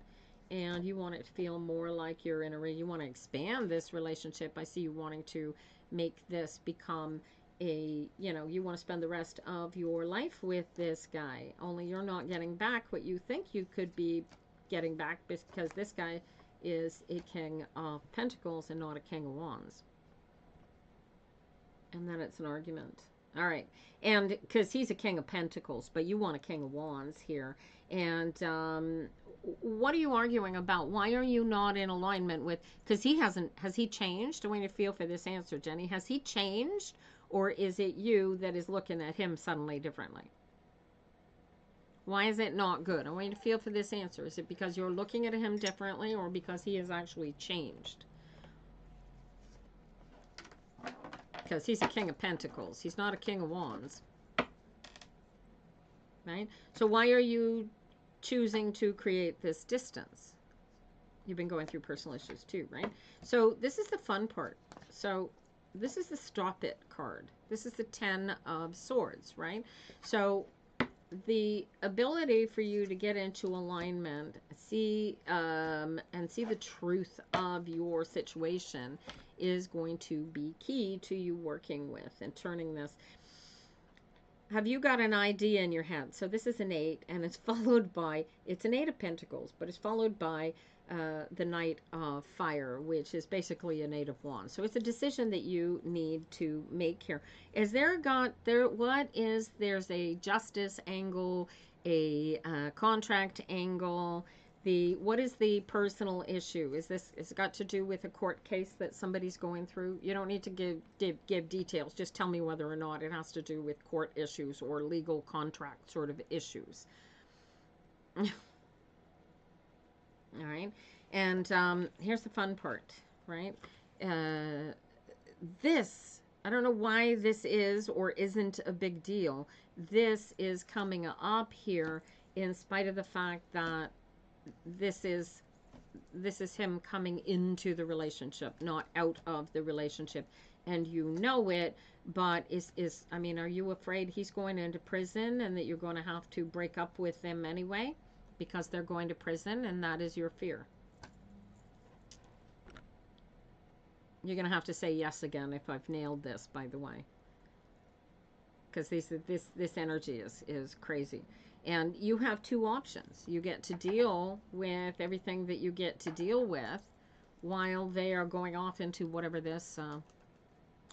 And you want it to feel more like you're in you want to expand this relationship. I see you wanting to make this become you want to spend the rest of your life with this guy. Only you're not getting back what you think you could be getting back, because this guy is a King of Pentacles and not a King of Wands. And then it's an argument. All right. And because he's a King of Pentacles, but you want a King of Wands here. And what are you arguing about? Why are you not in alignment with, because has he changed? I want you to feel for this answer, Jenny. Has he changed, or is it you that is looking at him suddenly differently? Why is it not good? I want you to feel for this answer. Is it because you're looking at him differently, or because he has actually changed? Because he's a King of Pentacles. He's not a King of Wands. Right? So why are you choosing to create this distance? You've been going through personal issues too, right? So this is the fun part. So this is the Stop It card. This is the 10 of Swords, right? So the ability for you to get into alignment, see the truth of your situation is going to be key to you working with and turning this. Have you got an idea in your head? So this is an 8, and it's followed by, it's an 8 of Pentacles, but it's followed by the Knight of Fire, which is basically an 8 of Wands. So it's a decision that you need to make here. Is there's a justice angle, a contract angle. What is the personal issue? Is it got to do with a court case that somebody's going through? You don't need to give details. Just tell me whether or not it has to do with court issues or legal contract sort of issues. All right. And here's the fun part, right? This, I don't know why this is or isn't a big deal. This is coming up here in spite of the fact that this is him coming into the relationship, not out of the relationship, and you know it. But I mean, are you afraid he's going into prison and that you're going to have to break up with them anyway because they're going to prison, and that is your fear? You're going to have to say yes again if I've nailed this, by the way, because this energy is crazy. And you have two options. You get to deal with everything that you get to deal with while they are going off into whatever this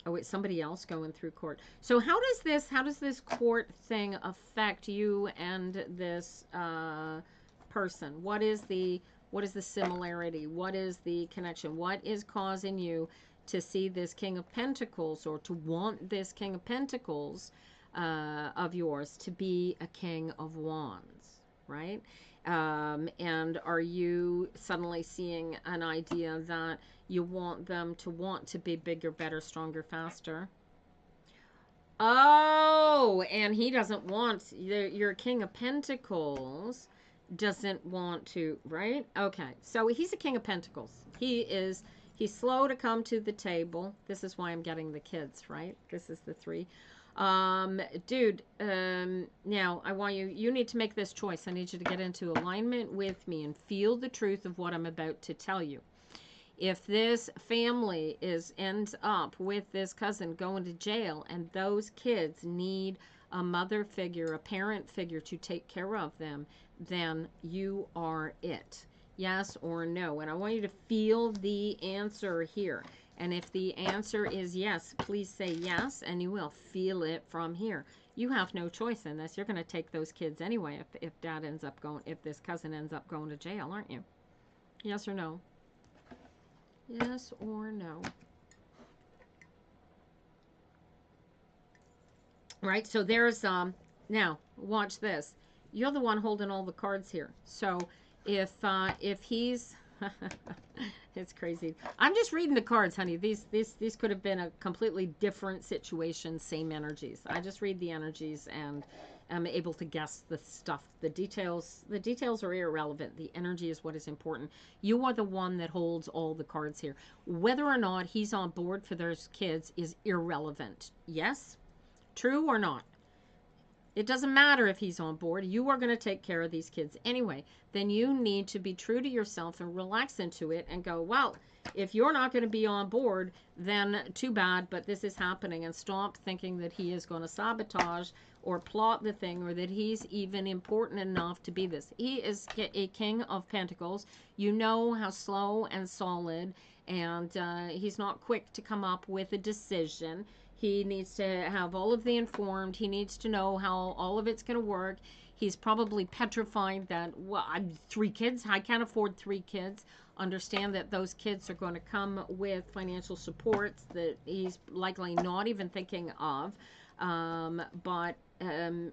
Oh, it's somebody else going through court. So how does this court thing affect you and this person? What is the similarity? What is the connection? What is causing you to see this King of Pentacles, or to want this King of Pentacles of yours to be a King of Wands, right? And are you suddenly seeing an idea that you want them to want to be bigger, better, stronger, faster? Oh, and he doesn't want, your King of Pentacles doesn't want to, right? Okay, so he's a King of Pentacles. He's slow to come to the table. This is why I'm getting the kids, right? This is the 3. Dude, now I want you need to make this choice. I need you to get into alignment with me and feel the truth of what I'm about to tell you. If this family ends up with this cousin going to jail, and those kids need a mother figure, a parent figure to take care of them, then you are it. Yes or no? And I want you to feel the answer here. And if the answer is yes, please say yes, and you will feel it from here. You have no choice in this. You're going to take those kids anyway if dad ends up going, if this cousin ends up going to jail, aren't you? Yes or no? Yes or no? Right, so there's, now, watch this. You're the one holding all the cards here. So if he's, it's crazy. I'm just reading the cards, honey. These could have been a completely different situation, same energies. I just read the energies and I'm able to guess the stuff. The details are irrelevant. The energy is what is important. You are the one that holds all the cards here. Whether or not he's on board for those kids is irrelevant. Yes? True or not? It doesn't matter if he's on board. You are going to take care of these kids anyway. Then you need to be true to yourself and relax into it and go, well, if you're not going to be on board, then too bad, but this is happening. And stop thinking that he is going to sabotage or plot the thing, or that he's even important enough to be this. He is a King of Pentacles. You know how slow and solid, and he's not quick to come up with a decision. He needs to have all of the informed. He needs to know how all of it's going to work. He's probably petrified that, well, I'm 3 kids. I can't afford 3 kids. Understand that those kids are going to come with financial supports that he's likely not even thinking of. But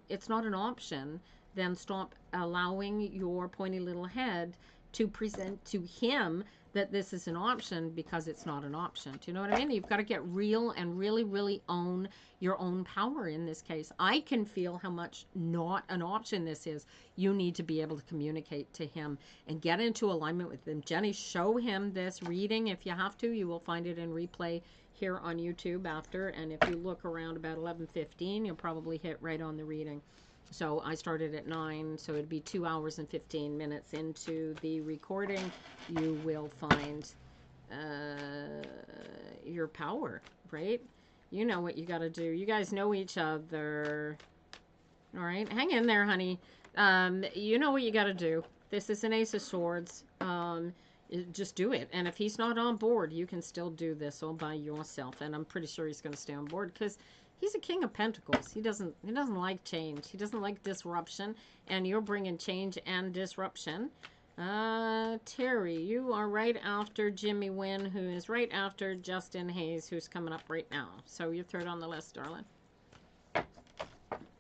it's not an option. Then stop allowing your pointy little head to present to him that this is an option, because it's not an option. Do you know what I mean? You've got to get real and really, really own your own power in this case. I can feel how much not an option this is. You need to be able to communicate to him and get into alignment with him. Jenny, show him this reading if you have to. You will find it in replay here on YouTube after. And if you look around about 11:15, you'll probably hit right on the reading. So I started at 9, so it'd be 2 hours and 15 minutes into the recording. You will find your power, right? You know what you got to do. You guys know each other. All right, hang in there, honey. You know what you got to do. This is an Ace of Swords. Just do it. And if he's not on board, you can still do this all by yourself. And I'm pretty sure he's going to stay on board, because he's a King of Pentacles. He doesn't like change. He doesn't like disruption. And you're bringing change and disruption. Terry, you are right after Jimmy Wynn, who is right after Justin Hayes, who's coming up right now. So you're 3rd on the list, darling.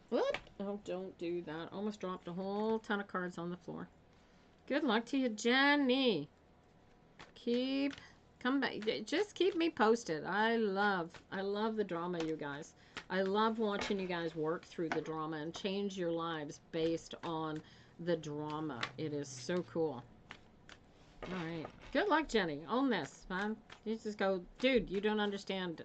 Whoop. Oh, don't do that. Almost dropped a whole ton of cards on the floor. Good luck to you, Jenny. Come back. Just keep me posted. I love the drama, you guys. I love watching you guys work through the drama and change your lives based on the drama. It is so cool. All right. Good luck, Jenny. Own this, man. You just go, dude, you don't understand.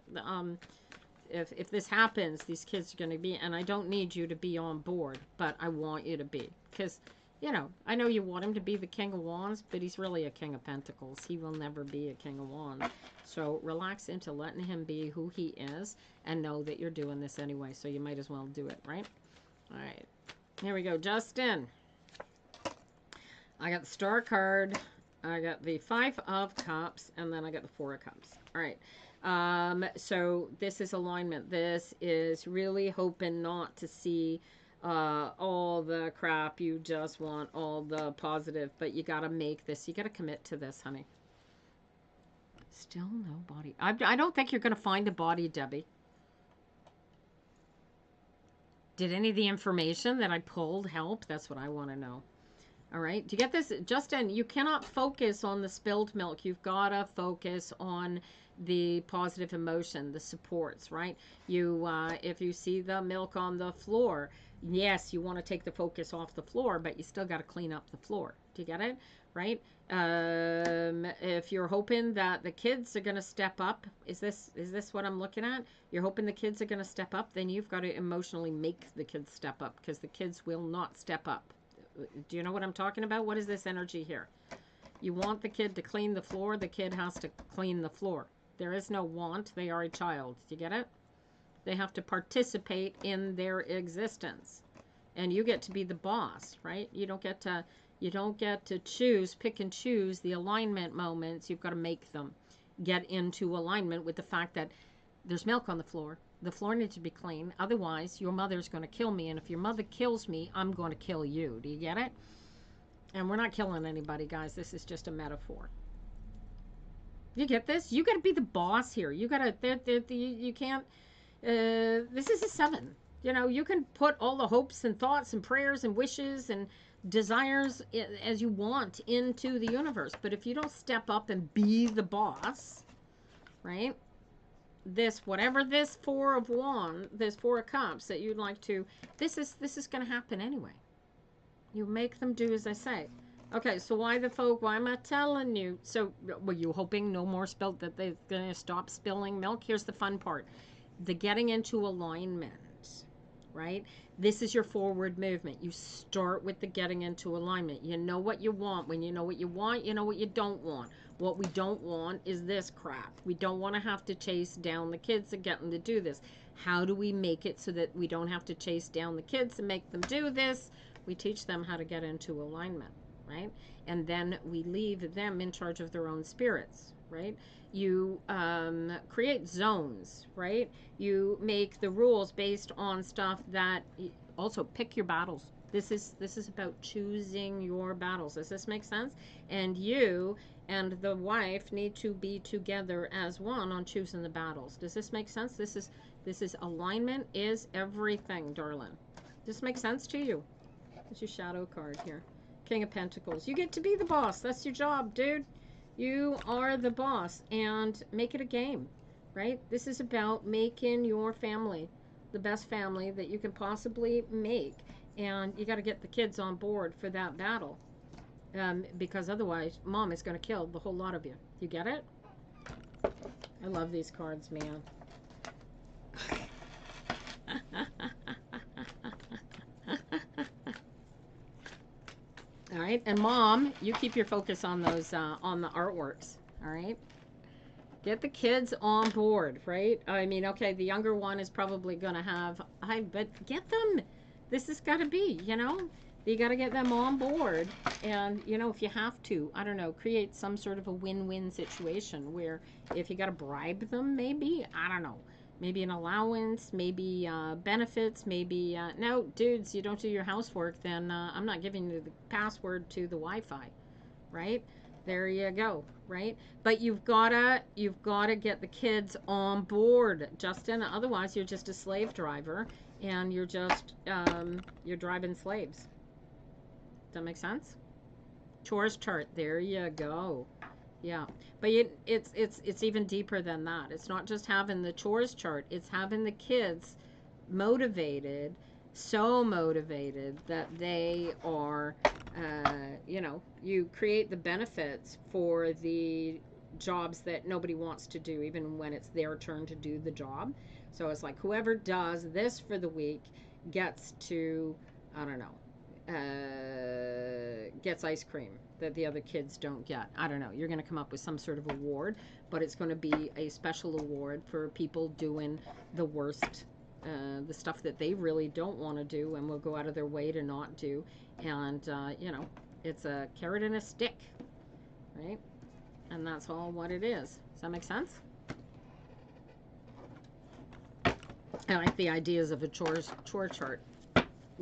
If this happens, these kids are going to be, and I don't need you to be on board, but I want you to be. Because, you know, I know you want him to be the King of Wands, but he's really a King of Pentacles. He will never be a King of Wands. So relax into letting him be who he is, and know that you're doing this anyway, so you might as well do it, right? All right. Here we go. Justin. I got the Star card. I got the 5 of Cups, and then I got the 4 of Cups. All right. So this is alignment. This is really hoping not to see all the crap. You just want all the positive, but you got to make this. You got to commit to this, honey. Still no body. I don't think you're going to find a body, Debbie. Did any of the information that I pulled help? That's what I want to know. All right. Do you get this? Justin, you cannot focus on the spilled milk. You've got to focus on the positive emotion, the supports, right? If you see the milk on the floor, yes, you want to take the focus off the floor, but you still got to clean up the floor. Do you get it? Right? If you're hoping that the kids are going to step up, is this what I'm looking at? You're hoping the kids are going to step up, then you've got to emotionally make the kids step up, because the kids will not step up. Do you know what I'm talking about? What is this energy here? You want the kid to clean the floor, the kid has to clean the floor. There is no want, they are a child. Do you get it? They have to participate in their existence. And you get to be the boss, right? You don't get to choose, pick and choose the alignment moments. You've got to make them get into alignment with the fact that there's milk on the floor. The floor needs to be clean. Otherwise, your mother's going to kill me. And if your mother kills me, I'm going to kill you. Do you get it? And we're not killing anybody, guys. This is just a metaphor. You get this? You got to be the boss here. You got to, you can't, this is a 7. You know, you can put all the hopes and thoughts and prayers and wishes and desires as you want into the universe. But if you don't step up and be the boss, right? This, whatever this 4 of Wands, this 4 of Cups that you'd like to, this is going to happen anyway. You make them do as I say. Okay, so why am I telling you? So were you hoping no more spilled, that they're going to stop spilling milk? Here's the fun part. The getting into alignment, right? This is your forward movement. You start with the getting into alignment. You know what you want. When you know what you want, you know what you don't want. What we don't want is this crap. We don't want to have to chase down the kids and get them to do this. How do we make it so that we don't have to chase down the kids and make them do this? We teach them how to get into alignment, right? And then we leave them in charge of their own spirits, right? You create zones, right? You make the rules based on stuff that, also pick your battles. This is about choosing your battles. Does this make sense? And you and the wife need to be together as one on choosing the battles. Does this make sense? This is alignment is everything, darling. Does this make sense to you? It's your shadow card here. King of Pentacles. You get to be the boss. That's your job, dude. You are the boss, and make it a game, right? This is about making your family the best family that you can possibly make. And you got to get the kids on board for that battle, because otherwise mom is going to kill the whole lot of you. You get it? I love these cards, man. All right, and mom, you keep your focus on those on the artworks. All right, get the kids on board, right? I mean, okay, the younger one is probably gonna have, but get them. This has got to be, you know, you got to get them on board, and you know, if you have to, I don't know, create some sort of a win-win situation where if you got to bribe them, maybe, I don't know. Maybe an allowance, maybe benefits, maybe, no, dudes, you don't do your housework, then I'm not giving you the password to the Wi-Fi, right? There you go, right? But you've gotta get the kids on board, Justin. Otherwise, you're just a slave driver, and you're just, you're driving slaves. Does that make sense? Chores chart, there you go. Yeah, but it's even deeper than that. It's not just having the chores chart. It's having the kids motivated, so motivated that they are, you know, you create the benefits for the jobs that nobody wants to do, even when it's their turn to do the job. So it's like whoever does this for the week gets to, I don't know, gets ice cream that the other kids don't get. I don't know. You're going to come up with some sort of award, but it's going to be a special award for people doing the worst, the stuff that they really don't want to do and will go out of their way to not do. And, you know, it's a carrot and a stick, right? And that's all what it is. Does that make sense? I like the ideas of a chore chart.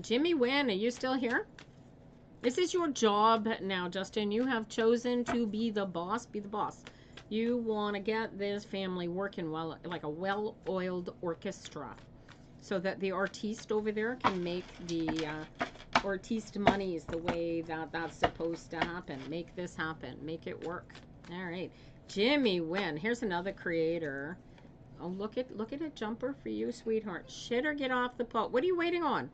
Jimmy Wynn, are you still here? This is your job now, Justin. You have chosen to be the boss. Be the boss. You want to get this family working well, like a well-oiled orchestra, so that the artiste over there can make the artiste monies the way that that's supposed to happen. Make this happen. Make it work. All right. Jimmy Wynn. Here's another creator. Oh, look at a jumper for you, sweetheart. Shit or get off the pot. What are you waiting on?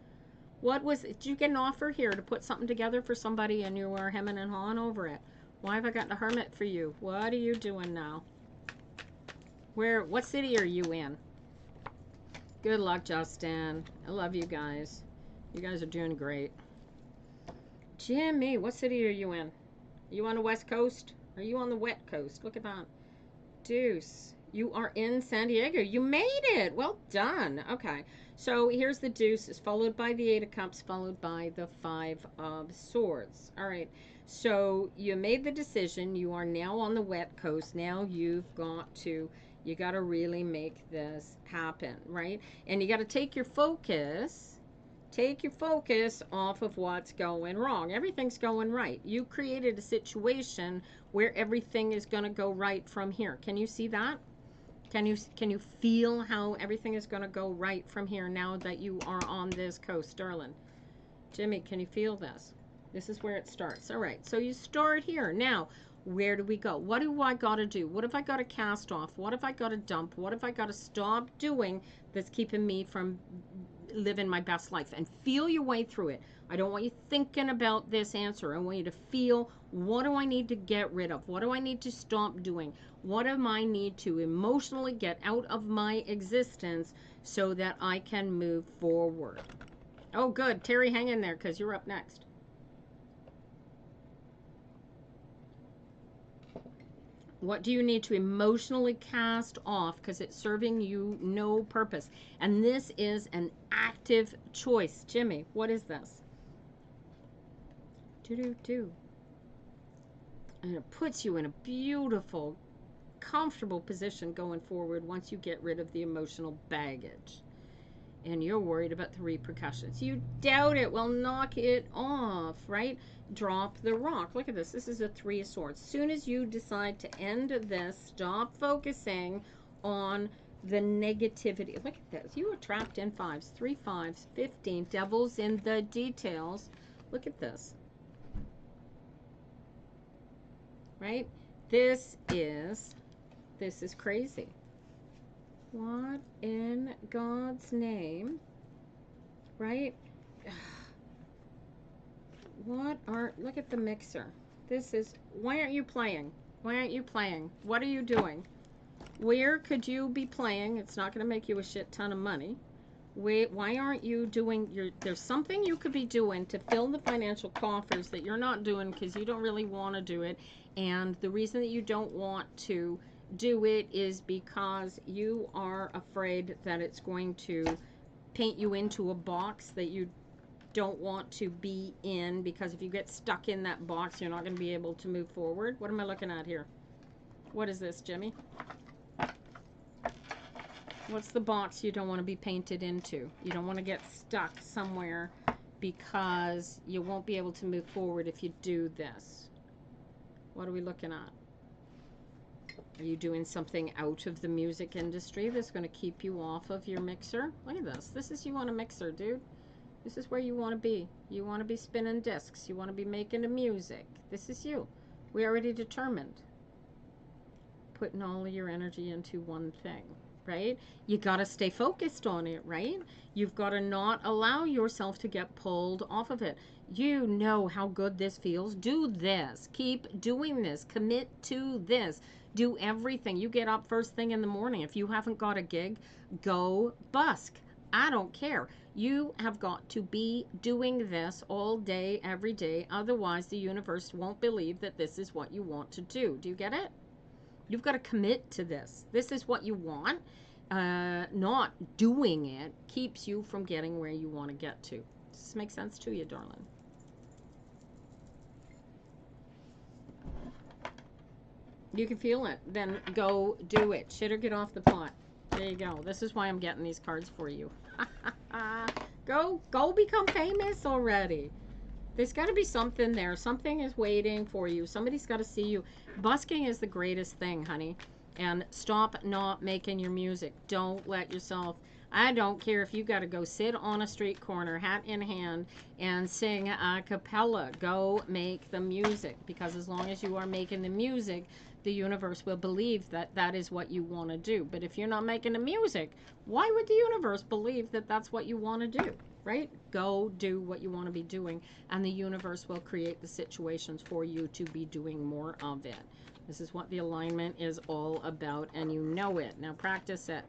What was it? Did you get an offer here to put something together for somebody and you were hemming and hawing over it? Why have I got the hermit for you? What are you doing now? What city are you in? Good luck, Justin. I love you guys. You guys are doing great. Jimmy, what city are you in? Are you on the west coast? Are you on the wet coast? Look at that. Deuce. You are in San Diego. You made it. Well done. Okay. So here's the deuces, followed by the 8 of cups, followed by the 5 of swords. All right. So you made the decision. You are now on the wet coast. Now you got to really make this happen, right? And you got to take your focus off of what's going wrong. Everything's going right. You created a situation where everything is going to go right from here. Can you see that? Can you feel how everything is going to go right from here now that you are on this coast, darling? Jimmy, can you feel this? This is where it starts. All right, so you start here. Now, where do we go? What do I got to do? What have I got to cast off? What have I got to dump? What have I got to stop doing that's keeping me from living my best life? And feel your way through it. I don't want you thinking about this answer. I want you to feel, what do I need to get rid of? What do I need to stop doing? What do I need to emotionally get out of my existence so that I can move forward? Oh, good. Terry, hang in there because you're up next. What do you need to emotionally cast off because it's serving you no purpose? And this is an active choice. Jimmy, what is this? And it puts you in a beautiful, comfortable position going forward once you get rid of the emotional baggage. And you're worried about the repercussions. You doubt it. Well, knock it off, right? Drop the rock. Look at this. This is a 3 of swords. As soon as you decide to end this, stop focusing on the negativity. Look at this. You are trapped in 5s. 3 5s, 15. Devil's in the details. Look at this. Right? This is crazy. What in God's name, right? Look at the mixer. This is, why aren't you playing? Why aren't you playing? What are you doing? Where could you be playing? It's not going to make you a shit ton of money. Why aren't you doing there's something you could be doing to fill the financial coffers that you're not doing because you don't really want to do it. And the reason that you don't want to do it is because you are afraid that it's going to paint you into a box that you don't want to be in, because if you get stuck in that box, you're not going to be able to move forward. What am I looking at here? What is this, Jimmy? What's the box you don't want to be painted into? You don't want to get stuck somewhere because you won't be able to move forward if you do this. What are we looking at? Are you doing something out of the music industry that's going to keep you off of your mixer? Look at this. This is you on a mixer, dude. This is where you want to be. You want to be spinning discs. You want to be making the music. This is you. We already determined. Putting all of your energy into one thing, right? You got to stay focused on it, right? You've got to not allow yourself to get pulled off of it. You know how good this feels. Do this. Keep doing this. Commit to this. Do everything. You get up first thing in the morning. If you haven't got a gig, go busk. I don't care. You have got to be doing this all day, every day. Otherwise, the universe won't believe that this is what you want to do. Do you get it? You've got to commit to this. This is what you want. Not doing it keeps you from getting where you want to get to. Does this make sense to you, darling? You can feel it. Then go do it. Shit or get off the pot. There you go. This is why I'm getting these cards for you. Go become famous already. There's got to be something there. Something is waiting for you. Somebody's got to see you. Busking is the greatest thing, honey. And stop not making your music. Don't let yourself... I don't care if you got to go sit on a street corner, hat in hand, and sing a cappella. Go make the music. Because as long as you are making the music, the universe will believe that that is what you want to do. But if you're not making the music, why would the universe believe that that's what you want to do? Right? Go do what you want to be doing, and the universe will create the situations for you to be doing more of it. This is what the alignment is all about, and you know it. Now practice it.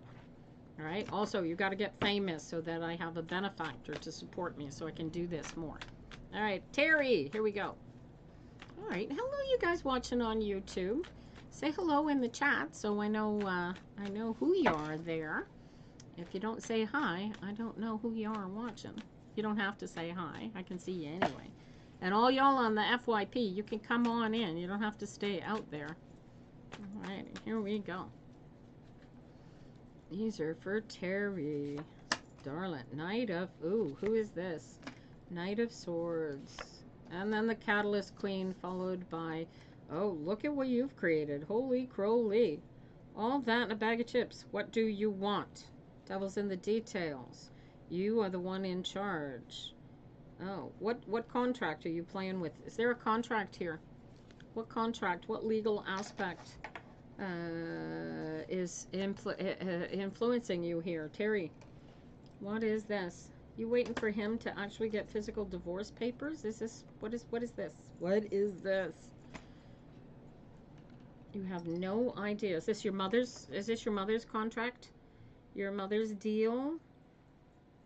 All right? Also, you got to get famous so that I have a benefactor to support me so I can do this more. All right, Terry, here we go. All right, hello you guys watching on YouTube. Say hello in the chat so I know who you are there. If you don't say hi, I don't know who you are watching. You don't have to say hi. I can see you anyway. And all y'all on the FYP, you can come on in. You don't have to stay out there. All right, here we go. These are for Terry. Darling. Knight of... Ooh, who is this? Knight of Swords. And then the Catalyst Queen, followed by... Oh, look at what you've created. Holy crowly. All that in a bag of chips. What do you want? Devil's in the details. You are the one in charge. Oh, what contract are you playing with? Is there a contract here? What contract? What legal aspect is influencing you here? Terry, what is this? You waiting for him to actually get physical divorce papers? Is this, what is this? What is this? You have no idea. Is this your mother's contract? Your mother's deal?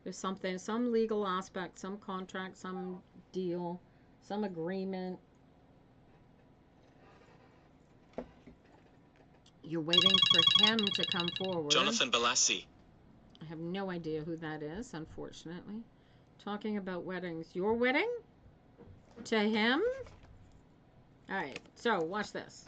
There's something, some legal aspect, some contract, some deal, some agreement. You're waiting for him to come forward. Jonathan Balassi. I have no idea who that is, unfortunately. Talking about weddings. Your wedding? To him? Alright, so watch this.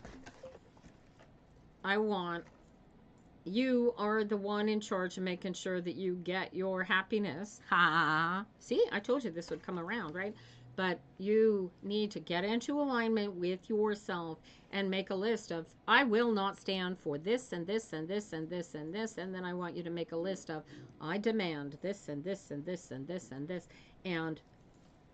You are the one in charge of making sure that you get your happiness. Ha! See, I told you this would come around, right? But you need to get into alignment with yourself and make a list of, I will not stand for this and this and this and this and this. And then I want you to make a list of, I demand this and this and this and this and this. And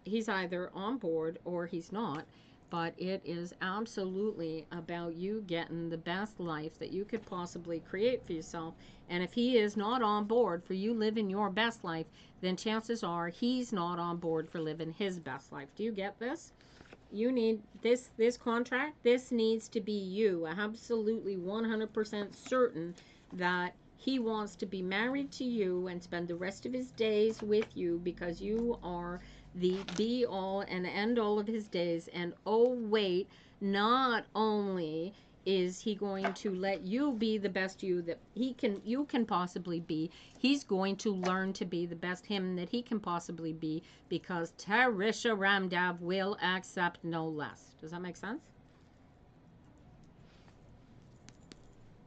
he's either on board or he's not. But it is absolutely about you getting the best life that you could possibly create for yourself. And if he is not on board for you living your best life, then chances are he's not on board for living his best life. Do you get this? You need this contract. This needs to be you. Absolutely 100% certain that he wants to be married to you and spend the rest of his days with you because you are the be-all and end-all of his days. And oh wait, not only is he going to let you be the best you that you can possibly be, he's going to learn to be the best him that he can possibly be, because Tarisha Ramdev will accept no less. Does that make sense?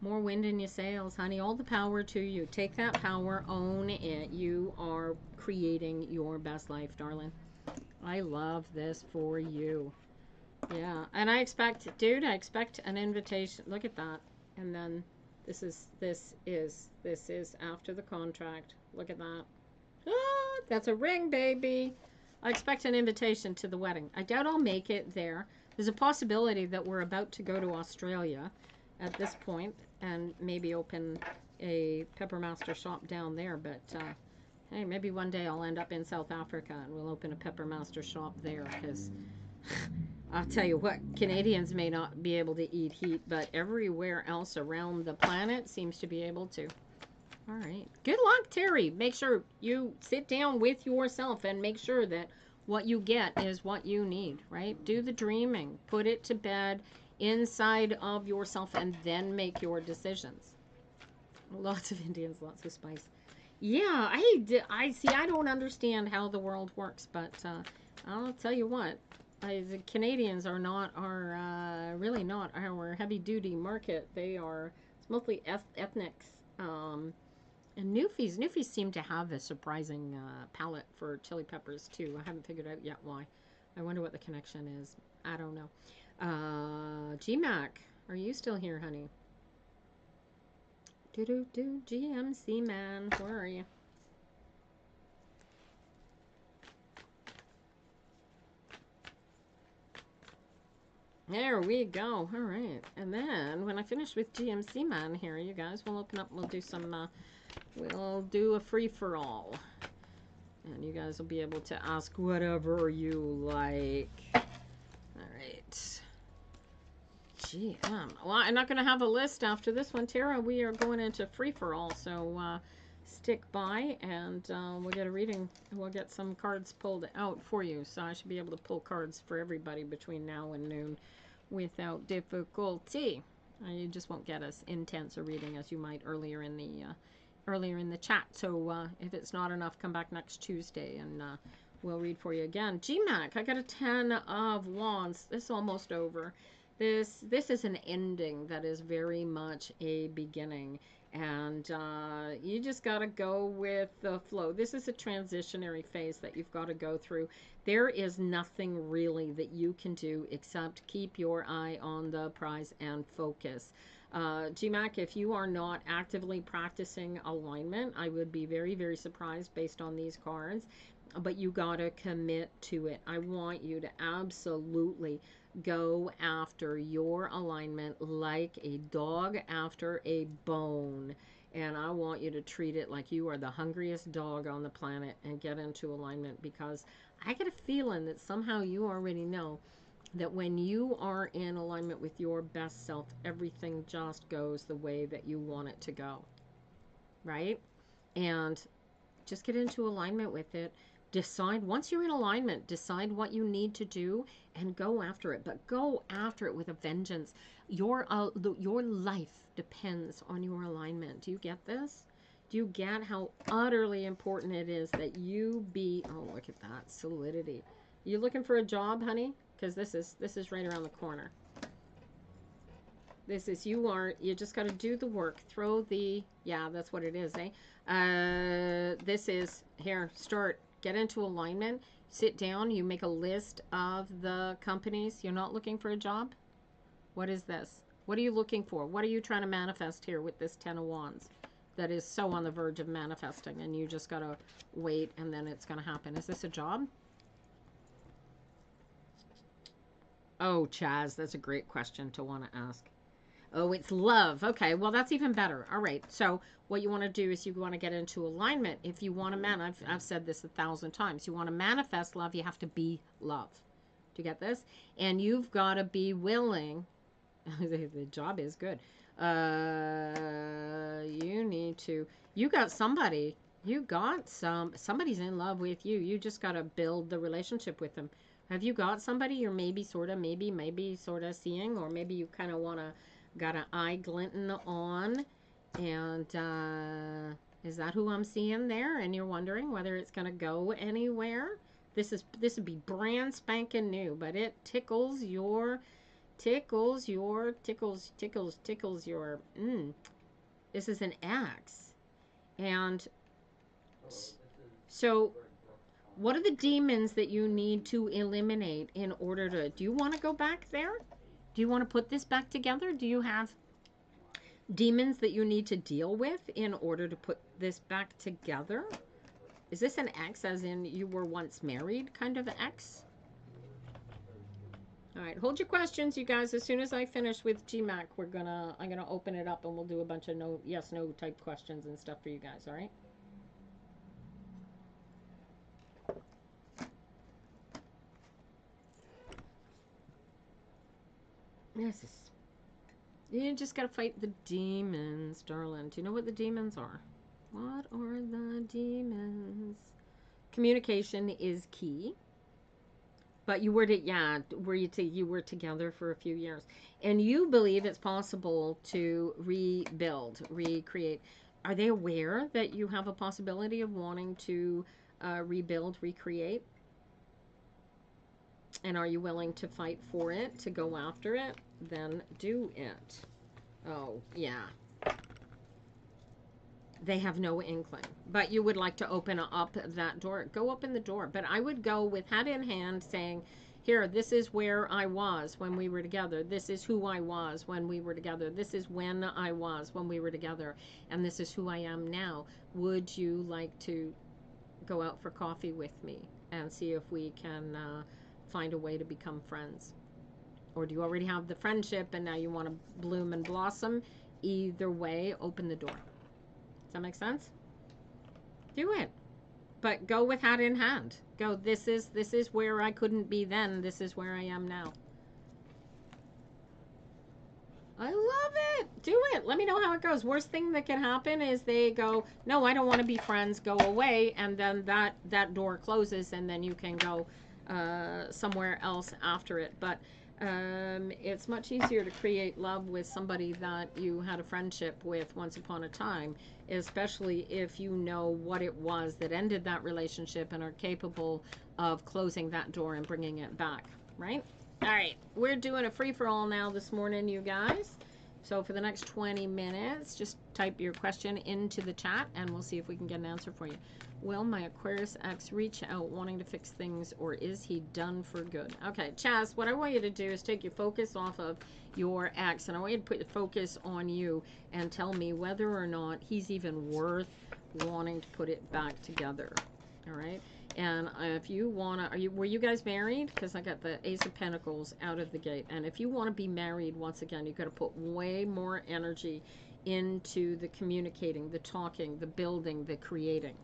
More wind in your sails, honey. All the power to you. Take that power, own it. You are creating your best life, darling. I love this for you. Yeah, and I expect, dude, I expect an invitation. Look at that. And then this is after the contract. Look at that. Ah, that's a ring, baby. I expect an invitation to the wedding. I doubt I'll make it there. There's a possibility that we're about to go to Australia at this point and maybe open a Peppermaster shop down there, but hey, maybe one day I'll end up in South Africa and we'll open a Peppermaster shop there, because I'll tell you what, Canadians may not be able to eat heat, but everywhere else around the planet seems to be able to. All right. Good luck, Terry. Make sure you sit down with yourself and make sure that what you get is what you need, right? Do the dreaming. Put it to bed inside of yourself and then make your decisions. Lots of Indians, lots of spice. Yeah, I see. I don't understand how the world works, but I'll tell you what. The Canadians are really not our heavy-duty market. They are, it's mostly ethnics And Newfies seem to have a surprising palette for chili peppers too. I haven't figured out yet why. I wonder what the connection is. I don't know. GMAC, are you still here, honey? GMC man, where are you? There we go. All right. And then when I finish with GMC man here, you guys, we'll open up, we'll do some, we'll do a free-for-all. And you guys will be able to ask whatever you like. All right. GM. Well, I'm not going to have a list after this one, Tara. We are going into free-for-all, so stick by, and we'll get a reading. We'll get some cards pulled out for you. So I should be able to pull cards for everybody between now and noon without difficulty. You just won't get as intense a reading as you might earlier in the chat. So if it's not enough, come back next Tuesday and we'll read for you again. GMAC, I got a 10 of Wands. This is almost over. This is an ending that is very much a beginning. And you just got to go with the flow. This is a transitionary phase that you've got to go through. There is nothing really that you can do except keep your eye on the prize and focus. GMAC, if you are not actively practicing alignment, I would be very, very surprised based on these cards. But you got to commit to it. I want you to absolutely go after your alignment like a dog after a bone. And I want you to treat it like you are the hungriest dog on the planet and get into alignment, because I get a feeling that somehow you already know that when you are in alignment with your best self, everything just goes the way that you want it to go. Right? And just get into alignment with it. Decide, once you're in alignment, decide what you need to do and go after it. But go after it with a vengeance. Your life depends on your alignment. Do you get this? Do you get how utterly important it is that you be, oh, look at that solidity. You looking for a job, honey? Because this is right around the corner. This is, you just got to do the work. Throw the, yeah, that's what it is, eh? This is, here, start. Get into alignment. Sit down. You make a list of the companies. You're not looking for a job? What is this? What are you looking for? What are you trying to manifest here with this 10 of Wands that is so on the verge of manifesting, and you just got to wait and then it's going to happen? Is this a job? Oh, Chaz, that's a great question to want to ask. Oh, it's love. Okay, well, that's even better. All right, so what you want to do is you want to get into alignment. If you want to I've said this 1,000 times. You want to manifest love, you have to be love. Do you get this? And you've got to be willing. The job is good. You need to. You got somebody. You got somebody's in love with you. You just got to build the relationship with them. Have you got somebody you're maybe sort of seeing, or maybe you kind of want to. Got an eye glinting on, and is that who I'm seeing there? And you're wondering whether it's going to go anywhere. This would be brand spanking new, but it tickles your. This is an X, and so what are the demons that you need to eliminate in order to? Do you want to go back there? Do you want to put this back together? Do you have demons that you need to deal with in order to put this back together? Is this an X as in you were once married kind of X? All right, hold your questions, you guys. As soon as I finish with GMAC, I'm gonna open it up and we'll do a bunch of no, yes, no type questions and stuff for you guys. All right. This is. You just gotta fight the demons, darling. Do you know what the demons are? What are the demons? Communication is key. But you were you were together for a few years, and you believe it's possible to rebuild, recreate. Are they aware that you have a possibility of wanting to rebuild, recreate? And are you willing to fight for it, to go after it? Then do it. Oh, yeah. They have no inkling. But you would like to open up that door. Go open the door. But I would go with hat in hand saying, here, this is where I was when we were together. This is who I was when we were together. This is when I was when we were together. And this is who I am now. Would you like to go out for coffee with me and see if we can find a way to become friends? Or do you already have the friendship and now you want to bloom and blossom? Either way, open the door. Does that make sense? Do it. But go with hat in hand. Go, this is where I couldn't be then. This is where I am now. I love it. Do it. Let me know how it goes. Worst thing that can happen is they go, no, I don't want to be friends. Go away. And then that door closes and then you can go somewhere else after it. But it's much easier to create love with somebody that you had a friendship with once upon a time, especially if you know what it was that ended that relationship and are capable of closing that door and bringing it back, right? All right, we're doing a free-for-all now this morning, you guys. So for the next 20 minutes, just type your question into the chat and we'll see if we can get an answer for you. Will my Aquarius ex reach out wanting to fix things, or is he done for good? Okay, Chaz, what I want you to do is take your focus off of your ex, and I want you to put your focus on you and tell me whether or not he's even worth wanting to put it back together. All right? And if you want to, were you guys married? Because I got the Ace of Pentacles out of the gate. And if you want to be married, once again, you got to put way more energy into the communicating, the talking, the building, the creating.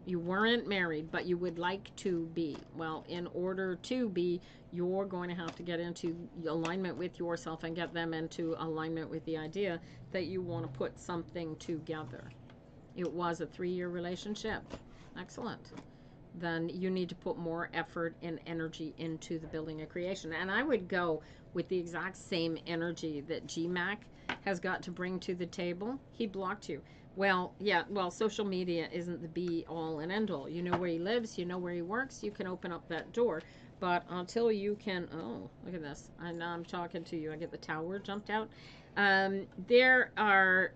You weren't married, but you would like to be. Well, in order to be, you're going to have to get into alignment with yourself and get them into alignment with the idea that you want to put something together. It was a 3-year relationship. Excellent. Then you need to put more effort and energy into the building and creation. And I would go with the exact same energy that GMAC has got to bring to the table. He blocked you. Well, yeah, well, social media isn't the be all and end all. You know where he lives, you know where he works, you can open up that door. But until you can, oh, look at this. I know I'm talking to you. I get the tower jumped out. There are,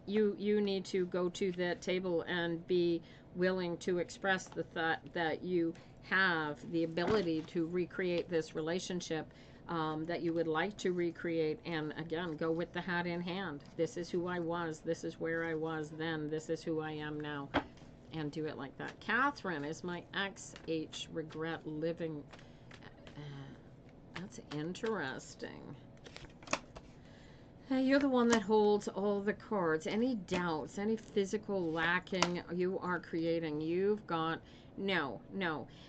you need to go to that table and be willing to express the thought that you have the ability to recreate this relationship that you would like to recreate, and again, go with the hat in hand. This is who I was. This is where I was then. This is who I am now. And do it like that. Catherine, is my ex-H regret living? That's interesting. You're the one that holds all the cards. Any doubts, any physical lacking you are creating, you've got no.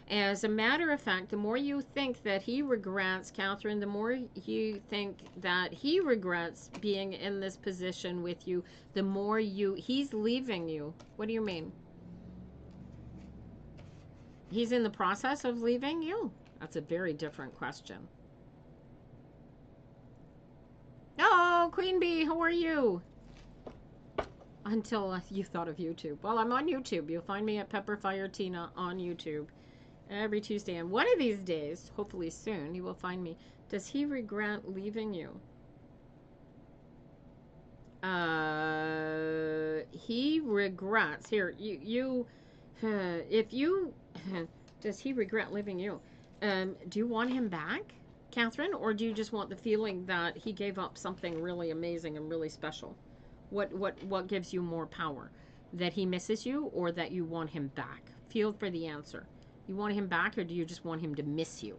As a matter of fact, the more you think that he regrets, Catherine, the more you think that he regrets being in this position with you, the more he's leaving you. What do you mean? He's in the process of leaving you? That's a very different question. Oh, Queen Bee, how are you? Until you thought of YouTube. Well, I'm on YouTube. You'll find me at Pepperfire Tina on YouTube every Tuesday. And one of these days, hopefully soon, you will find me. Does he regret leaving you? He regrets. Here, if you, does he regret leaving you? Do you want him back, Catherine, or do you just want the feeling that he gave up something really amazing and really special? What gives you more power? That he misses you, or that you want him back? Feel for the answer. You want him back, or do you just want him to miss you?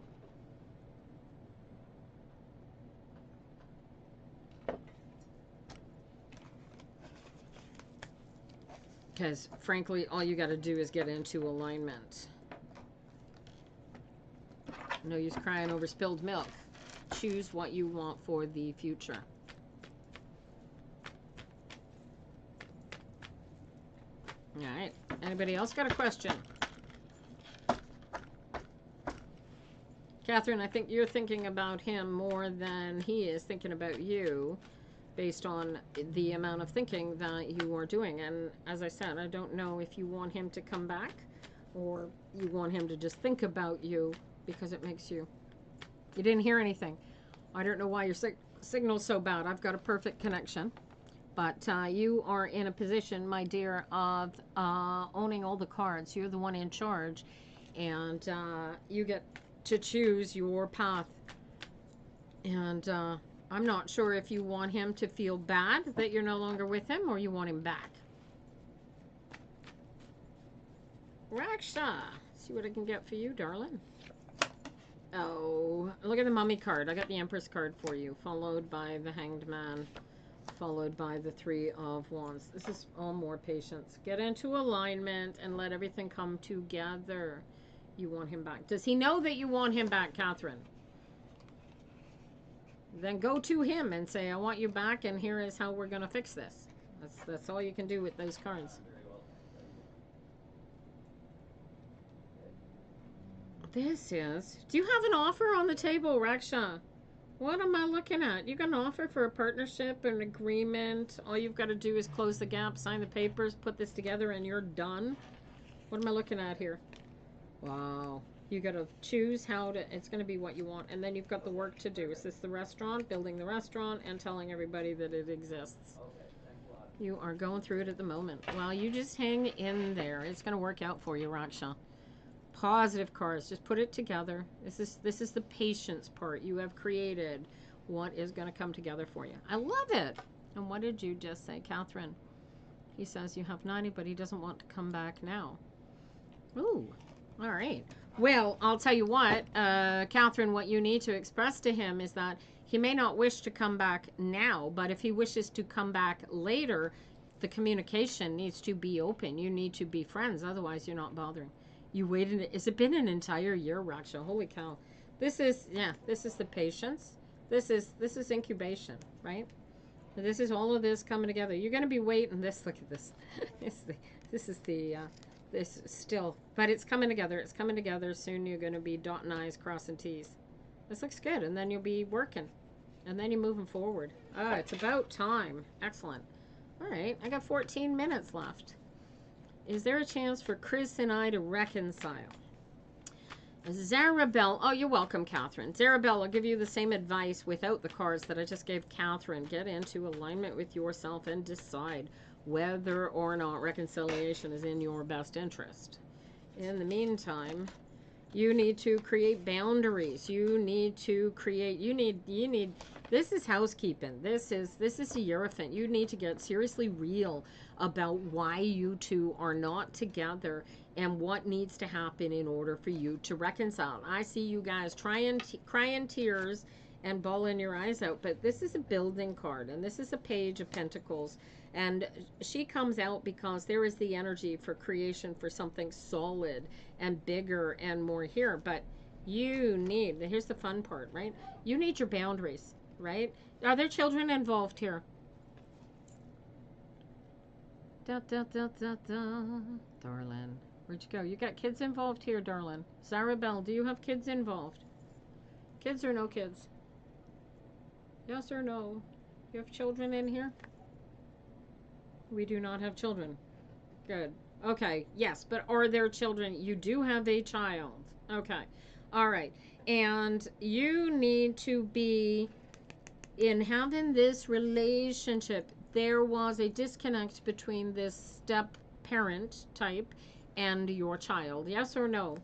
Because, frankly, all you got to do is get into alignment. No use crying over spilled milk. Choose what you want for the future. All right. Anybody else got a question? Catherine, I think you're thinking about him more than he is thinking about you, based on the amount of thinking that you are doing. And as I said, I don't know if you want him to come back or you want him to just think about you because it makes you... You didn't hear anything. I don't know why your signal's so bad. I've got a perfect connection. But you are in a position, my dear, of owning all the cards. You're the one in charge, and you get to choose your path. And I'm not sure if you want him to feel bad that you're no longer with him, or you want him back. Raksha, see what I can get for you, darling. Oh, look at the Mummy card. I got the Empress card for you, followed by the Hanged Man, followed by the Three of Wands. This is all more patience. Get into alignment and let everything come together. You want him back. Does he know that you want him back, Catherine? Then go to him and say, I want you back, and here is how we're going to fix this. That's all you can do with those cards. This is... Do you have an offer on the table, Raksha? What am I looking at? You got an offer for a partnership, an agreement. All you've got to do is close the gap, sign the papers, put this together, and you're done. What am I looking at here? Wow. You got to choose how to... It's going to be what you want. And then you've got the work to do. Is this the restaurant? Building the restaurant and telling everybody that it exists. Okay, thanks a lot. You are going through it at the moment. Well, you just hang in there. It's going to work out for you, Raksha. Positive cards. Just put it together. This is the patience part. You have created what is going to come together for you. I love it. And what did you just say, Catherine? He says you have 90, but he doesn't want to come back now. Ooh. All right. Well, I'll tell you what, Catherine, what you need to express to him is that he may not wish to come back now, but if he wishes to come back later, the communication needs to be open. You need to be friends. Otherwise, you're not bothering. You waited. Has it been an entire year, Raksha? Holy cow. This is the patience. This is incubation, right? This is all of this coming together. You're going to be waiting. Look at this. This still, but it's coming together. It's coming together. Soon you're going to be dotting I's, crossing T's. This looks good. And then you'll be working. And then you're moving forward. Ah, it's about time. Excellent. All right. I got 14 minutes left. Is there a chance for Chris and I to reconcile? Zarabelle. Oh, you're welcome, Catherine. Zarabelle, I'll give you the same advice without the cards that I just gave Catherine. Get into alignment with yourself and decide whether or not reconciliation is in your best interest. In the meantime, you need to create boundaries. You need to create, you need, this is housekeeping. This is the Hierophant. You need to get seriously real about why you two are not together and what needs to happen in order for you to reconcile. I see you guys crying tears and bawling your eyes out, but this is a building card, and this is a Page of Pentacles, and she comes out because there is the energy for creation for something solid and bigger and more here. But you need, here's the fun part, right? You need your boundaries, right? Are there children involved here? Da, da, da, da, da. Darling, where'd you go? You got kids involved here, darling. Zarabelle, do you have kids involved? Kids or no kids? Yes or no? You have children in here? We do not have children. Good. Okay, yes, but are there children? You do have a child. Okay. All right. And you need to be, in having this relationship, there was a disconnect between this step parent type and your child. Yes or no?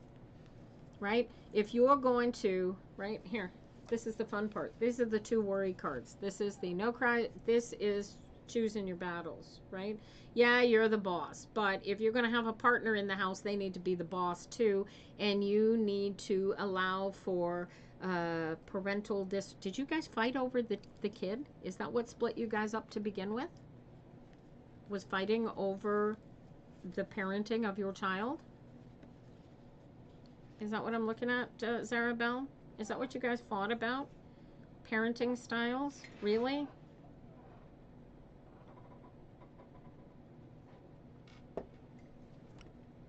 Right? If you're going to, right here, this is the fun part. These are the two worry cards. This is the no cry. This is choosing your battles, right? Yeah, you're the boss, but if you're going to have a partner in the house, they need to be the boss too, and you need to allow for parental Did you guys fight over the kid? Is that what split you guys up to begin with? Was fighting over the parenting of your child? Is that what I'm looking at, Zarabelle? Is that what you guys fought about? Parenting styles? Really?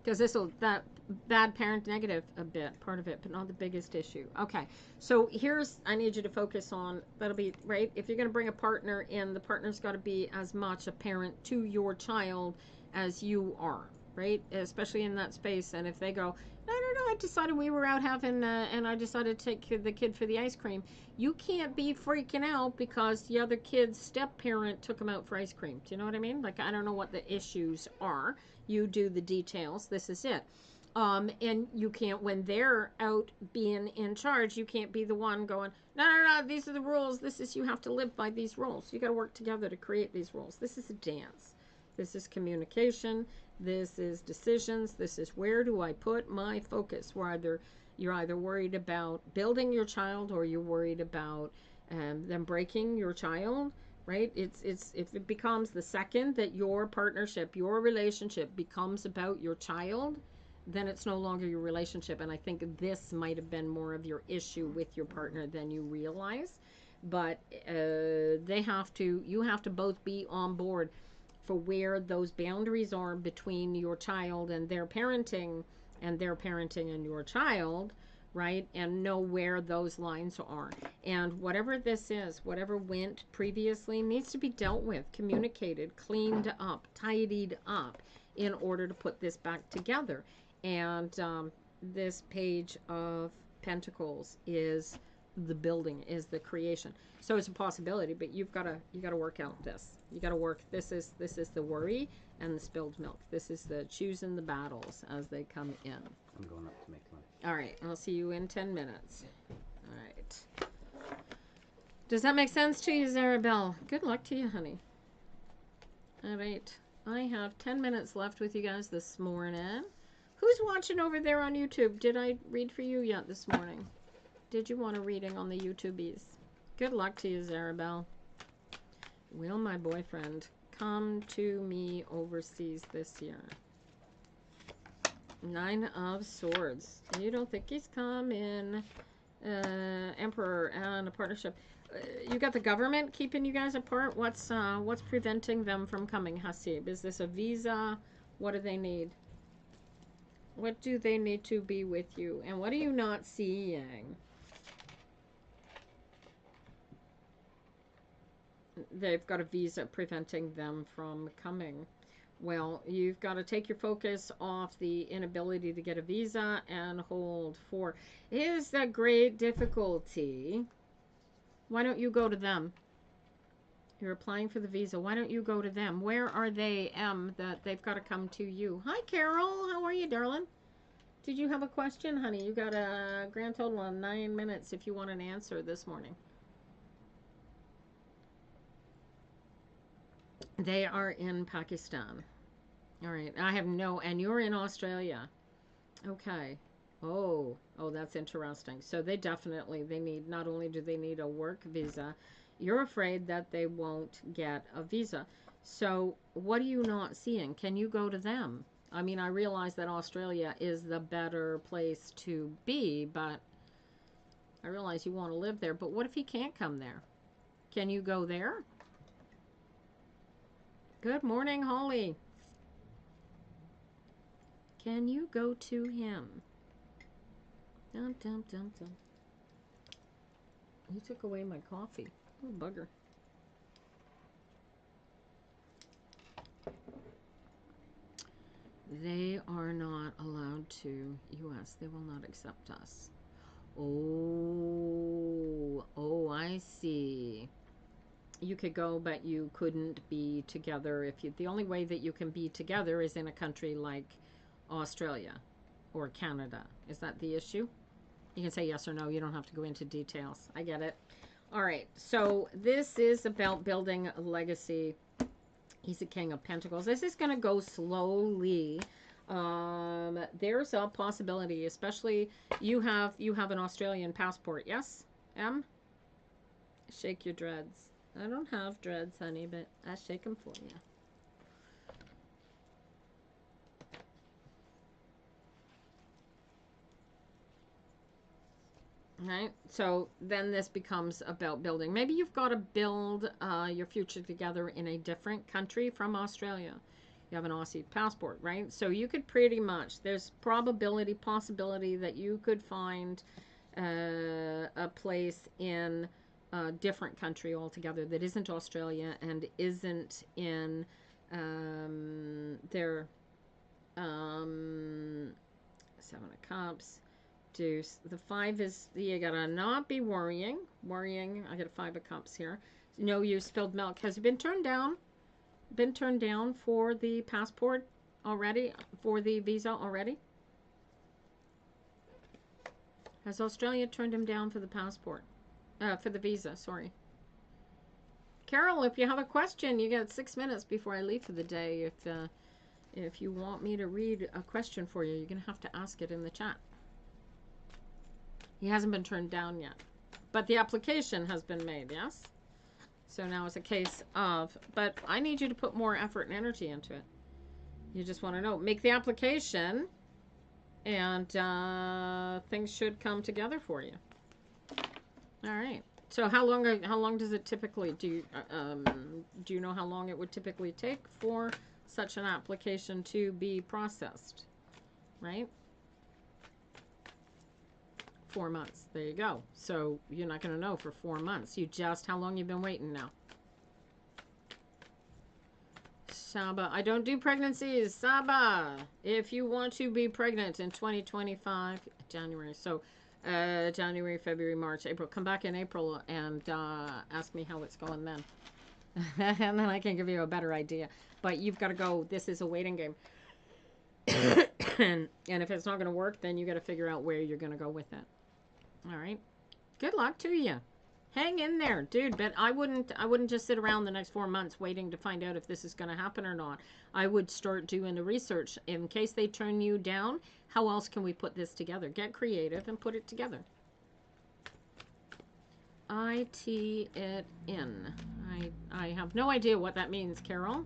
Because that bad parent negative a bit, part of it, but not the biggest issue. Okay, so I need you to focus on, that'll be, right, if you're going to bring a partner in, the partner's got to be as much a parent to your child as you are, right? Especially in that space. And if they go, no, I decided we were out having, and I decided to take the kid for the ice cream. You can't be freaking out because the other kid's step parent took him out for ice cream. Do you know what I mean? Like, I don't know what the issues are. You do the details. This is it. And you can't, when they're out being in charge, you can't be the one going, no, these are the rules. You have to live by these rules. You got to work together to create these rules. This is a dance. This is communication. This is decisions. This is where do I put my focus? You're either worried about building your child or you're worried about them breaking your child, right? It's if it becomes the second that your partnership, your relationship becomes about your child, then it's no longer your relationship. And I think this might have been more of your issue with your partner than you realize. But you have to both be on board for where those boundaries are between your child and their parenting and your child, right? And know where those lines are. And whatever this is, whatever went previously needs to be dealt with, communicated, cleaned up, tidied up in order to put this back together. And this Page of Pentacles is the building, is the creation. So it's a possibility, but you got to work out this. You got to work. This is the worry and the spilled milk. This is the choosing the battles as they come in. I'm going up to make lunch. All right, I'll see you in 10 minutes. All right. Does that make sense to you, Zarabelle? Good luck to you, honey. All right. I have 10 minutes left with you guys this morning. Who's watching over there on YouTube? Did I read for you yet this morning? Did you want a reading on the YouTubies? Good luck to you, Zarabelle. Will my boyfriend come to me overseas this year? 9 of Swords. You don't think he's coming? Emperor and a partnership. You got the government keeping you guys apart? What's preventing them from coming, Hasib? Is this a visa? What do they need? What do they need to be with you? And what are you not seeing? They've got a visa preventing them from coming. Well, you've got to take your focus off the inability to get a visa and hold for. Is that great difficulty? Why don't you go to them? You're applying for the visa. Why don't you go to them? Where are they, that they've got to come to you? Hi, Carol. How are you, darling? Did you have a question, honey? You got a grand total of 9 minutes if you want an answer this morning. They are in Pakistan. All right. I have no... And you're in Australia. Okay. Oh, that's interesting. So they need... Not only do they need a work visa, you're afraid that they won't get a visa. So what are you not seeing? Can you go to them? I mean, I realize that Australia is the better place to be, but I realize you want to live there. But what if he can't come there? Can you go there? Good morning, Holly. Can you go to him? Dum, dum, dum, dum. He took away my coffee. Oh, bugger. They are not allowed to U.S. They will not accept us. Oh, I see. You could go, but you couldn't be together. The only way that you can be together is in a country like Australia or Canada. Is that the issue? You can say yes or no. You don't have to go into details. I get it. All right. So this is about building a legacy. He's a King of Pentacles. This is going to go slowly. There's a possibility, especially you have an Australian passport. Yes, M? Shake your dreads. I don't have dreads, honey, but I shake them for you. Right? So then this becomes about building. Maybe you've got to build your future together in a different country from Australia. You have an Aussie passport, right? So you could pretty much, there's possibility that you could find a place in a different country altogether that isn't Australia and isn't in their Seven of Cups. Deuce. The 5 is, you gotta not be worrying. I got a 5 of Cups here. No, you spilled milk. Has it been turned down? Been turned down for the passport already? For the visa already? Has Australia turned him down for the passport? For the visa, sorry. Carol, if you have a question, you got 6 minutes before I leave for the day. If you want me to read a question for you, you're going to have to ask it in the chat. He hasn't been turned down yet. But the application has been made, yes? So now it's a case of, but I need you to put more effort and energy into it. You just want to know. Make the application, and things should come together for you. All right. So how long does it typically, do you know how long it would typically take for such an application to be processed? Right? 4 months. There you go. So you're not going to know for 4 months. You just, how long you've been waiting now? Saba, I don't do pregnancies. Saba, if you want to be pregnant in 2025, January. So January, February, March, April. Come back in April and ask me how it's going then. And then I can give you a better idea. But you've got to go, this is a waiting game. And if it's not going to work, then you got to figure out where you're going to go with it. All right. Good luck to you. Hang in there, dude. But I wouldn't just sit around the next 4 months waiting to find out if this is going to happen or not. I would start doing the research. In case they turn you down, how else can we put this together? Get creative and put it together. IT it in. I have no idea what that means, Carol.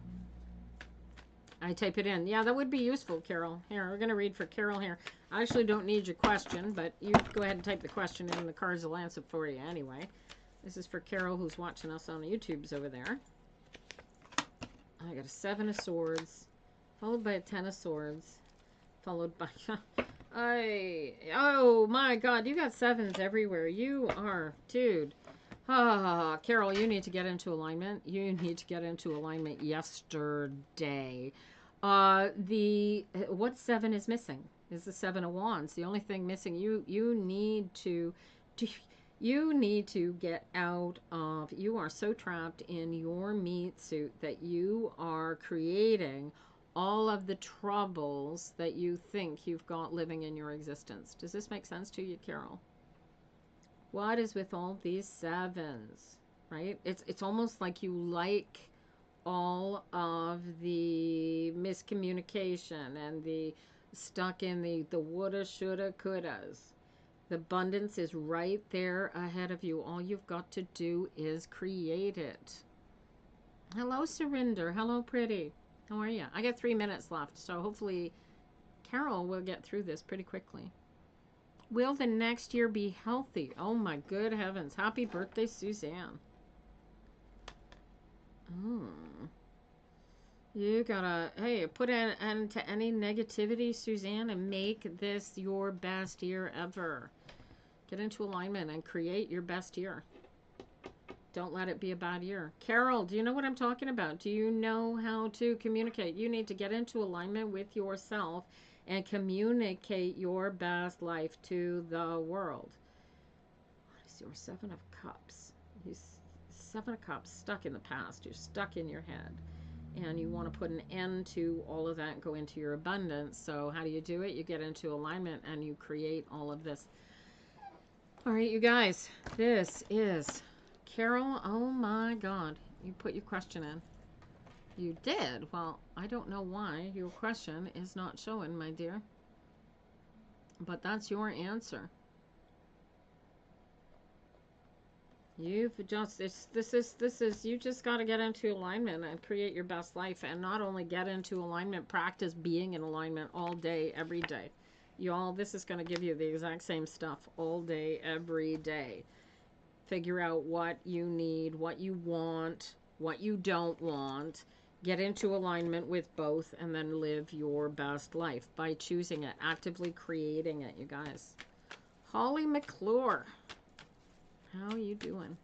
I type it in. Yeah, that would be useful, Carol. Here, we're going to read for Carol here. I actually don't need your question, but you go ahead and type the question in, and the cards will answer for you anyway. This is for Carol, who's watching us on the YouTubes over there. I got a 7 of Swords, followed by a 10 of Swords, followed by... oh, my God, you got 7s everywhere. You are... Dude. Ah, Carol, you need to get into alignment. You need to get into alignment yesterday. What 7 is missing? Is the 7 of Wands. The only thing missing, you need to get out of, you are so trapped in your meat suit that you are creating all of the troubles that you think you've got living in your existence. Does this make sense to you, Carol? What is with all these 7s, right? It's almost like you like all of the miscommunication and the stuck in the woulda, shoulda, couldas. The abundance is right there ahead of you. All you've got to do is create it. Hello, Surrender. Hello, pretty. How are you? I got 3 minutes left, so hopefully Carol will get through this pretty quickly. Will the next year be healthy? Oh my good heavens. Happy birthday, Suzanne. You gotta, hey, put an end to any negativity, Suzanne, and make this your best year ever. Get into alignment and create your best year. Don't let it be a bad year. Carol, do you know what I'm talking about? Do you know how to communicate? You need to get into alignment with yourself and communicate your best life to the world. What is your 7 of Cups? You 7 of Cups, stuck in the past. You're stuck in your head. And you want to put an end to all of that and go into your abundance. So how do you do it? You get into alignment and you create all of this. All right, you guys, this is Carol. Oh my God. You put your question in. You did? Well, I don't know why your question is not showing, my dear. But that's your answer. You've just, this is, you just got to get into alignment and create your best life, and not only get into alignment, practice being in alignment all day, every day. Y'all, this is going to give you the exact same stuff all day, every day. Figure out what you need, what you want, what you don't want. Get into alignment with both, and then live your best life by choosing it, actively creating it, you guys. Holly McClure. How are you doing?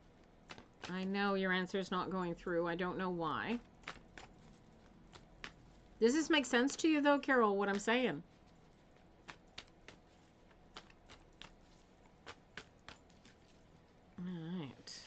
I know your answer is not going through. I don't know why. Does this make sense to you, though, Carol, what I'm saying? All right.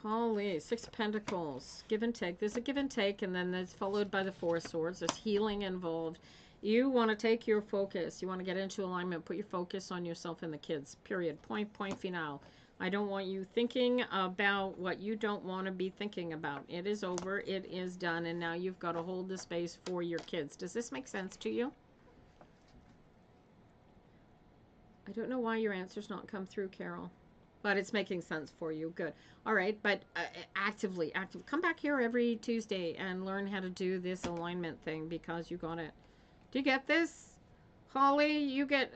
Holly, Six of Pentacles. Give and take. There's a give and take, and then that's followed by the Four of Swords. There's healing involved. You want to take your focus. You want to get into alignment. Put your focus on yourself and the kids. Period. Point final. I don't want you thinking about what you don't want to be thinking about. It is over. It is done. And now you've got to hold the space for your kids. Does this make sense to you? I don't know why your answer's not come through, Carol. But it's making sense for you. Good. All right. But actively. Come back here every Tuesday and learn how to do this alignment thing because you got it. Do you get this? Holly, you get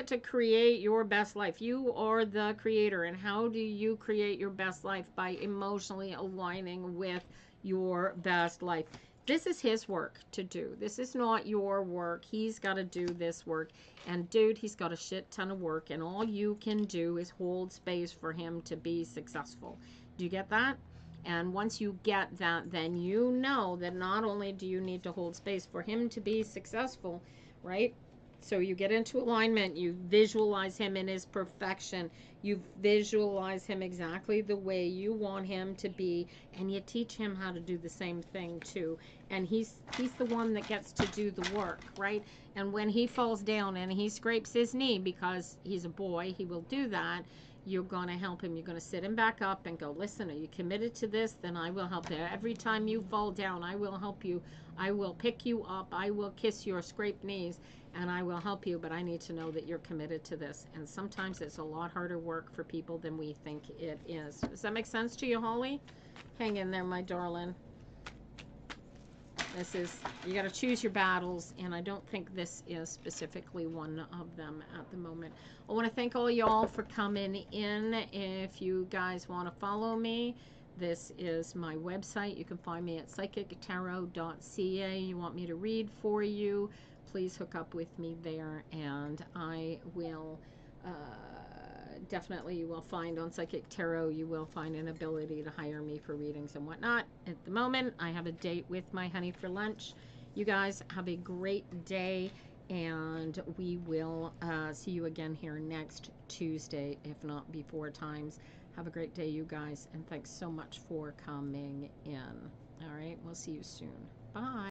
to create your best life. You are the creator. And how do you create your best life? By emotionally aligning with your best life. This is his work to do. This is not your work. He's got to do this work. And dude, he's got a shit ton of work. And all you can do is hold space for him to be successful. Do you get that? And once you get that, then you know that not only do you need to hold space for him to be successful, right? So you get into alignment, you visualize him in his perfection, you visualize him exactly the way you want him to be, and you teach him how to do the same thing too. And he's the one that gets to do the work, right? And when he falls down and he scrapes his knee, because he's a boy, he will do that, you're going to help him. You're going to sit him back up and go, listen, are you committed to this? Then I will help you. Every time you fall down, I will help you. I will pick you up. I will kiss your scraped knees. And I will help you, but I need to know that you're committed to this. And sometimes it's a lot harder work for people than we think it is. Does that make sense to you, Holly? Hang in there, my darling. This is, you got to choose your battles, and I don't think this is specifically one of them at the moment. I want to thank all y'all for coming in. If you guys want to follow me, this is my website. You can find me at psychictarot.ca. You want me to read for you, please hook up with me there, and I will definitely, you will find on Psychic Tarot, you will find an ability to hire me for readings and whatnot. At the moment, I have a date with my honey for lunch. You guys have a great day, and we will see you again here next Tuesday, if not before times. Have a great day, you guys, and thanks so much for coming in. All right, we'll see you soon. Bye.